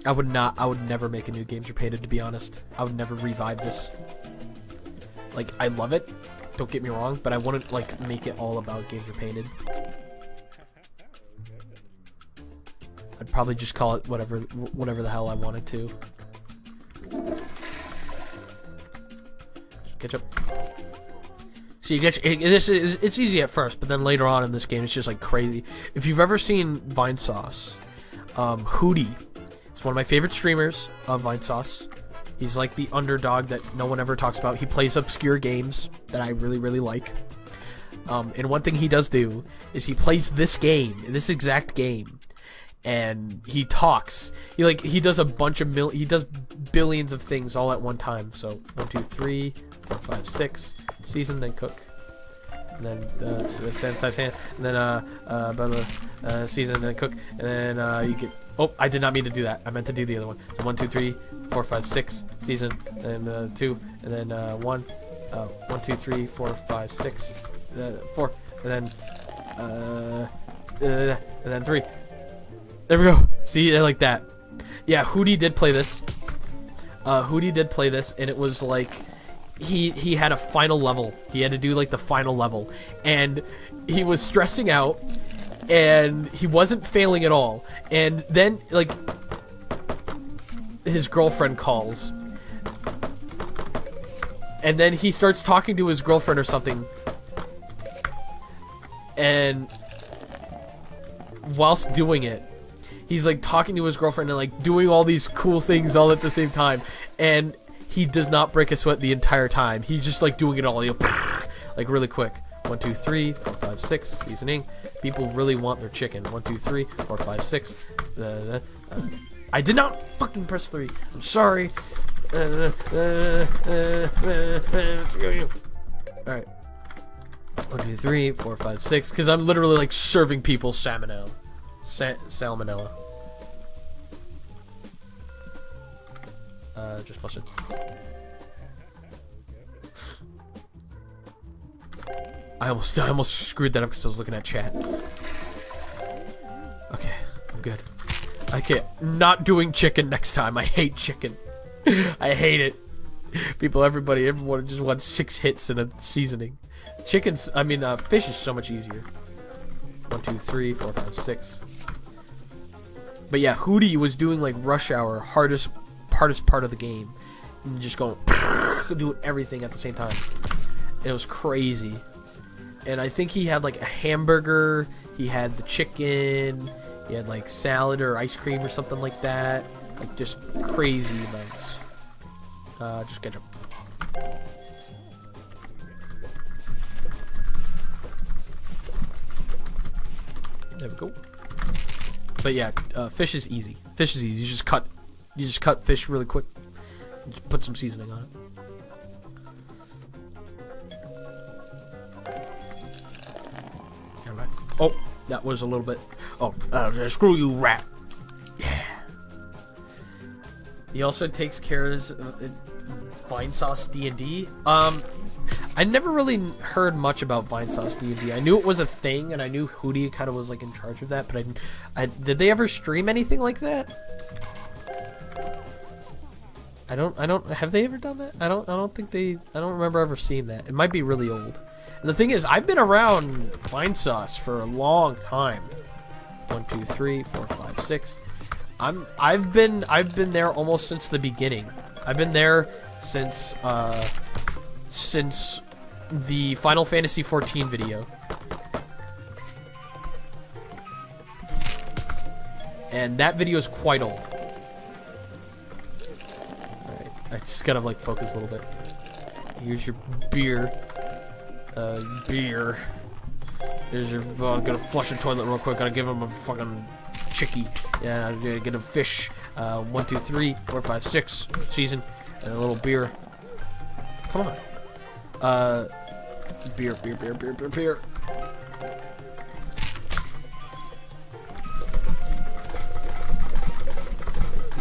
I would never make a new Games Are Painted, to be honest. I would never revive this. Like, I love it, don't get me wrong, but I wouldn't, like, make it all about Games Are Painted. I'd probably just call it whatever the hell I wanted to. Ketchup. See, it's easy at first, but then later on in this game, it's just like crazy. If you've ever seen Vine Sauce, Hootie, it's one of my favorite streamers of Vine Sauce. He's like the underdog that no one ever talks about. He plays obscure games that I really, really like. And one thing he does do is he plays this game, this exact game, and he talks. He does a bunch of he does billions of things all at one time. So 1, 2, 3, 4, 5, 6. Season, then cook, and then sanitize hand, and then season, then cook, and then you get. Oh, I did not mean to do that. I meant to do the other one. So 1, 2, 3, 4, 5, 6. Season, and 2, and then 1. 1, 2, 3, 4, 5, 6. 4, and then 3. There we go. See, like that. Yeah, Hootie did play this. And it was like. He had a final level. He had to do like the final level, and he was stressing out, and he wasn't failing at all. And then, like, his girlfriend calls, and then he starts talking to his girlfriend or something, and whilst doing it, he's like talking to his girlfriend and like doing all these cool things all at the same time, and he does not break a sweat the entire time. He's just like doing it all, like really quick. 1, 2, 3, 4, 5, 6. Seasoning. People really want their chicken. 1, 2, 3, 4, 5, 6. I did not fucking press 3. I'm sorry. Alright. 1, 2, 3, 4, 5, 6. Because I'm literally like serving people salmonella. Salmonella. Just flush it. I almost screwed that up because I was looking at chat. Okay, I'm good. Okay, not doing chicken next time. I hate chicken. I hate it. Everyone just wants 6 hits and a seasoning. Fish is so much easier. 1, 2, 3, 4, 5, 6. But yeah, Hootie was doing like Rush Hour, hardest part of the game, and just going doing everything at the same time. It was crazy. And I think he had like a hamburger, he had the chicken, he had like salad or ice cream or something like that. Like just crazy amounts. Just ketchup. There we go. But yeah, fish is easy. Fish is easy. You just cut fish really quick. Just put some seasoning on it. Alright. Oh, that was a little bit. Oh, screw you, rat. Yeah. He also takes care of his Vinesauce D&D. I never really heard much about Vinesauce D&D. I knew it was a thing, and I knew Hootie kind of was like in charge of that. But did they ever stream anything like that? I don't. Have they ever done that? I don't remember ever seeing that. It might be really old. And the thing is, I've been around Vinesauce for a long time. 1, 2, 3, 4, 5, 6. I've been there almost since the beginning. I've been there since the Final Fantasy XIV video. And that video is quite old. Alright, I just gotta like focus a little bit. Here's your beer. Beer. There's your, gotta flush the toilet real quick. Gotta give him a fucking chickie. Yeah, get a fish. 1, 2, 3, 4, 5, 6. Season. And a little beer. Come on. Beer. You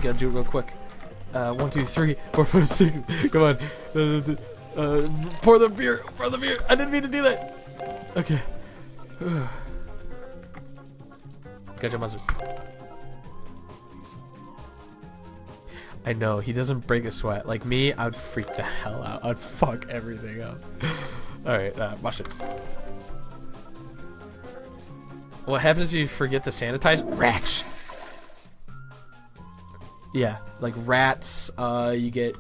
gotta do it real quick. 1, 2, 3, 4, 5, 6. Come on. Pour the beer. I didn't mean to do that. Okay. Gotcha mustard. I know, he doesn't break a sweat. Like me, I'd freak the hell out. I'd fuck everything up. Alright, wash it. What happens if you forget to sanitize? Rats! Yeah, like rats, you get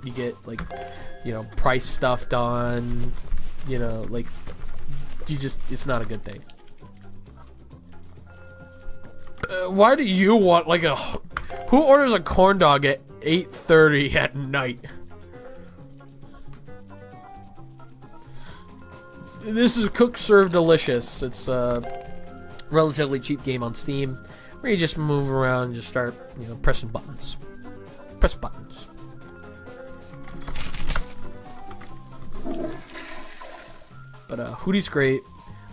like, you know, price stuff done. You know, like, it's not a good thing. Why do you want, like, who orders a corn dog at 8:30 at night? This is Cook Serve Delicious. It's a relatively cheap game on Steam where you just move around and just start, you know, pressing buttons. Press buttons. But Hootie's great.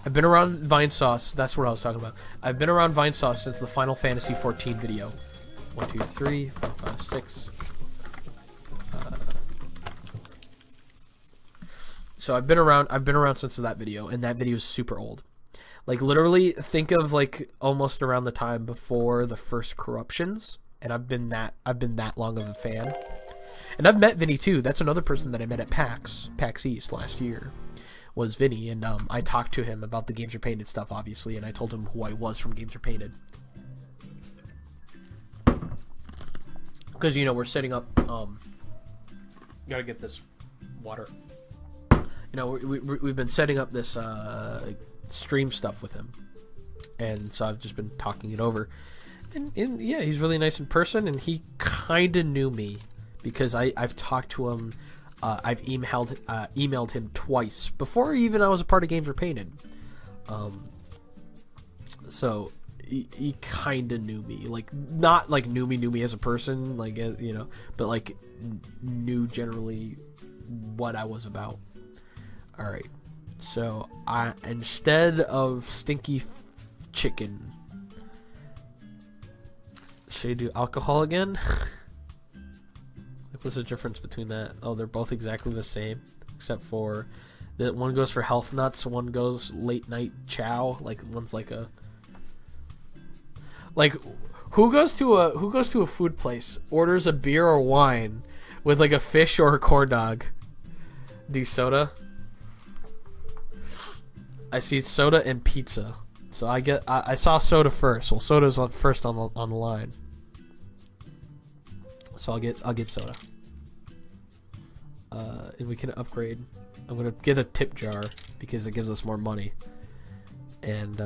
I've been around Vinesauce. That's what I was talking about. I've been around Vinesauce since the Final Fantasy XIV video. 1, 2, 3, 4, 5, 6. So I've been around since that video, and that video is super old. Like literally, think of like almost around the time before the first corruptions, and I've been that long of a fan. And I've met Vinny too. That's another person that I met at PAX East last year. was Vinny, and I talked to him about the Games Are Painted stuff, obviously, and I told him who I was from Games Are Painted. Because, you know, we're setting up, gotta get this water. You know, we've been setting up this stream stuff with him, and so I've just been talking it over. And yeah, he's really nice in person, and he kind of knew me because I've talked to him. I've emailed him twice before even I was a part of Games Are Painted. So he kind of knew me, like not like knew me as a person, like you know, but like knew generally what I was about. All right, so instead of stinky chicken, should I do alcohol again? What's the difference between that? Oh, they're both exactly the same, except for that one goes for health nuts, one goes late night chow. Like one's like a who goes to a food place, orders a beer or wine with like a fish or a corn dog. Do soda? I see soda and pizza, so I saw soda first. Well, soda's first on the line, so I'll get soda. And we can upgrade. I'm gonna get a tip jar because it gives us more money. And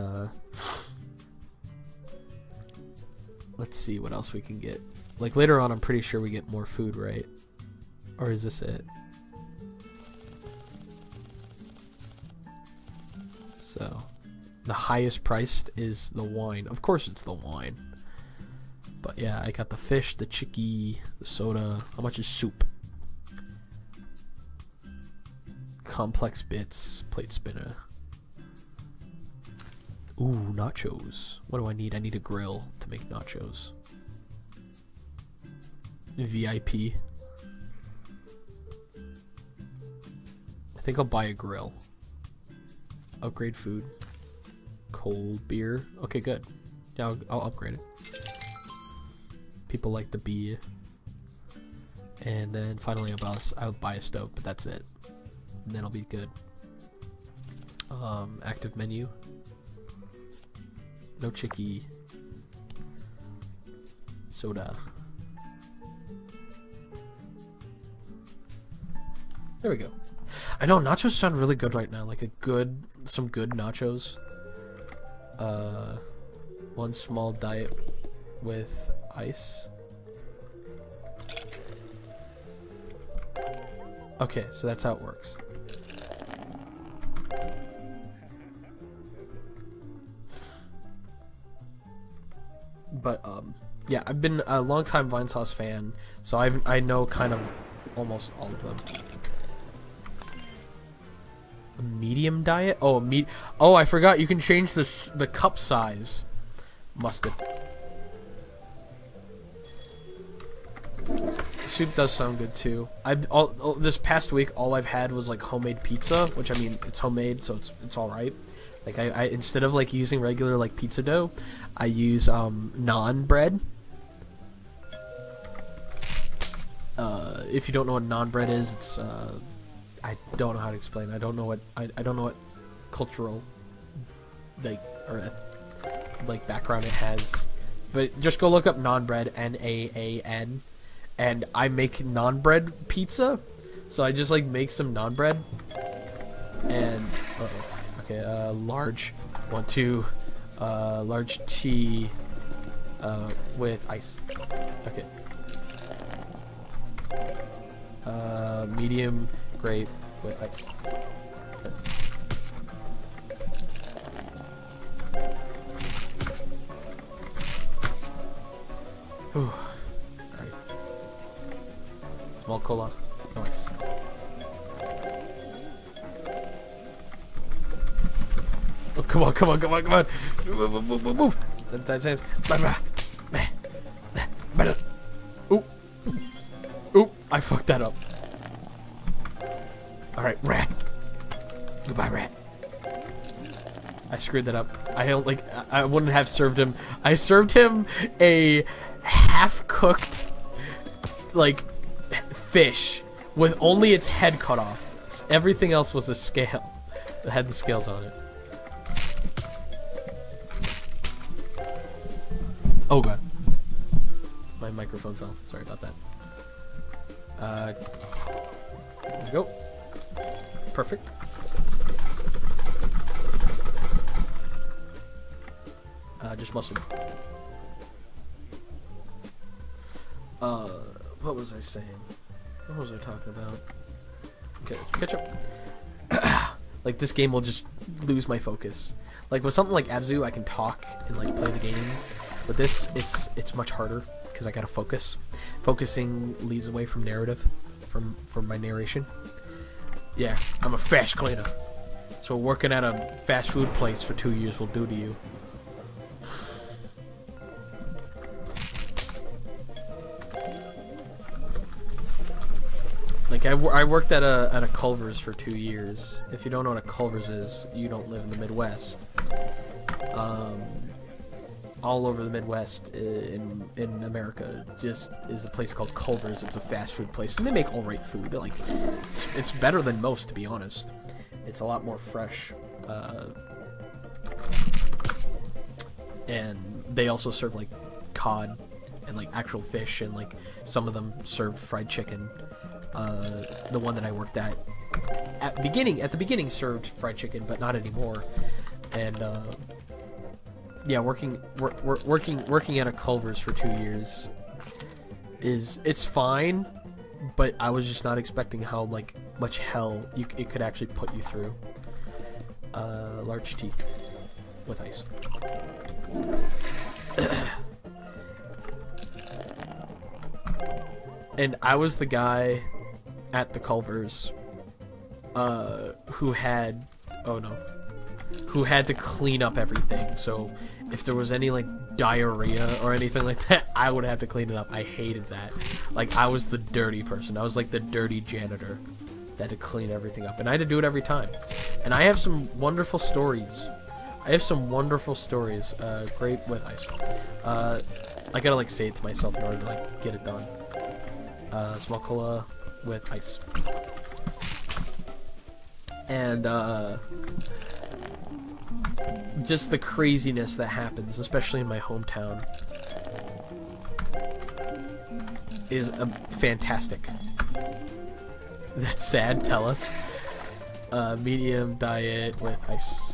let's see what else we can get. Like later on, I'm pretty sure we get more food, right? Or is this it? So, the highest priced is the wine. Of course, it's the wine. But yeah, I got the fish, the chickie, the soda. How much is soup? Complex bits, plate spinner. Ooh, nachos. What do I need? I need a grill to make nachos. VIP. I think I'll buy a grill. Upgrade food. Cold beer. Okay, good. Yeah, I'll upgrade it. People like the beer. And then finally I'll buy a stove, but that's it. And then I'll be good. Active menu. No chickie. Soda. There we go. I know nachos sound really good right now. Like some good nachos. One small diet with ice. Okay, so that's how it works. But yeah, I've been a long time Vinesauce fan, so I know kind of almost all of them. A medium diet? Oh, oh, I forgot you can change the cup size. Mustard. Soup does sound good too. This past week all I've had was like homemade pizza, which I mean it's homemade, so it's all right. Like I instead of like using regular like pizza dough, I use naan bread. If you don't know what naan bread is, it's I don't know how to explain. I don't know what cultural like background it has, but just go look up naan bread, Naan, and I make naan bread pizza. So I just like make some naan bread and okay, large 1 2 large tea with ice. Okay. Medium grape with ice. Alright. Small cola. No ice. Oh, come on, come on, come on, come on. Move. Sands. Ooh. Ooh, I fucked that up. Alright, rat. Goodbye, rat. I screwed that up. I wouldn't have served him. I served him a half-cooked, like, fish with only its head cut off. Everything else was a scale. It had the scales on it. Oh god. My microphone fell. Sorry about that. There we go. Perfect. Just mustard. What was I saying? What was I talking about? Okay, ketchup. Like, this game will just lose my focus. Like, with something like Abzu, I can talk and, like, play the game. With this, it's much harder, because I gotta focus. Focusing leads away from narrative, from my narration. Yeah, I'm a fast cleaner. So working at a fast food place for 2 years will do to you. Like, I worked at a Culver's for 2 years. If you don't know what a Culver's is, you don't live in the Midwest. All over the Midwest in America just is a place called Culver's. It's a fast food place, and they make alright food. Like, it's better than most, to be honest. It's a lot more fresh. And they also serve, like, cod and, like, actual fish, and, like, some of them serve fried chicken. The one that I worked at the beginning served fried chicken, but not anymore. And yeah, working at a Culver's for 2 years it's fine, but I was just not expecting how, like, much hell it could actually put you through. Large tea with ice. And I was the guy at the Culver's who had to clean up everything. So if there was any, like, diarrhea or anything like that, I would have to clean it up. I hated that. Like, I was the dirty person. I was like the dirty janitor that had to clean everything up, and I had to do it every time. And I have some wonderful stories. Grape with ice. I gotta, like, say it to myself in order to, like, get it done. Small cola with ice. And just the craziness that happens, especially in my hometown, is fantastic. That's sad. Tell us. Medium diet with ice.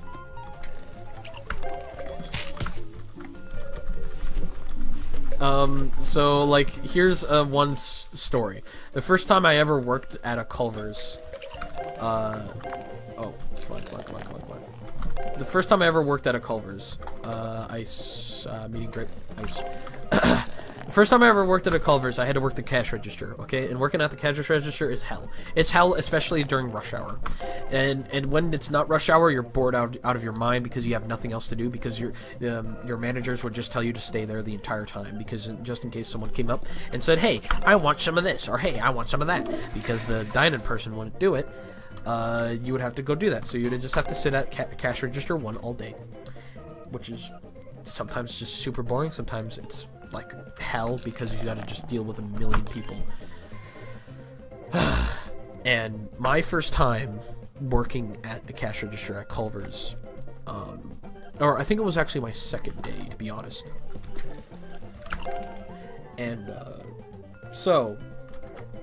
So, like, here's one story. The first time I ever worked at a Culver's, oh, come on. The first time I ever worked at a Culver's, ice, medium grape, ice. The first time I ever worked at a Culver's, I had to work the cash register, okay? And working at the cash register is hell. It's hell, especially during rush hour. And when it's not rush hour, you're bored out of your mind because you have nothing else to do, because your managers would just tell you to stay there the entire time, because just in case someone came up and said, hey, I want some of this, or hey, I want some of that, because the dining person wouldn't do it, you would have to go do that. So you'd just have to sit at cash register 1 all day, which is sometimes just super boring. Sometimes it's like hell because you gotta just deal with a million people. And my first time working at the cash register at Culver's, or I think it was actually my second day, to be honest. And so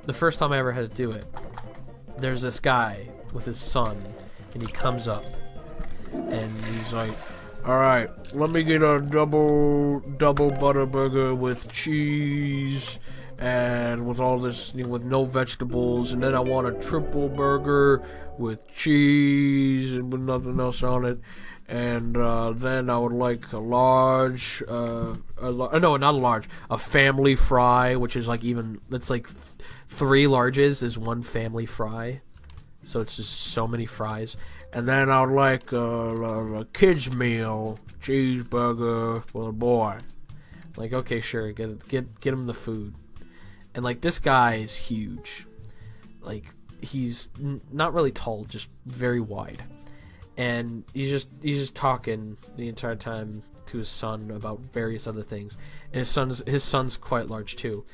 the first time I ever had to do it, there's this guy with his son, and he comes up and he's like, alright, let me get a double butter burger with cheese and with all this, you know, with no vegetables, and then I want a triple burger with cheese and with nothing else on it, and then I would like a large, no, not a large, a family fry, which is like that's like 3 larges is 1 family fry, so it's just so many fries. And then I would like a kid's meal, cheeseburger for the boy. Like, okay, sure, get him the food. And, like, this guy is huge. Like, he's not really tall, just very wide. And he's just talking the entire time to his son about various other things. And his son's quite large too.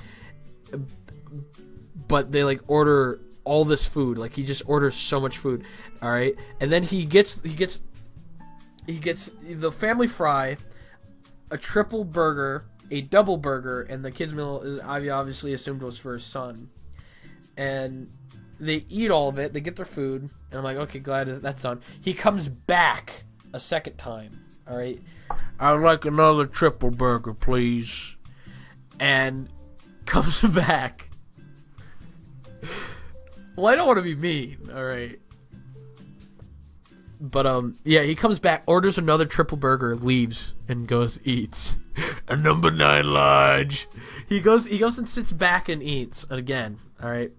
But they, like, order all this food. Like, he just orders so much food. All right, and then he gets the family fry, a triple burger, a double burger, and the kids meal is obviously assumed was for his son. And they eat all of it. They get their food, and I'm like, okay, glad that's done. He comes back a second time. All right, I'd like another triple burger, please. And comes back. Well, I don't want to be mean. All right. But yeah, he comes back, orders another triple burger, leaves, and goes eats a number 9 large. He goes and sits back and eats again. All right,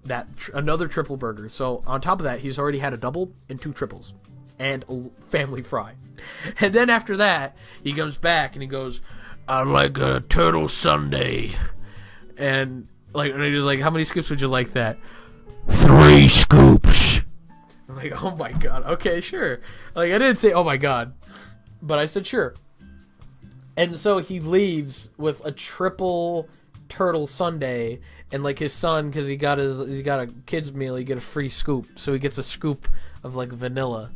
another triple burger. So on top of that, he's already had a double and 2 triples, and a family fry. And then after that, he comes back and he goes, "I'd like a turtle sundae," and he's like, "How many scoops would you like that?" 3 scoops. I'm like, oh my god, okay, sure. Like, I didn't say, oh my god, but I said sure. And so he leaves with a triple turtle sundae, and like his son, because he got a kid's meal, he get a free scoop, so he gets a scoop of like vanilla,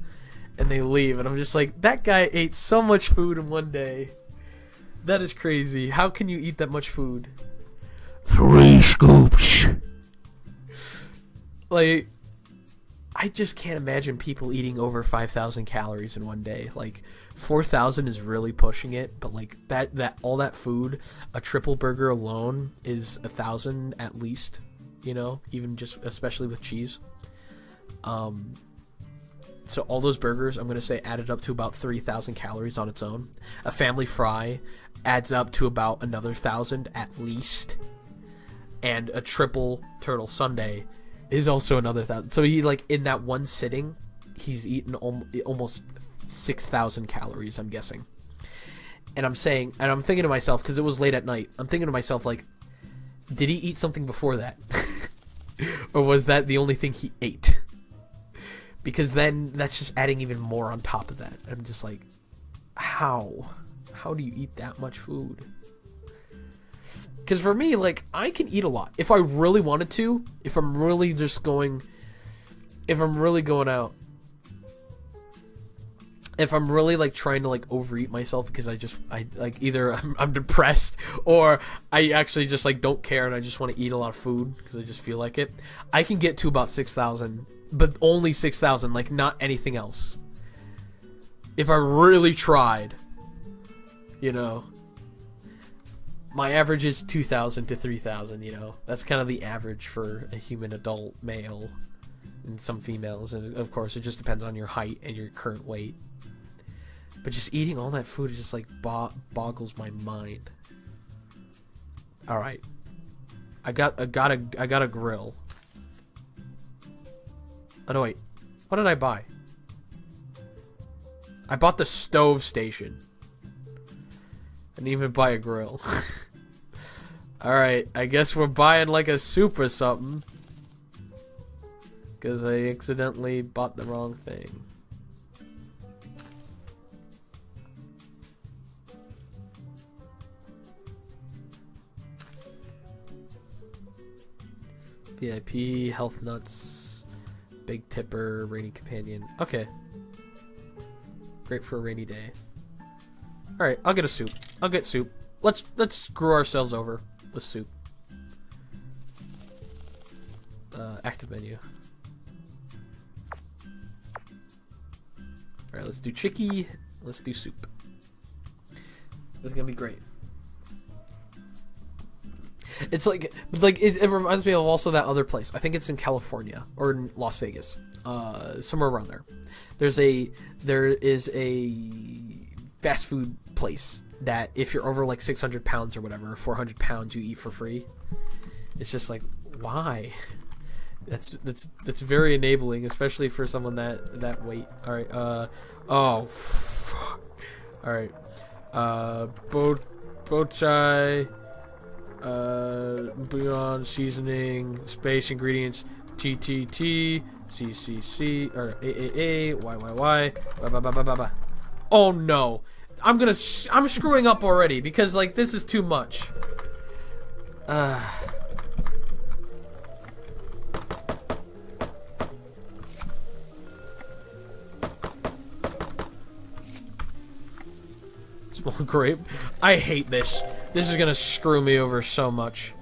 and they leave, and I'm just like, that guy ate so much food in one day. That is crazy. How can you eat that much food? 3 scoops. Like, I just can't imagine people eating over 5,000 calories in one day. Like, 4,000 is really pushing it, but like that all that food, a triple burger alone is 1,000 at least, you know, even just especially with cheese. So all those burgers, I'm gonna say, added up to about 3,000 calories on its own. A family fry adds up to about another 1,000 at least, and a triple turtle sundae is also another 1,000. So he, like, in that one sitting, he's eaten almost 6,000 calories, I'm guessing. And I'm thinking to myself, because it was late at night, I'm thinking to myself, like, did he eat something before that? Or was that the only thing he ate? Because then that's just adding even more on top of that. I'm just like, how? How do you eat that much food? Because for me, like, I can eat a lot. If I really wanted to, if I'm really going out, if I'm really, like, trying to, like, overeat myself because either I'm depressed or I actually just, like, don't care and I just want to eat a lot of food because I just feel like it, I can get to about 6,000, but only 6,000, like, not anything else. If I really tried, you know. My average is 2,000 to 3,000, you know. That's kind of the average for a human adult male, and some females. And of course, it just depends on your height and your current weight. But just eating all that food just like boggles my mind. All right, I got a grill. Oh no, wait, what did I buy? I bought the stove station. And even buy a grill. Alright, I guess we're buying like a soup or something. Because I accidentally bought the wrong thing. VIP, health nuts, big tipper, rainy companion. Okay. Great for a rainy day. Alright, I'll get a soup. I'll get soup. Let's screw ourselves over with soup. Active menu. Alright, let's do chicky. Let's do soup. This is gonna be great. It's like it reminds me of also that other place. I think it's in California or in Las Vegas. Somewhere around there. There is a fast food place that if you're over like 600 pounds or whatever, 400 pounds, you eat for free. It's just like, why? That's very enabling, especially for someone that weight. All right. Oh. Fuck. All right. Bow tie. Bouillon seasoning. Space ingredients. TTT. CCC. Or AAA. YYY. Oh no. I'm screwing up already because like this is too much. Small grape. I hate this. This is gonna screw me over so much.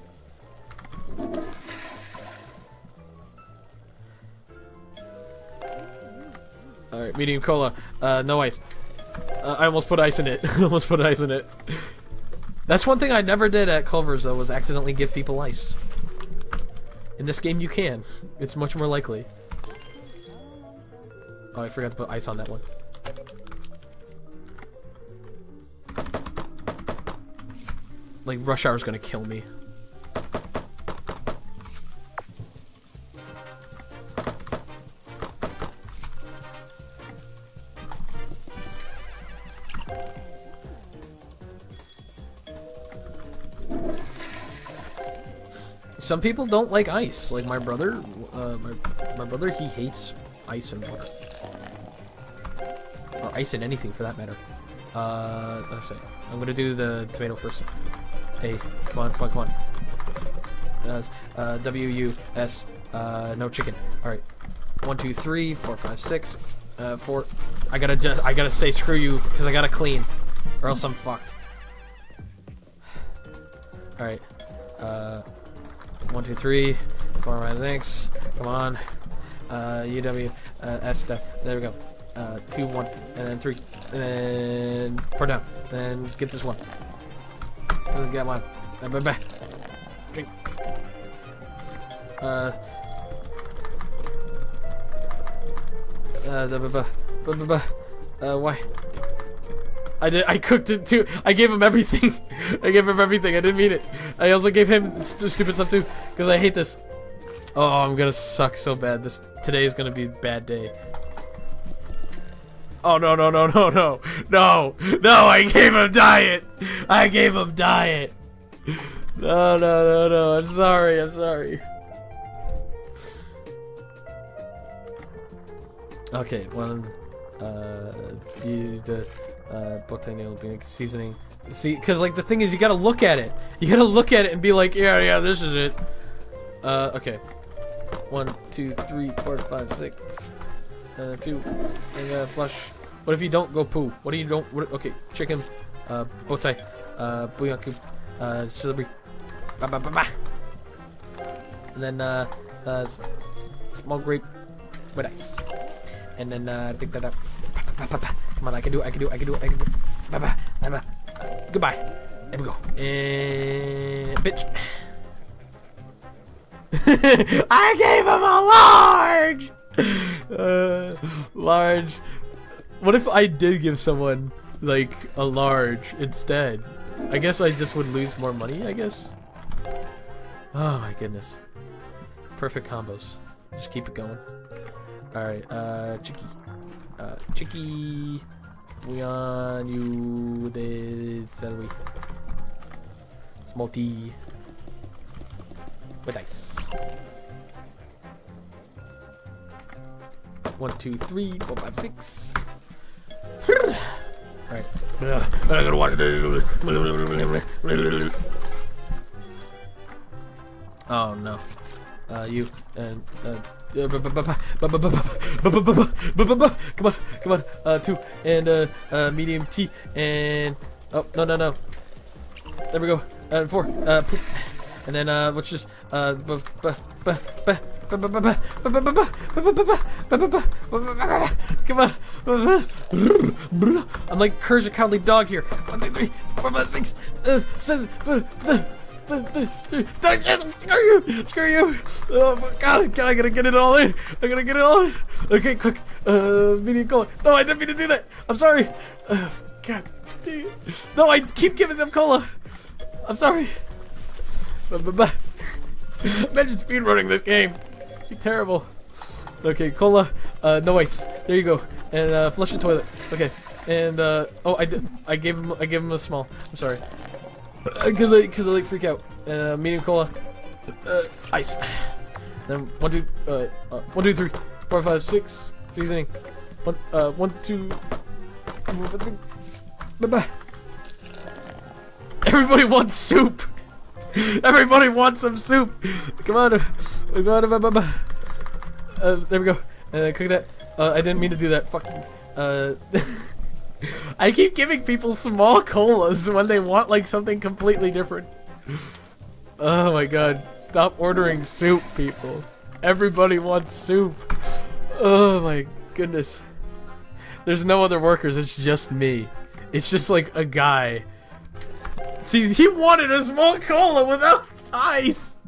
Alright, medium cola. No ice. I almost put ice in it. Almost put ice in it. That's one thing I never did at Culver's, though, was accidentally give people ice. In this game, you can. It's much more likely. Oh, I forgot to put ice on that one. Like, rush hour's gonna kill me. Some people don't like ice. Like my brother, my brother, he hates ice and water. Or ice in anything for that matter. Let's see. I'm gonna do the tomato first. Hey, come on, come on, come on. W-U-S, no chicken. Alright. 1, 2, 3, 4, 5, 6, 4. I gotta say screw you, because I gotta clean. Or else I'm fucked. Alright. 1, 2, 3, 4, 5, 6. Come on. U-W, S, there we go. 2, 1, and then 3. And then pour down. Then get this one. And then get one. Drink. Why? I cooked it too. I gave him everything. I gave him everything. I didn't mean it. I also gave him stupid stuff too, because I hate this. Oh, I'm gonna suck so bad. Today is gonna be a bad day. Oh no no no no no no no! I gave him diet. I gave him diet. No no no no! I'm sorry. I'm sorry. Okay, one. Botanical being seasoning. See, because like the thing is, you gotta look at it. You gotta look at it and be like, yeah, yeah, this is it. Okay. 1, 2, 3, 4, 5, 6. 2. And flush. What if you don't go poo? What do you don't? What, okay, chicken. Bow tie. Bouillon cube. Celery. Ba ba ba ba. And then small grape with ice. And then take that up. Come on, I can do it. I can do it. I can do it. I can do it. Bye bye. Bye bye. Goodbye. There we go. And bitch. I gave him a large. Large. What if I did give someone like a large instead? I guess I just would lose more money. I guess. Oh my goodness. Perfect combos. Just keep it going. All right. Chicky. Chicky. Bouillon, you did celery. Small tea. With ice. 1, 2, 3, 4, 5, 6. Alright. I gotta watch this. Oh no. You and come on, 2 and medium tea and oh no. There we go. 4 poop. And then what's just come on. I'm like Courage the Cowardly Dog here. 1, 2, 3, 4, 5, 6 says Screw you! Oh God, I gotta get it all in. I gotta get it all in. Okay, quick. Medium cola. No, I didn't mean to do that. I'm sorry. God. No, I keep giving them cola. I'm sorry. Imagine speedrunning this game. It'd be terrible. Okay, cola. No ice. There you go. And flush the toilet. Okay. And oh, I gave him a small. I'm sorry. Cause I like freak out. Medium cola. Ice. Then 1, 2, 3, 4, 5, 6. Seasoning. 1, 2. Bye. Everybody wants soup. Everybody wants some soup. Come on. There we go. Cook that. I didn't mean to do that. Fuck you. I keep giving people small colas when they want like something completely different. Oh my god. Stop ordering soup, people. Everybody wants soup. Oh my goodness. There's no other workers, it's just me. It's just like a guy. See, he wanted a small cola without ice.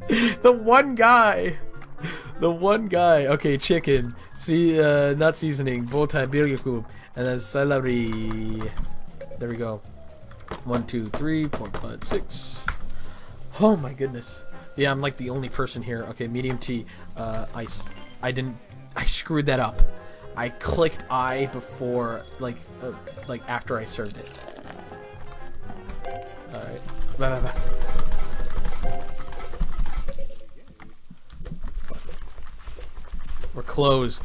The one guy. The one guy. Okay, chicken. See, not seasoning. Bow tie, biryaku. And then celery. There we go. 1, 2, 3, 4, 5, 6. Oh my goodness. Yeah, I'm like the only person here. Okay, medium tea. Ice. I screwed that up. I clicked I before, like after I served it. Alright. Blah, blah, blah. We're closed.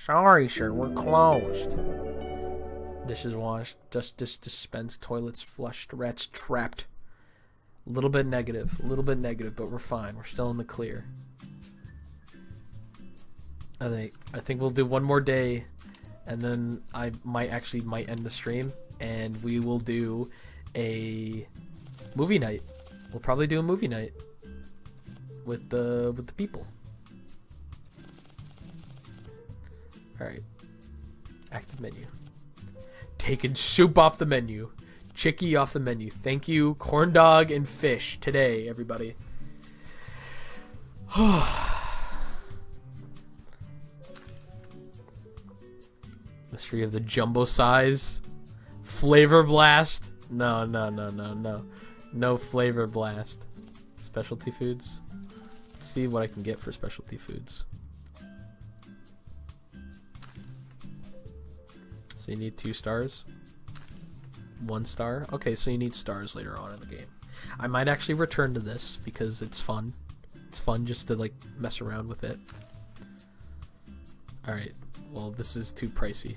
Sorry, sir, we're closed. Dishes washed, justice dispensed, toilets flushed, rats trapped. A little bit negative, but we're fine. We're still in the clear. I think we'll do one more day, and then I might end the stream, and we will do a movie night. We'll probably do a movie night with the people. All right. Active menu. Taking soup off the menu. Chicky off the menu. Thank you, corn dog and fish today, everybody. Mystery of the jumbo size. Flavor blast. No. No flavor blast. Specialty foods. Let's see what I can get for specialty foods. So you need 2 stars. 1 star. Okay, so you need stars later on in the game. I might actually return to this because it's fun. It's fun just to like mess around with it. Alright, well this is too pricey.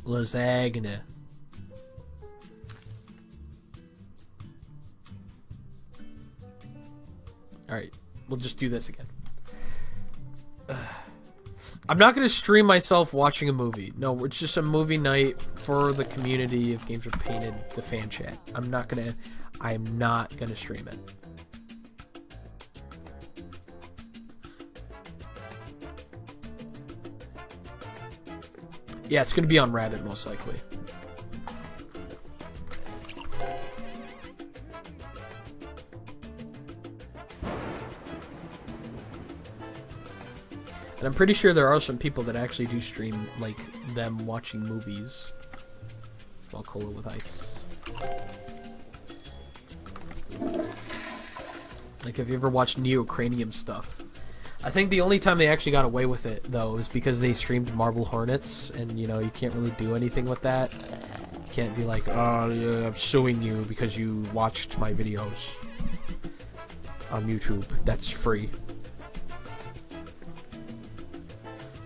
Lasagna. Alright, we'll just do this again. I'm not going to stream myself watching a movie. No, it's just a movie night for the community of Games Are Painted, the fan chat. I'm not going to stream it. Yeah, it's going to be on Rabbit most likely. And I'm pretty sure there are some people that actually do stream, like, them watching movies. Small cola with ice. Like, have you ever watched Neocranium stuff? I think the only time they actually got away with it, though, is because they streamed Marble Hornets, and, you know, you can't really do anything with that. You can't be like, oh, yeah, I'm suing you because you watched my videos on YouTube. That's free.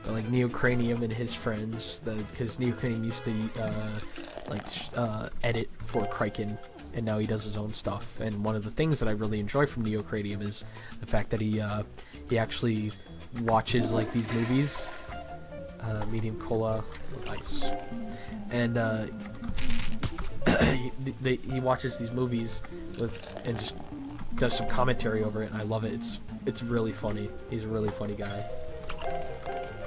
Like Neocranium and his friends, because Neocranium used to edit for Kraken, and now he does his own stuff. And one of the things that I really enjoy from Neocranium is the fact that he actually watches like these movies, medium cola with ice, and he watches these movies and just does some commentary over it, and I love it. It's really funny. He's a really funny guy.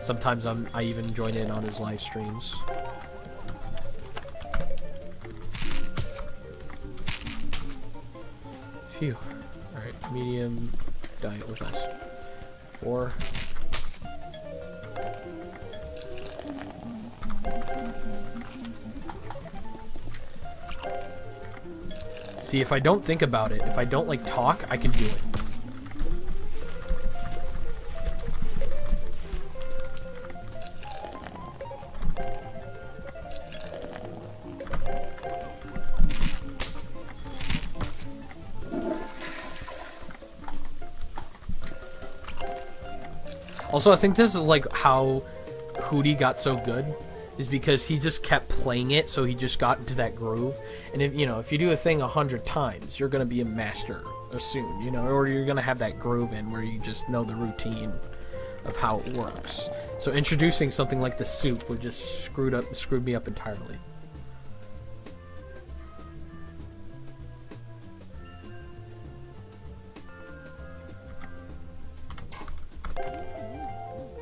Sometimes I even join in on his live streams. Phew. Alright, medium diet with us. 4. See, if I don't think about it, if I don't like talk, I can do it. Also, I think this is like how Hootie got so good, is because he just kept playing it, so he just got into that groove. And if if you do a thing 100 times, you're gonna be a master soon, or you're gonna have that groove in where you just know the routine of how it works. So introducing something like the soup would just screwed me up entirely.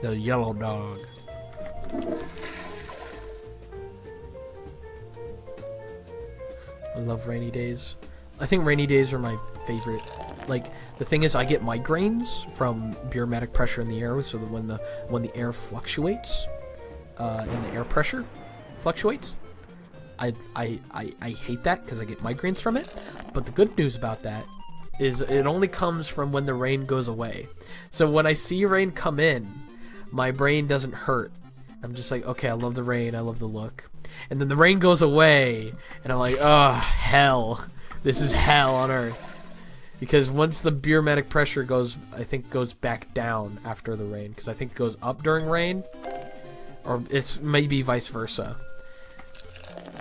The yellow dog. I love rainy days. I think rainy days are my favorite. Like, the thing is, I get migraines from barometric pressure in the air, so that when the air fluctuates, and the air pressure fluctuates, I hate that because I get migraines from it. But the good news about that is it only comes from when the rain goes away. So when I see rain come in, my brain doesn't hurt. I'm just like, okay, I love the rain, I love the look. And then the rain goes away, and I'm like, oh, hell. This is hell on earth. Because once the barometric pressure goes back down after the rain, because I think it goes up during rain, or it's maybe vice versa.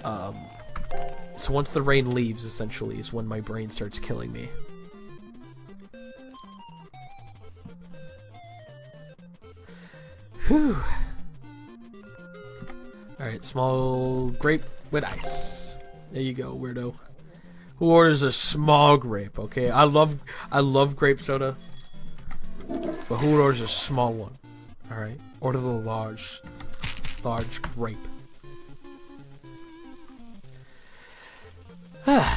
So once the rain leaves, essentially, is when my brain starts killing me. Whew. Alright, small grape with ice. There you go, weirdo. Who orders a small grape? Okay, I love grape soda, but who orders a small one? All right, order the large grape. I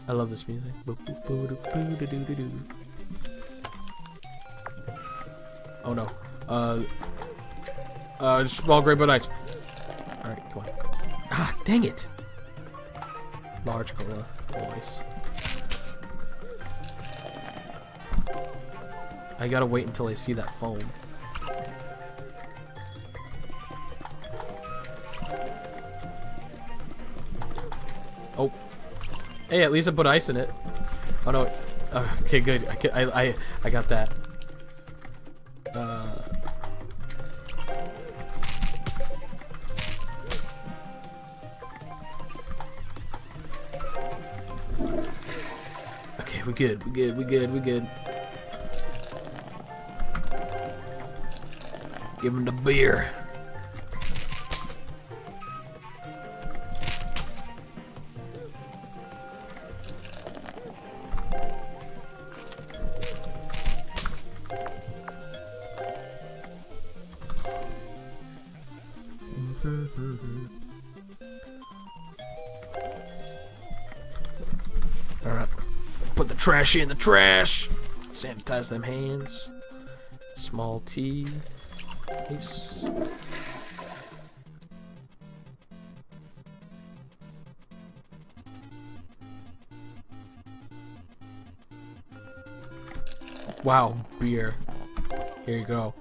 love this music. Oh no. Small grape with ice. All right, come on. Ah, dang it. Large cola, always. I gotta wait until I see that foam. Oh, hey! At least I put ice in it. Oh no! Okay, good. I got that. We good. Give him the beer. Alright. Put the trash in the trash. Sanitize them hands. Small tea. Nice. Wow, beer. Here you go.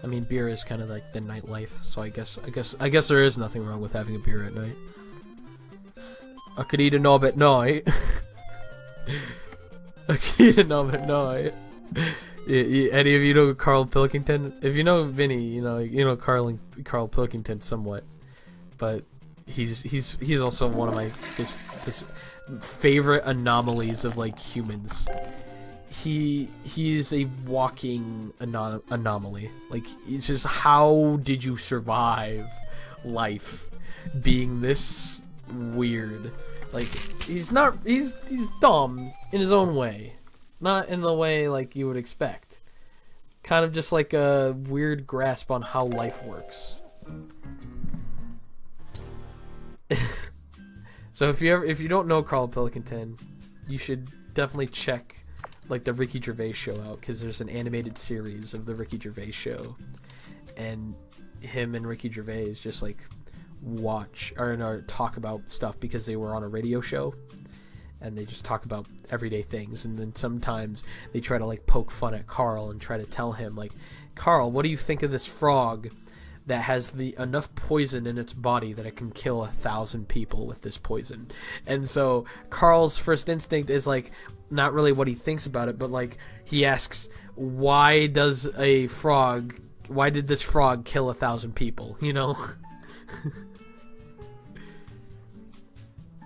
I mean, beer is kind of like the nightlife, so I guess there is nothing wrong with having a beer at night. I could eat a knob at night. I could eat a knob at night. Any of you know Carl Pilkington? If you know Vinny, you know Carl Pilkington somewhat, but he's also one of my his favorite anomalies of like humans. He is a walking anomaly. Like, it's just, how did you survive life being this weird? Like, he's dumb in his own way, not in the way like you would expect. Kind of just like a weird grasp on how life works. So if you don't know Carl Pilkington, you should definitely check like the Ricky Gervais show out, because there's an animated series of the Ricky Gervais show, and him and Ricky Gervais just like watch or talk about stuff because they were on a radio show, and they just talk about everyday things, and then sometimes they try to like poke fun at Carl and try to tell him like, Carl, what do you think of this frog that has enough poison in its body that it can kill 1,000 people with this poison? And so Carl's first instinct is like not really what he thinks about it, but like he asks, why does a frog why did this frog kill 1,000 people? You know.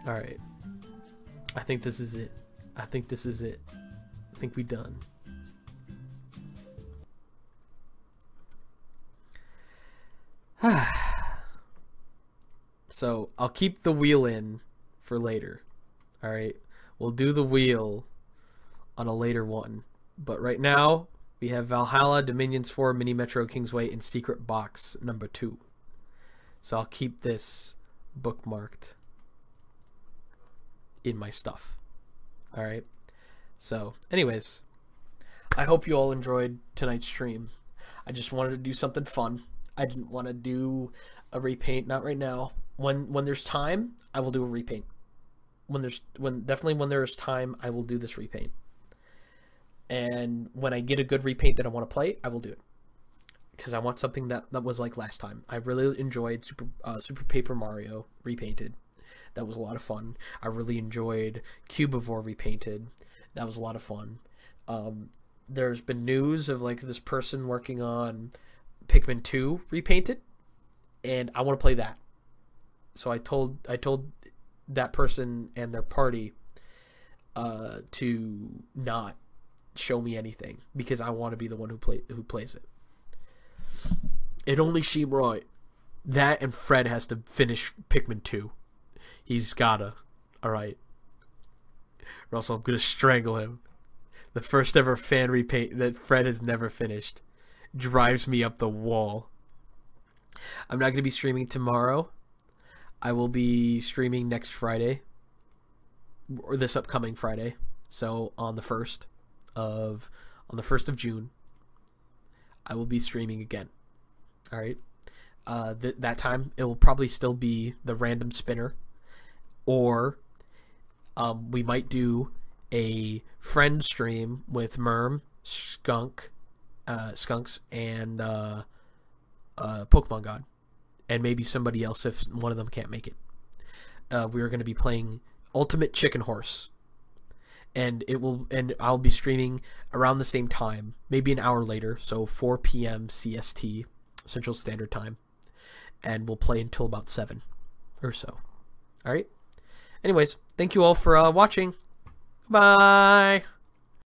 All right. I think this is it. I think this is it. I think we done. So I'll keep the wheel in for later. All right, we'll do the wheel on a later one. But right now we have Valhalla, Dominions 4, Mini Metro Kingsway, and Secret Box number 2. So I'll keep this bookmarked in my stuff. All right. So, anyways, I hope you all enjoyed tonight's stream. I just wanted to do something fun. I didn't want to do a repaint, not right now. When there's time, I will do a repaint. Definitely when there is time, I will do this repaint. And when I get a good repaint that I want to play, I will do it. Because I want something that was like last time. I really enjoyed Super Paper Mario repainted. That was a lot of fun. I really enjoyed Cubivore repainted. That was a lot of fun. There's been news of like this person working on Pikmin 2 repainted, and I want to play that. So I told that person and their party to not show me anything because I want to be the one who plays it. It only seemed right. That and Fred has to finish Pikmin 2. He's gotta. Alright. Or else I'm gonna strangle him. The first ever fan repaint that Fred has never finished. Drives me up the wall. I'm not gonna be streaming tomorrow. I will be streaming next Friday. Or this upcoming Friday. So on the 1st of June. I will be streaming again. Alright. That time it will probably still be the random spinner. Or we might do a friend stream with Merm, Skunks, and Pokemon God, and maybe somebody else if one of them can't make it. We're going to be playing Ultimate Chicken Horse, and I'll be streaming around the same time, maybe an hour later, so 4 p.m. CST, Central Standard Time, and we'll play until about 7 or so. All right. Anyways, thank you all for watching. Bye.